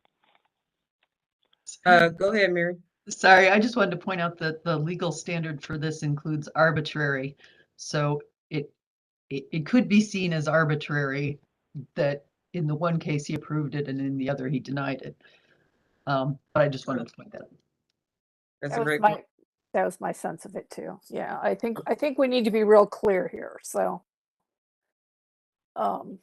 Go ahead, Mary. Sorry, I just wanted to point out that the legal standard for this includes arbitrary. So it could be seen as arbitrary that in the one case he approved it and in the other he denied it. But I just wanted to point that out. That's That a was great my point. that was my sense of it too. Yeah, I think we need to be real clear here. So So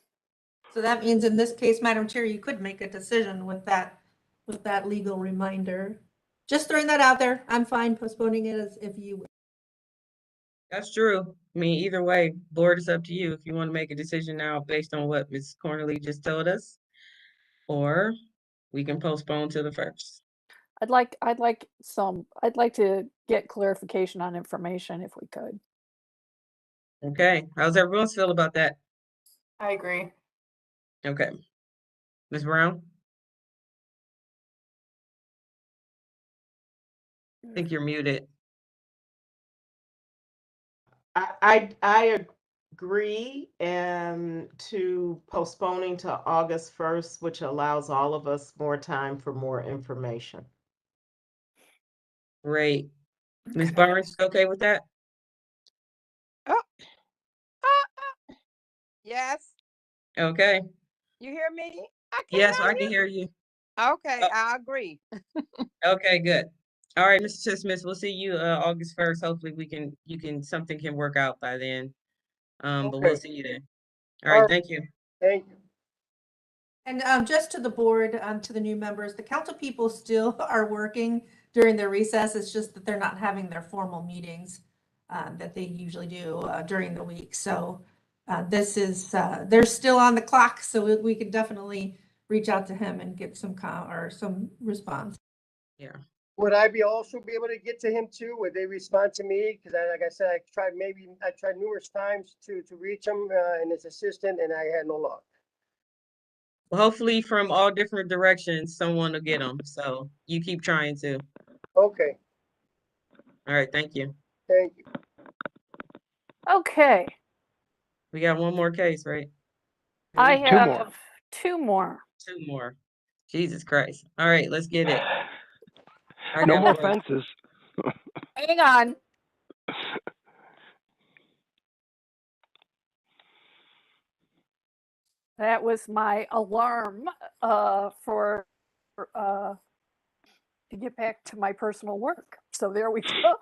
that means in this case, Madam Chair, you could make a decision with that legal reminder. Just throwing that out there. I'm fine postponing it as if you wish. That's true. I mean, either way, board, is up to you if you want to make a decision now based on what Ms. Cornely just told us, or we can postpone to the 1st. I'd like to get clarification on information if we could. Okay, how's everyone else feel about that? I agree. Okay. Ms. Brown? I think you're muted. I agree to postponing to August 1st, which allows all of us more time for more information. Great. Ms. Barnes, okay with that? Yes, Okay. you hear me? Yes, I can hear you. Okay, I agree. Okay, good. All right, Mr. Smith, we'll see you August 1st. Hopefully something can work out by then. But we'll Okay. see you then. All right, thank you. thank you. And just to the board, to the new members, the council people still are working during their recess. It's just that they're not having their formal meetings that they usually do during the week. So they're still on the clock. So we could definitely reach out to him and get some response. Yeah. Would I also be able to get to him too? Would they respond to me? Because like I said, I tried numerous times to reach him and his assistant, and I had no luck. Well, hopefully from all different directions, someone will get them. So you keep trying to. Okay, All right, thank you. thank you. Okay, We got one more case, right? I Two more. have two more. Two more. Jesus Christ. All right, let's get it. I No got more one. fences. Hang on. That was my alarm for to get back to my personal work. So there we go.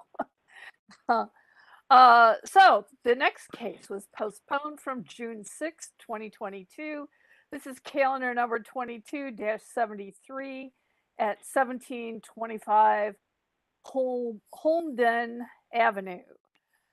So the next case was postponed from June 6, 2022. This is calendar number 22-73 at 1725 Holmden Avenue.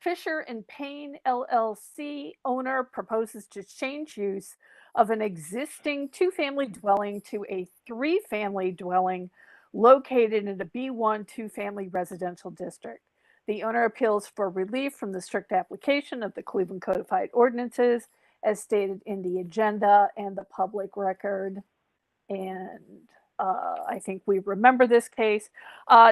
Fisher and Payne LLC owner proposes to change use of an existing two-family dwelling to a three-family dwelling located in a B1 two-family residential district. The owner appeals for relief from the strict application of the Cleveland Codified Ordinances as stated in the agenda and the public record. And I think we remember this case.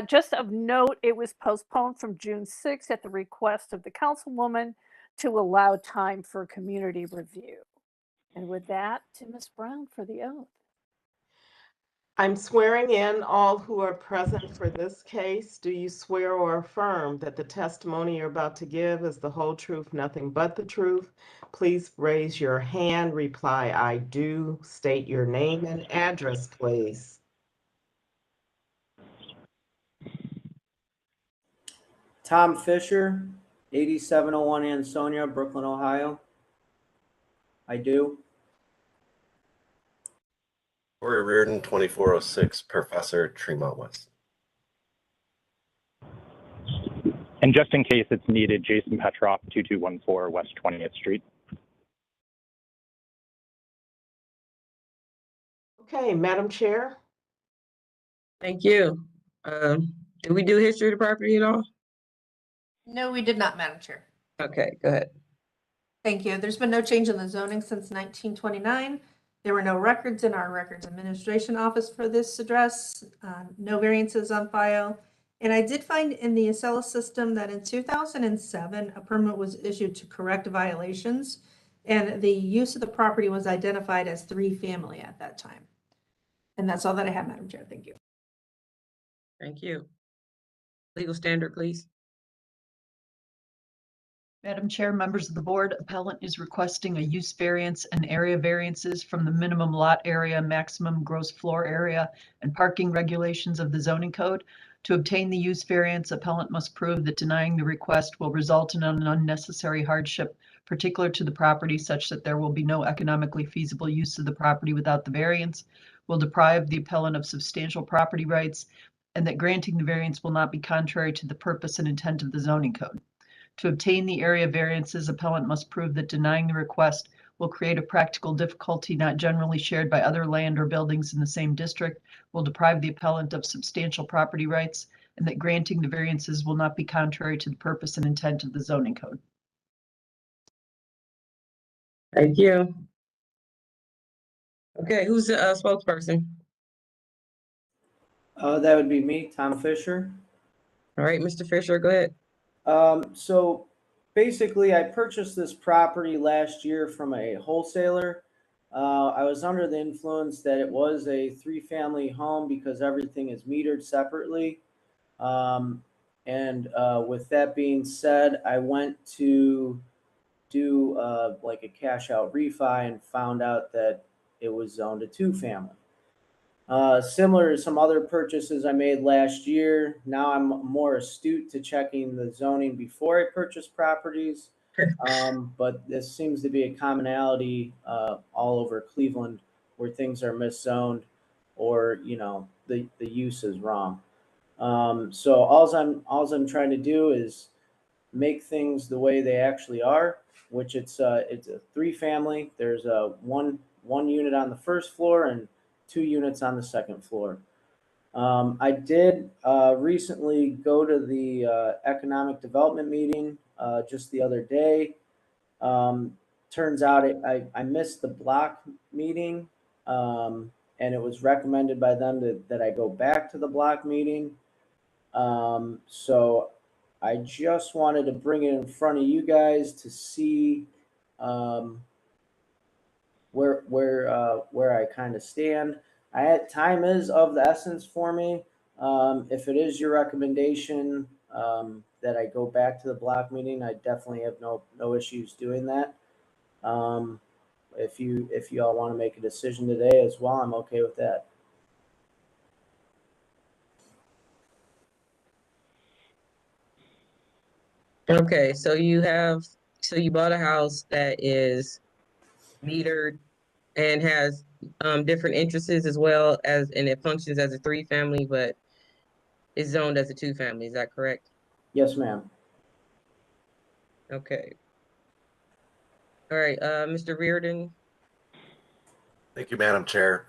Just of note, it was postponed from June 6th at the request of the councilwoman to allow time for community review. And with that, to Ms. Brown for the oath. I'm swearing in all who are present for this case. Do you swear or affirm that the testimony you're about to give is the whole truth, nothing but the truth? Please raise your hand. Reply, I do. State your name and address, please. Tom Fisher, 8701 Ansonia, Brooklyn, Ohio. I do. Corey Reardon, 2406 Professor, Tremont West. And just in case it's needed, Jason Petroff, 2214 West 20th Street. Okay, Madam Chair. Thank you. Did we do history of the property at all? No, we did not, Madam Chair. Okay, go ahead. Thank you. There's been no change in the zoning since 1929. There were no records in our Records Administration Office for this address, no variances on file. And I did find in the Acela system that in 2007, a permit was issued to correct violations, and the use of the property was identified as 3-family at that time. And that's all that I have, Madam Chair. Thank you. Thank you. Legal standard, please. Madam Chair, members of the board, appellant is requesting a use variance and area variances from the minimum lot area, maximum gross floor area, and parking regulations of the zoning code. To obtain the use variance, appellant must prove that denying the request will result in an unnecessary hardship particular to the property such that there will be no economically feasible use of the property without the variance, will deprive the appellant of substantial property rights, and that granting the variance will not be contrary to the purpose and intent of the zoning code. To obtain the area variances, appellant must prove that denying the request will create a practical difficulty not generally shared by other land or buildings in the same district, will deprive the appellant of substantial property rights, and that granting the variances will not be contrary to the purpose and intent of the zoning code. Thank you. Okay, who's the spokesperson? That would be me, Tom Fisher. All right, Mr. Fisher, go ahead. So basically, I purchased this property last year from a wholesaler. I was under the influence that it was a 3-family home because everything is metered separately. With that being said, I went to do like a cash out refi and found out that it was zoned a 2-family. Similar to some other purchases I made last year, now I'm more astute to checking the zoning before I purchase properties. But this seems to be a commonality all over Cleveland where things are miszoned or, you know, the use is wrong. So all I'm trying to do is make things the way they actually are, which it's a 3-family. There's one unit on the first floor and 2 units on the second floor. I did recently go to the economic development meeting just the other day. Turns out I missed the block meeting, and it was recommended by them that I go back to the block meeting. So I just wanted to bring it in front of you guys to see where I kind of stand. Time is of the essence for me. If it is your recommendation that I go back to the block meeting, I definitely have no issues doing that. If you all want to make a decision today as well, I'm okay with that. Okay, so you bought a house that is metered and has different interests as well as, and it functions as a 3-family, but is zoned as a 2-family. Is that correct? Yes, ma'am. Okay. All right, Mr. Reardon. Thank you, Madam Chair.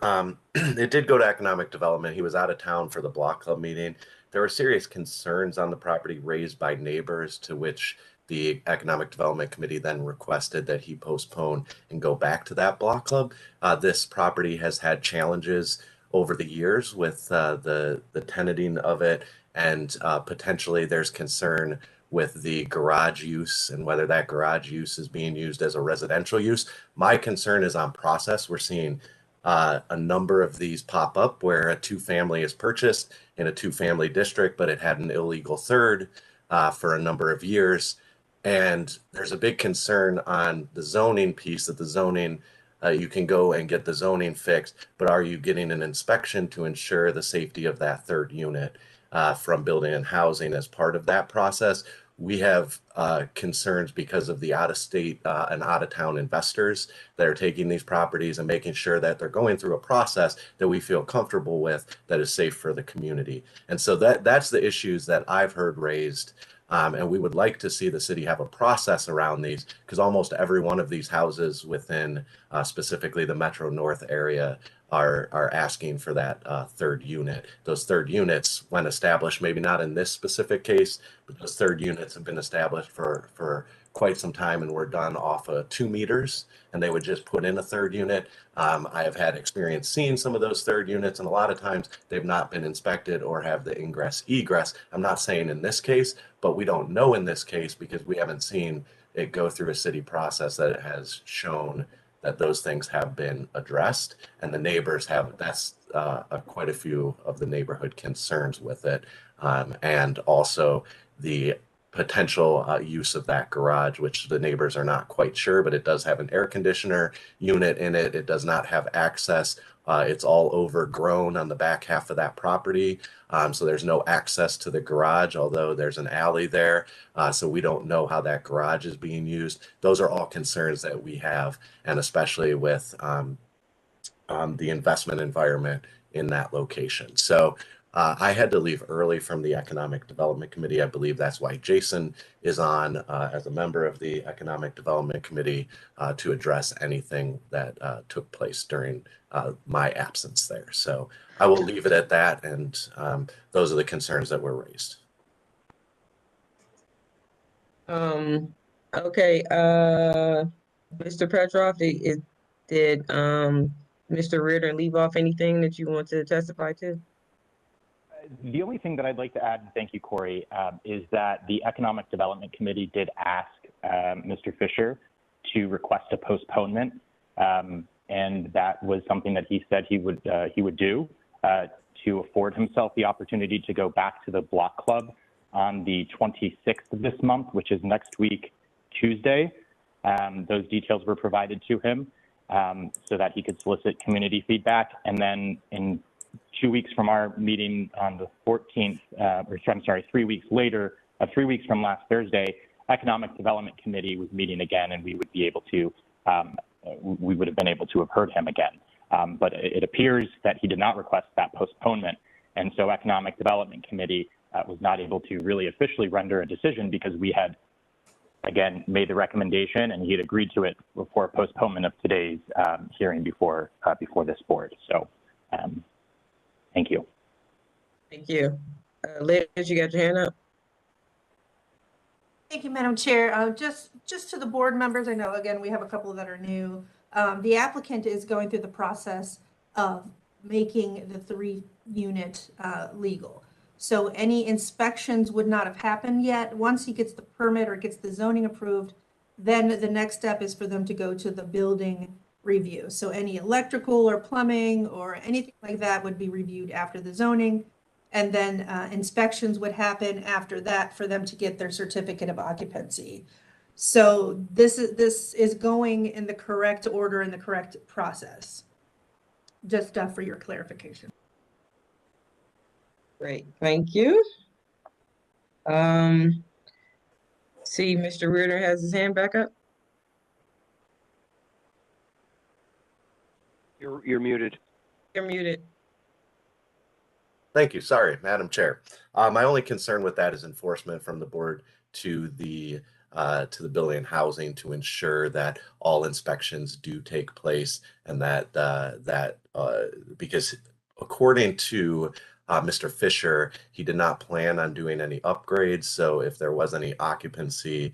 It did go to economic development. He was out of town for the block club meeting. there were serious concerns on the property raised by neighbors, to which the Economic Development Committee then requested that he postpone and go back to that block club. This property has had challenges over the years with the tenanting of it, and potentially there's concern with the garage use and whether that garage use is being used as a residential use. My concern is on process. We're seeing a number of these pop up where a two-family is purchased in a two-family district, but it had an illegal third for a number of years. And there's a big concern on the zoning piece, that the zoning, you can go and get the zoning fixed, but are you getting an inspection to ensure the safety of that third unit from building and housing as part of that process? We have concerns because of the out-of-state and out-of-town investors that are taking these properties and making sure that they're going through a process that we feel comfortable with, that is safe for the community. And so that's the issues that I've heard raised. And we would like to see the city have a process around these, because almost every one of these houses within specifically the Metro North area are asking for that third unit. Those third units, when established, maybe not in this specific case, but those third units have been established for quite some time and were done off of 2 meters, and they would just put in a third unit. I have had experience seeing some of those third units, and a lot of times they've not been inspected or have the ingress egress. I'm not saying in this case, but we don't know in this case because we haven't seen it go through a city process that it has shown that those things have been addressed, and the neighbors have. That's quite a few of the neighborhood concerns with it, and also the potential use of that garage, which the neighbors are not quite sure, but it does have an air conditioner unit in it. It does not have access. It's all overgrown on the back half of that property. So there's no access to the garage, although there's an alley there. So we don't know how that garage is being used. Those are all concerns that we have, and especially with the investment environment in that location. So I had to leave early from the Economic Development Committee. I believe that's why Jason is on as a member of the Economic Development Committee to address anything that took place during my absence there. So I will leave it at that, and those are the concerns that were raised. Okay, Mr. Petrov, did Mr. Reardon leave off anything that you want to testify to? The only thing that I'd like to add, thank you, Corey, is that the Economic Development Committee did ask Mr. Fisher to request a postponement, and that was something that he said he would do to afford himself the opportunity to go back to the block club on the 26th of this month, which is next week, Tuesday. Those details were provided to him so that he could solicit community feedback, and then in 2 weeks from our meeting on the 14th, 3 weeks later, 3 weeks from last Thursday, Economic Development Committee was meeting again, and we would be able to, we would have been able to have heard him again. But it appears that he did not request that postponement, and so Economic Development Committee was not able to really officially render a decision because we had, again, made the recommendation and he had agreed to it before postponement of today's hearing before this board. So. Thank you. Thank you. Liz, you got your hand up? Thank you, Madam Chair. Just to the board members, I know, again, we have a couple that are new. The applicant is going through the process of making the 3-unit legal. So any inspections would not have happened yet. Once he gets the permit or gets the zoning approved, then the next step is for them to go to the building review. So any electrical or plumbing or anything like that would be reviewed after the zoning. And then inspections would happen after that for them to get their certificate of occupancy. So this is going in the correct order and the correct process. Just for your clarification. Great, thank you. See, Mr. Reardon has his hand back up. You're muted. You're muted. Thank you. Sorry, Madam Chair. My only concern with that is enforcement from the board to the building and housing to ensure that all inspections do take place, and that because according to Mr. Fisher, he did not plan on doing any upgrades. So if there was any occupancy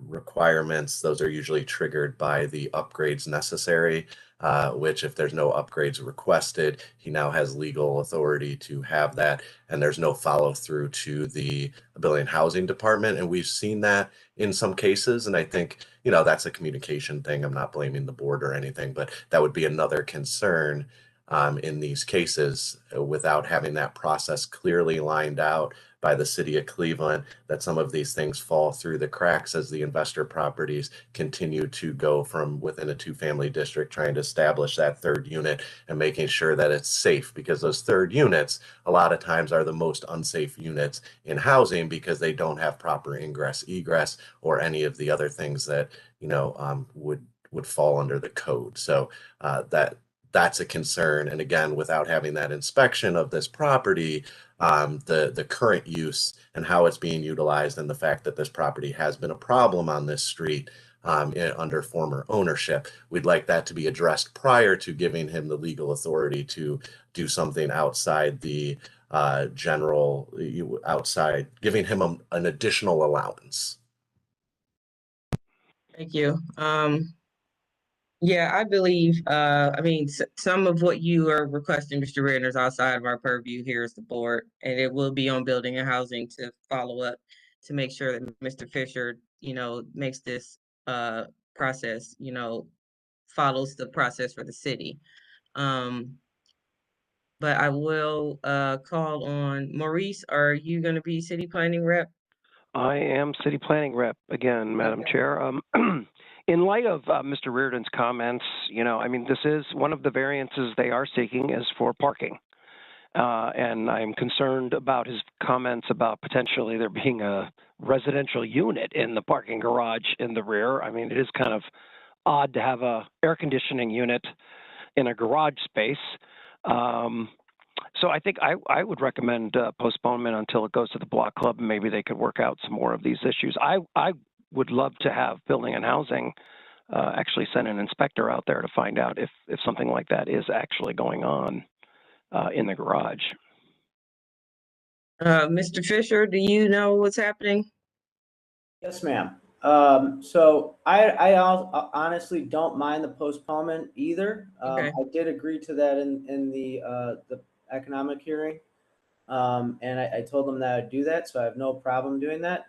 requirements, those are usually triggered by the upgrades necessary, which if there's no upgrades requested, he now has legal authority to have that. And there's no follow through to the Building and Housing Department. And we've seen that in some cases. And I think, you know, that's a communication thing. I'm not blaming the board or anything, but that would be another concern in these cases without having that process clearly lined out by the city of Cleveland, that some of these things fall through the cracks as the investor properties continue to go from within a two-family district, trying to establish that third unit and making sure that it's safe, because those third units a lot of times are the most unsafe units in housing because they don't have proper ingress, egress, or any of the other things that, you know, would fall under the code. So that's a concern. And again, without having that inspection of this property, the current use and how it's being utilized, and the fact that this property has been a problem on this street under former ownership, we'd like that to be addressed prior to giving him the legal authority to do something outside the giving him an additional allowance. Thank you. Yeah, I believe, I mean, some of what you are requesting, Mr. Reardon, is outside of our purview here as the board, and it will be on Building and Housing to follow up to make sure that Mr. Fisher, you know, makes this process, you know, follows the process for the city. But I will call on Maurice. Are you going to be city planning rep? I am city planning rep again, Madam Chair. In light of Mr. Reardon's comments, you know, I mean, this is one of the variances they are seeking is for parking. And I'm concerned about his comments about potentially there being a residential unit in the parking garage in the rear. I mean, it is kind of odd to have a air conditioning unit in a garage space. So I think I would recommend postponement until it goes to the block club, and maybe they could work out some more of these issues. I would love to have Building and Housing actually send an inspector out there to find out if something like that is actually going on in the garage. Mr. Fisher, do you know what's happening? Yes, ma'am. So I honestly don't mind the postponement either. Okay. I did agree to that in the economic hearing. And I told them that I'd do that, so I have no problem doing that.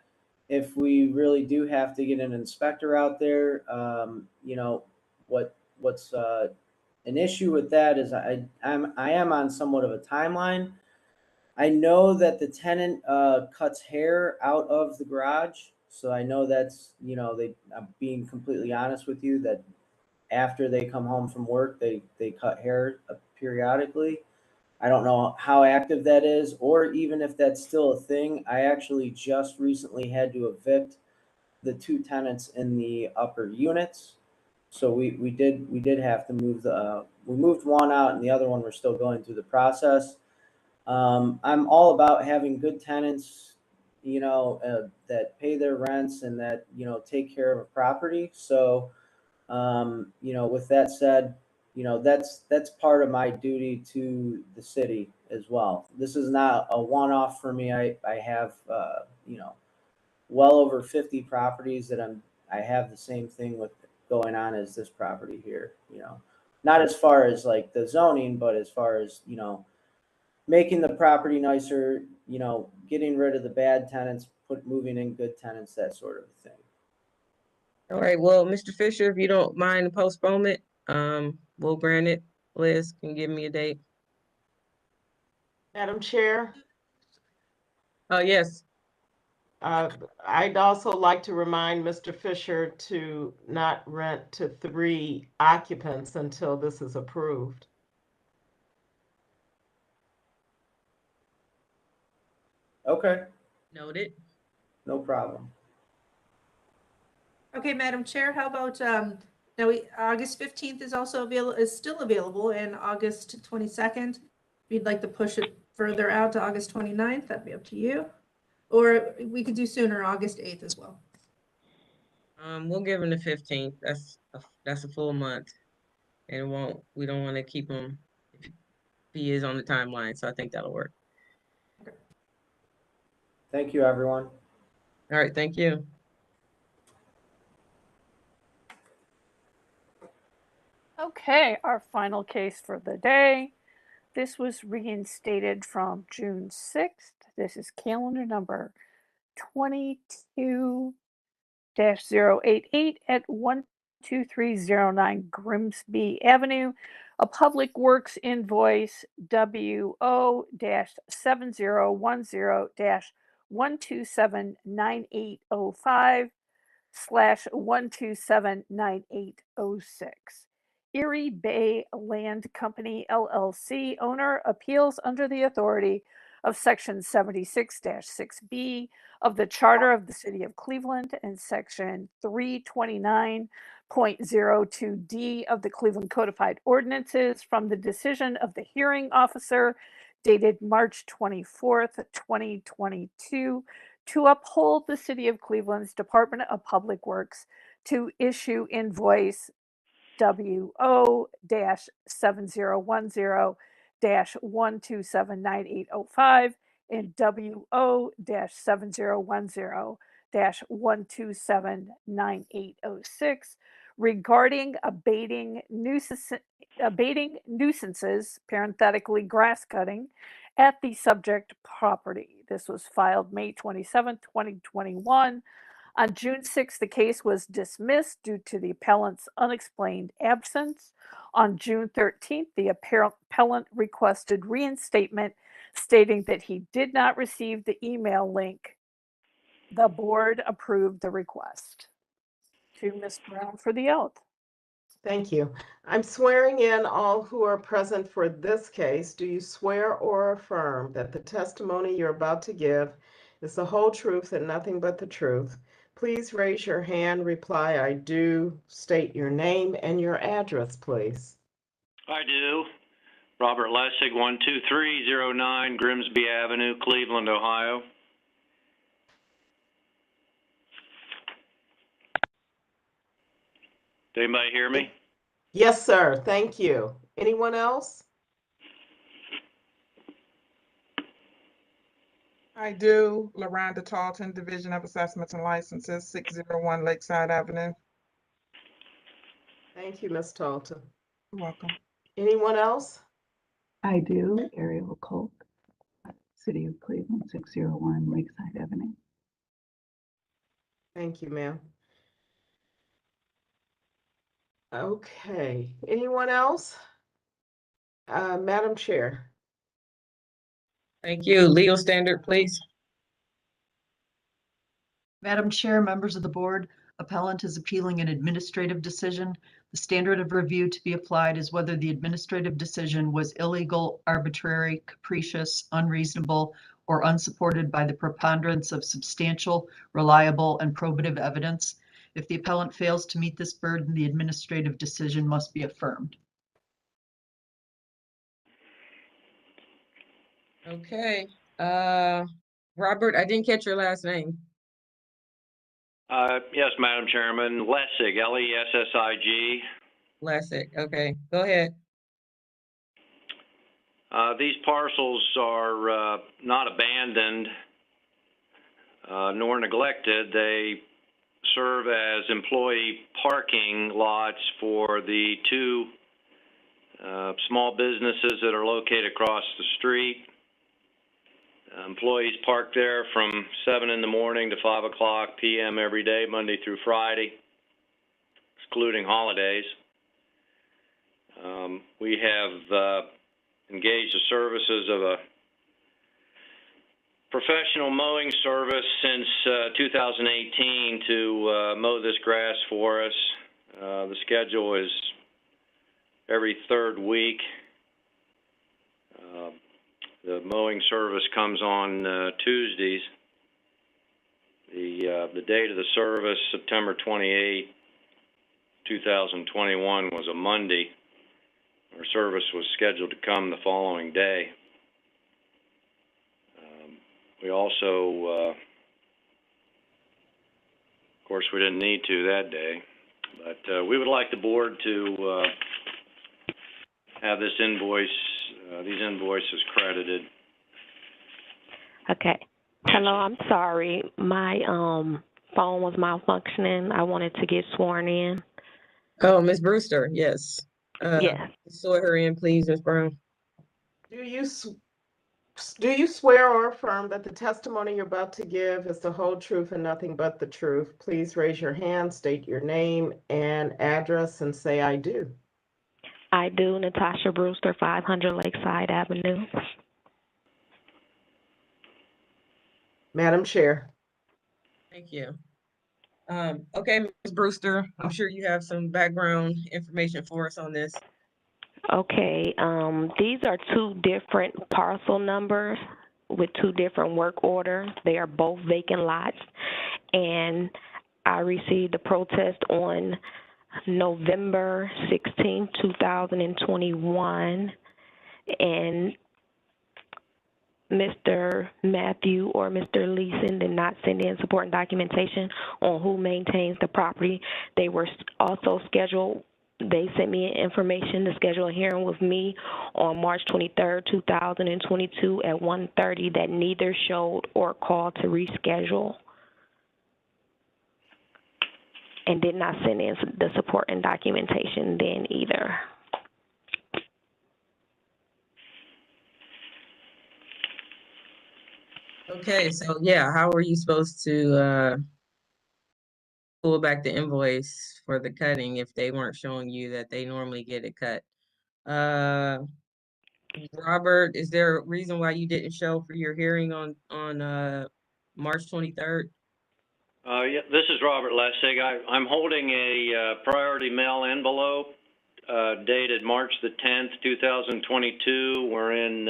If we really do have to get an inspector out there, you know, what's an issue with that is I am on somewhat of a timeline. I know that the tenant cuts hair out of the garage, so I know that's, you know, I'm being completely honest with you that after they come home from work, they cut hair periodically. I don't know how active that is, or even if that's still a thing. I actually just recently had to evict the two tenants in the upper units. So we did have to move we moved one out, and the other one we're still going through the process. I'm all about having good tenants, you know, that pay their rents and that, you know, take care of a property. So, you know, with that said, you know, that's part of my duty to the city as well. This is not a one-off for me. I have, you know, well over 50 properties that I have the same thing with going on as this property here, you know, not as far as like the zoning, but as far as, you know, making the property nicer, you know, getting rid of the bad tenants, moving in good tenants, that sort of thing. All right, well, Mr. Fisher, if you don't mind the postponement, we'll grant it. Liz, can you give me a date? Madam Chair? Yes. I'd also like to remind Mr. Fisher to not rent to 3 occupants until this is approved. Okay. Noted. No problem. Okay, Madam Chair, how about, now August 15th is also still available, and August 22nd. If you'd like to push it further out to August 29th, that'd be up to you. Or we could do sooner, August 8th as well. We'll give him the 15th. That's a full month. And we don't want to keep him. he is on the timeline, so I think that'll work. Thank you, everyone. All right, thank you. Okay, our final case for the day. This was reinstated from June 6th. This is calendar number 22-088 at 12309 Grimsby Avenue. A public works invoice WO-7010-1279805 /1279806. Erie Bay Land Company LLC owner appeals under the authority of Section 76-6B of the Charter of the City of Cleveland and Section 329.02D of the Cleveland Codified Ordinances from the decision of the hearing officer dated March 24th, 2022, to uphold the City of Cleveland's Department of Public Works to issue invoice WO-7010-1279805 and WO-7010-1279806 regarding abating nuisances, parenthetically grass cutting, at the subject property. This was filed May 27, 2021. On June 6th, the case was dismissed due to the appellant's unexplained absence. On June 13th, the appellant requested reinstatement, stating that he did not receive the email link. The board approved the request. To Ms. Brown for the oath. Thank you. I'm swearing in all who are present for this case. Do you swear or affirm that the testimony you're about to give is the whole truth and nothing but the truth? Please raise your hand, reply, I do, state your name and your address, please. I do. Robert Lessig, 12309 Grimsby Avenue, Cleveland, Ohio. Did anybody hear me? Yes, sir. Thank you. Anyone else? I do. LaRonda Talton, Division of Assessments and Licenses, 601 Lakeside Avenue. Thank you, Ms. Talton. You're welcome. Anyone else? I do. Ariel Kolk, City of Cleveland, 601 Lakeside Avenue. Thank you, ma'am. Okay. Anyone else? Madam Chair. Thank you. Legal standard, please. Madam Chair, members of the board, appellant is appealing an administrative decision. The standard of review to be applied is whether the administrative decision was illegal, arbitrary, capricious, unreasonable, or unsupported by the preponderance of substantial, reliable, and probative evidence. If the appellant fails to meet this burden, the administrative decision must be affirmed. Okay. Robert, I didn't catch your last name. Yes, Madam Chairman. Lessig, Lessig. Lessig. Okay, go ahead. These parcels are not abandoned nor neglected. They serve as employee parking lots for the two small businesses that are located across the street. Employees park there from 7 in the morning to 5 o'clock p.m. every day, Monday through Friday, excluding holidays. We have engaged the services of a professional mowing service since 2018 to mow this grass for us. The schedule is every third week. The mowing service comes on Tuesdays. The date of the service, September 28, 2021, was a Monday. Our service was scheduled to come the following day. We also, of course, we didn't need to that day, but we would like the board to have this invoice these invoices credited. Okay. Hello, I'm sorry. My phone was malfunctioning. I wanted to get sworn in. Oh, Ms. Brewster, yes. Yes. Swear her in, please, Ms. Brown. Do you swear or affirm that the testimony you're about to give is the whole truth and nothing but the truth? Please raise your hand, state your name and address, and say, I do. I do. Natasha Brewster, 500 Lakeside Avenue. Madam Chair. Thank you. Okay, Ms. Brewster, I'm sure you have some background information for us on this. Okay, these are two different parcel numbers with two different work orders. They are both vacant lots, and I received a protest on November 16, 2021, and Mr. Matthew or Mr. Leeson did not send in supporting documentation on who maintains the property. They were also scheduled. They sent me information to schedule a hearing with me on March 23rd, 2022 at 1:30 that neither showed or called to reschedule and did not send in the support and documentation then either. Okay, so yeah, how are you supposed to pull back the invoice for the cutting if they weren't showing you that they normally get it cut? Robert, is there a reason why you didn't show for your hearing on March 23rd? Yeah, this is Robert Lessig. I'm holding a priority mail envelope dated March the 10th, 2022, wherein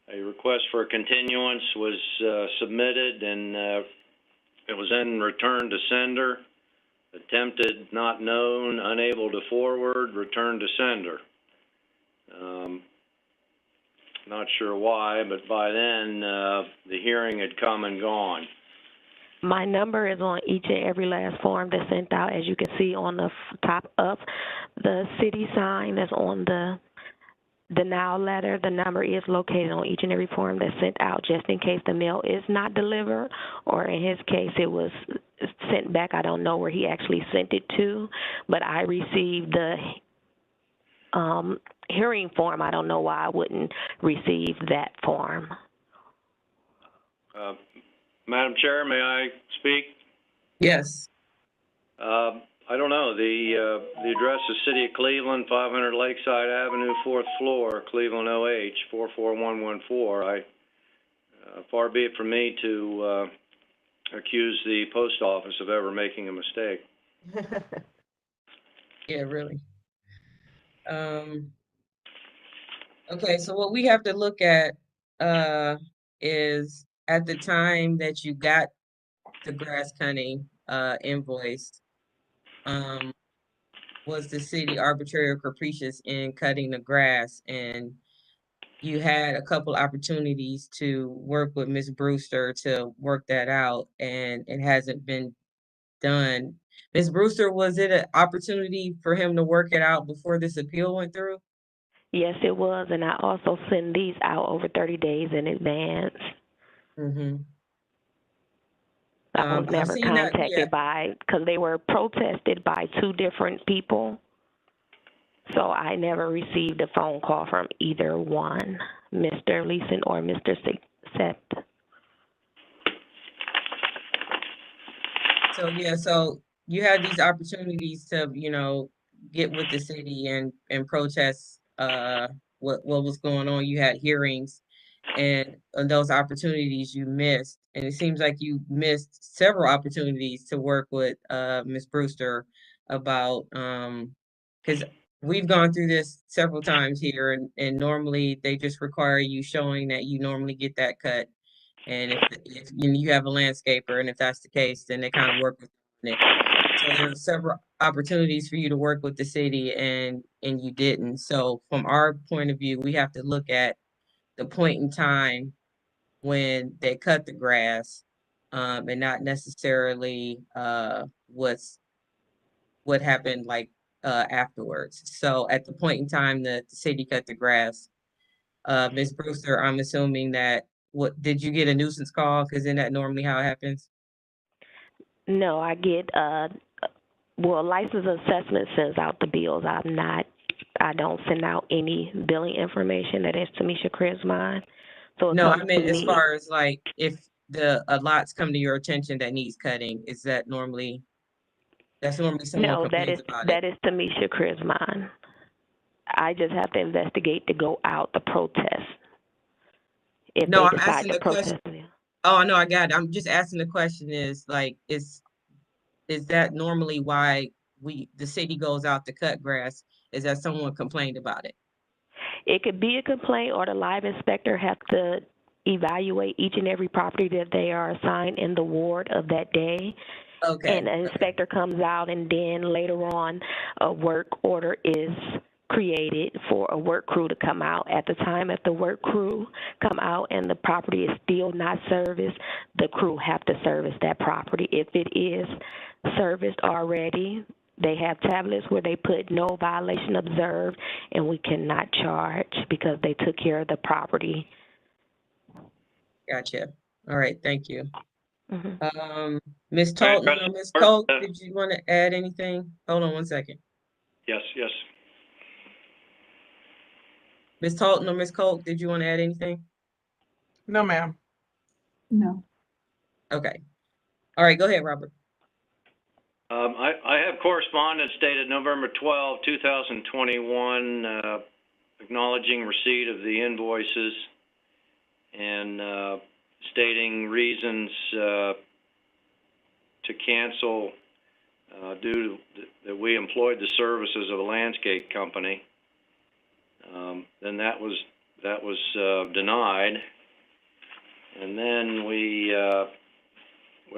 a request for a continuance was submitted, and it was then returned to sender. Attempted, not known, unable to forward, returned to sender. Not sure why, but by then the hearing had come and gone. My number is on each and every last form that's sent out. As you can see on the top of the city sign that's on the denial letter, the number is located on each and every form that's sent out, just in case the mail is not delivered, or in his case it was sent back. I don't know where he actually sent it to, but I received the hearing form. I don't know why I wouldn't receive that form. Madam Chair, may I speak? Yes. I don't know. The address is City of Cleveland, 500 Lakeside Avenue, 4th floor, Cleveland, OH, 44114. Far be it from me to accuse the post office of ever making a mistake. Yeah, really. Okay, so what we have to look at is at the time that you got the grass cutting invoice, was the city arbitrary or capricious in cutting the grass? And you had a couple opportunities to work with Ms. Brewster to work that out, and it hasn't been done. Ms. Brewster, was it an opportunity for him to work it out before this appeal went through? Yes, it was, and I also send these out over 30 days in advance. Mm-hmm. I was never contacted by, because they were protested by two different people. So I never received a phone call from either one, Mr. Leeson or Mr. Seth. So yeah, so you had these opportunities to, get with the city and protest what was going on. You had hearings, and those opportunities you missed. And it seems like you missed several opportunities to work with Ms. Brewster about, because we've gone through this several times here, and normally they just require you showing that you normally get that cut. And if you have a landscaper, and if that's the case, then they kind of work with it. So there are several opportunities for you to work with the city, and you didn't. So from our point of view, we have to look at the point in time when they cut the grass, and not necessarily what happened like afterwards. So at the point in time that the city cut the grass, Ms. Brewster, I'm assuming that, what, did you get a nuisance call? Because isn't that normally how it happens? No, I get, well, license assessment sends out the bills. I don't send out any billing information. That is Tamisha Krismine. So it No, I comes meant to as me. far as like, if a lots come to your attention that needs cutting, is that normally, that's normally someone No, complains about it? that is Tamisha Krismine. I just have to investigate to go out the protest. If No, they I'm decide asking to the question. protest. Oh, no, I got it. I'm just asking the question is like, is that normally why the city goes out to cut grass? Is that someone complained about it? It could be a complaint, or the live inspector have to evaluate each and every property that they are assigned in the ward of that day. Okay. And the inspector comes out, and then later on, a work order is created for a work crew to come out. At the time that the work crew come out and the property is still not serviced, the crew have to service that property. If it is serviced already, they have tablets where they put no violation observed, and we cannot charge because they took care of the property. Gotcha. All right, thank you. Mm-hmm. Ms. Talton or Ms. Koch, did you want to add anything? Hold on one second. Yes, yes. Ms. Talton or Ms. Koch, did you want to add anything? No, ma'am. No. Okay. All right, go ahead, Robert. I have correspondence dated November 12, 2021, acknowledging receipt of the invoices and stating reasons to cancel due to that we employed the services of a landscape company. Then that was denied, and then we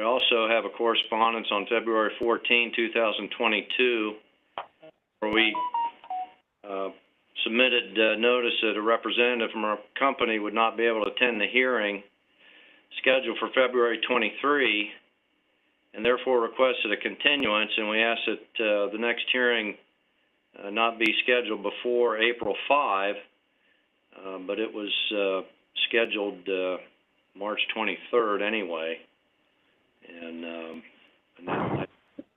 also have a correspondence on February 14, 2022, where we submitted notice that a representative from our company would not be able to attend the hearing scheduled for February 23, and therefore requested a continuance, and we asked that the next hearing not be scheduled before April 5, but it was scheduled March 23rd anyway. And that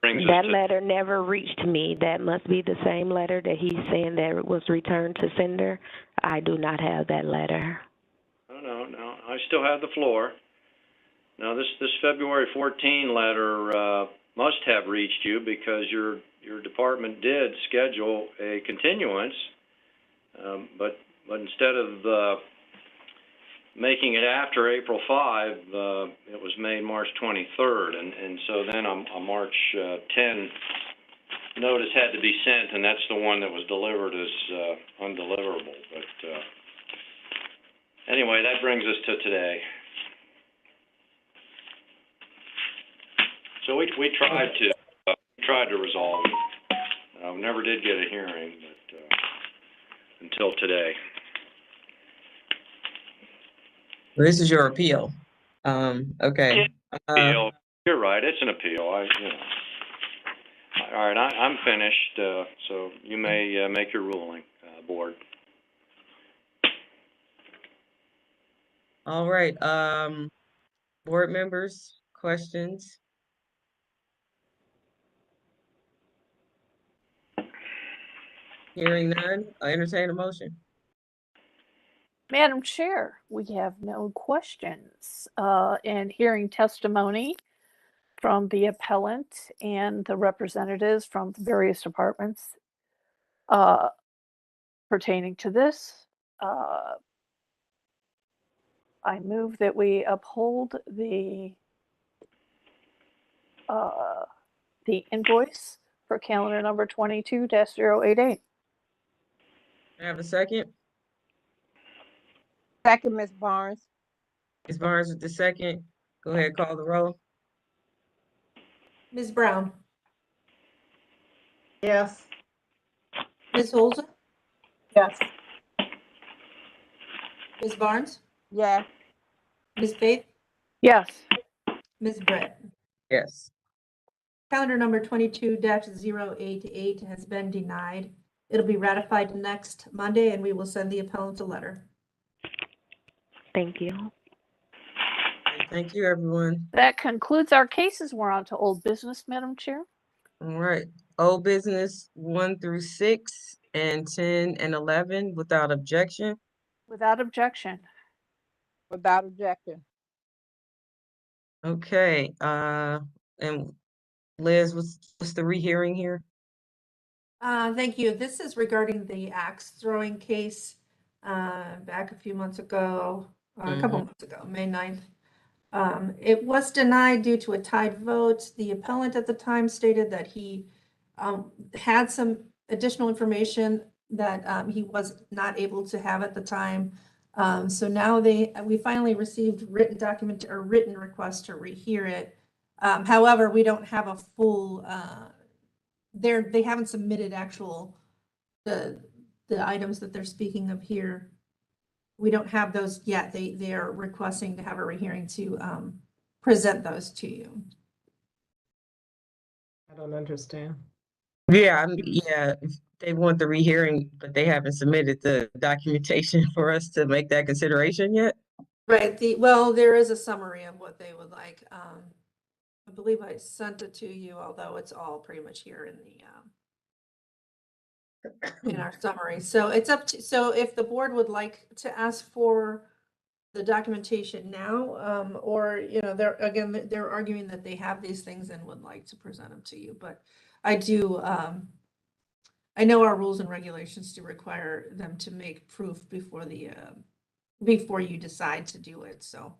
brings that us to, letter never reached me. That must be the same letter that he's saying that it was returned to sender. I do not have that letter. No, I still have the floor. Now, this February 14 letter must have reached you because your department did schedule a continuance, but instead of making it after April 5, it was made March 23rd, and so then on March 10, notice had to be sent, and that's the one that was delivered as undeliverable. But anyway, that brings us to today. So we tried to resolve it. Never did get a hearing, but until today. Well, this is your appeal. Okay. Appeal. You're right. It's an appeal. All right. I'm finished. So you may make your ruling, board. All right. Board members, questions? Hearing none, I entertain a motion. Madam Chair, we have no questions. And hearing testimony from the appellant and the representatives from various departments pertaining to this, I move that we uphold the invoice for calendar number 22-088. I have a second. Second, Ms. Barnes. Ms. Barnes with the second. Go ahead, call the roll. Ms. Brown, Yes. Ms. Holzer, Yes. Ms. Barnes, Yes. Ms. Faith, Yes. Ms. Brett. Yes. Calendar number 22-088 has been denied. It'll be ratified next Monday, and we will send the appellant a letter. Thank you. Thank you, everyone. That concludes our cases. We're on to old business, Madam Chair. All right, old business 1 through 6 and 10 and 11 without objection. Without objection. Without objection. Okay, and Liz, what's the rehearing here? Thank you. This is regarding the axe throwing case back a few months ago, a couple months ago, May 9th. It was denied due to a tied vote. The appellant at the time stated that he had some additional information that he was not able to have at the time. So now we finally received written document or written request to rehear it. However, we don't have a full, they haven't submitted actual, the items that they're speaking of here. We don't have those yet. They are requesting to have a rehearing to present those to you. I don't understand. Yeah, yeah, they want the rehearing, but they haven't submitted the documentation for us to make that consideration yet. Right. Well, there is a summary of what they would like. I believe I sent it to you, although it's all pretty much here in the in our summary. So it's up to, so if the board would like to ask for the documentation now, or, you know, they're arguing that they have these things and would like to present them to you. But I do, I know our rules and regulations do require them to make proof before the, before you decide to do it, so.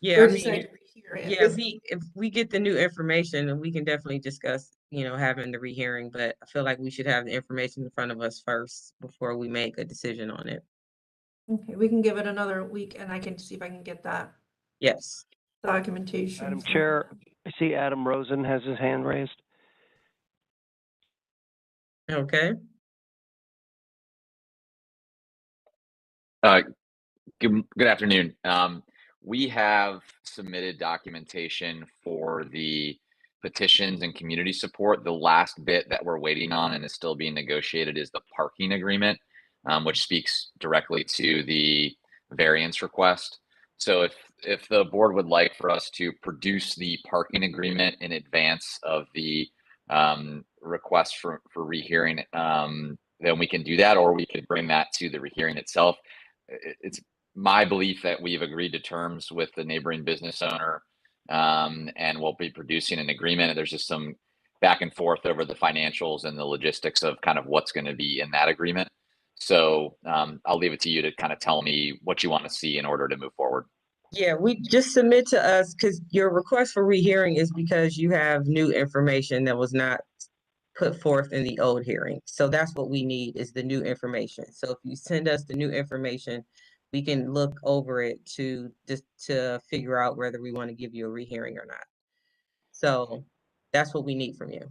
Yeah, Or I mean, decide to rehear it. yeah, if we get the new information, then we can definitely discuss, you know, having the rehearing, but I feel like we should have the information in front of us first before we make a decision on it. Okay, we can give it another week and I can see if I can get that Yes. documentation. Madam Chair, I see Adam Rosen has his hand raised. Okay. Good afternoon. We have submitted documentation for the petitions and community support. The last bit that we're waiting on and is still being negotiated is the parking agreement, which speaks directly to the variance request. So if the board would like for us to produce the parking agreement in advance of the request for rehearing, then we can do that, or we could bring that to the rehearing itself. It's my belief that we've agreed to terms with the neighboring business owner, and we'll be producing an agreement. There's just some back and forth over the financials and the logistics of kind of what's going to be in that agreement. So I'll leave it to you to kind of tell me what you want to see in order to move forward. Yeah, we just submit to us because your request for rehearing is because you have new information that was not put forth in the old hearing. So that's what we need, is the new information. So if you send us the new information, we can look over it to figure out whether we want to give you a rehearing or not. So that's what we need from you.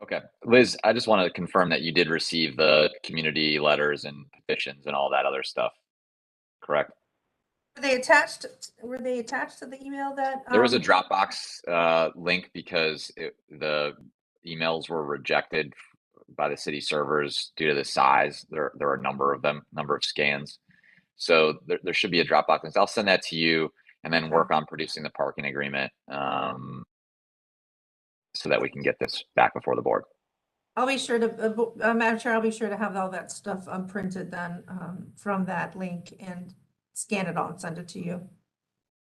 Okay, Liz, I just wanted to confirm that you did receive the community letters and petitions and all that other stuff, correct? Were they attached to the email that? There was a Dropbox link because the emails were rejected by the city servers due to the size. There are a number of them, number of scans. So there should be a Dropbox link. I'll send that to you and then work on producing the parking agreement so that we can get this back before the board. I'll be sure to, Madam Chair, I'll be sure to have all that stuff printed then from that link and scan it all and send it to you.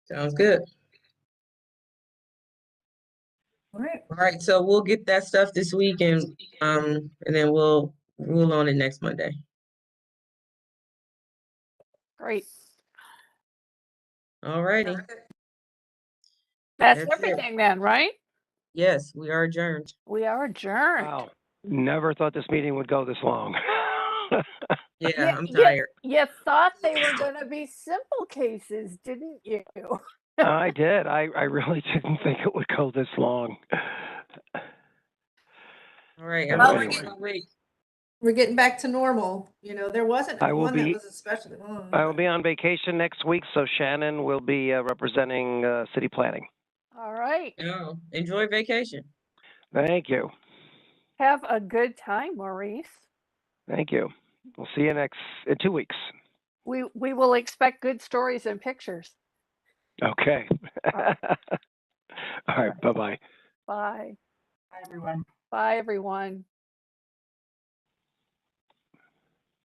Sounds good. All right. All right, so we'll get that stuff this week and then we'll rule on it next Monday. Great. All righty. That's That's everything then, right? Yes, we are adjourned. We are adjourned. Wow. Never thought this meeting would go this long. Yeah, I'm tired. You thought they were going to be simple cases, didn't you? I did. I really didn't think it would go this long. All right. Well, Anyway. we're getting back to normal. You know, there wasn't I will one that be- was especially long. I will be on vacation next week, so Shannon will be representing city planning. All right. Oh, enjoy vacation. Thank you. Have a good time, Maurice. Thank you. We'll see you in 2 weeks. We will expect good stories and pictures. Okay. All right. Bye-bye. Bye. Hi, everyone. Bye, everyone.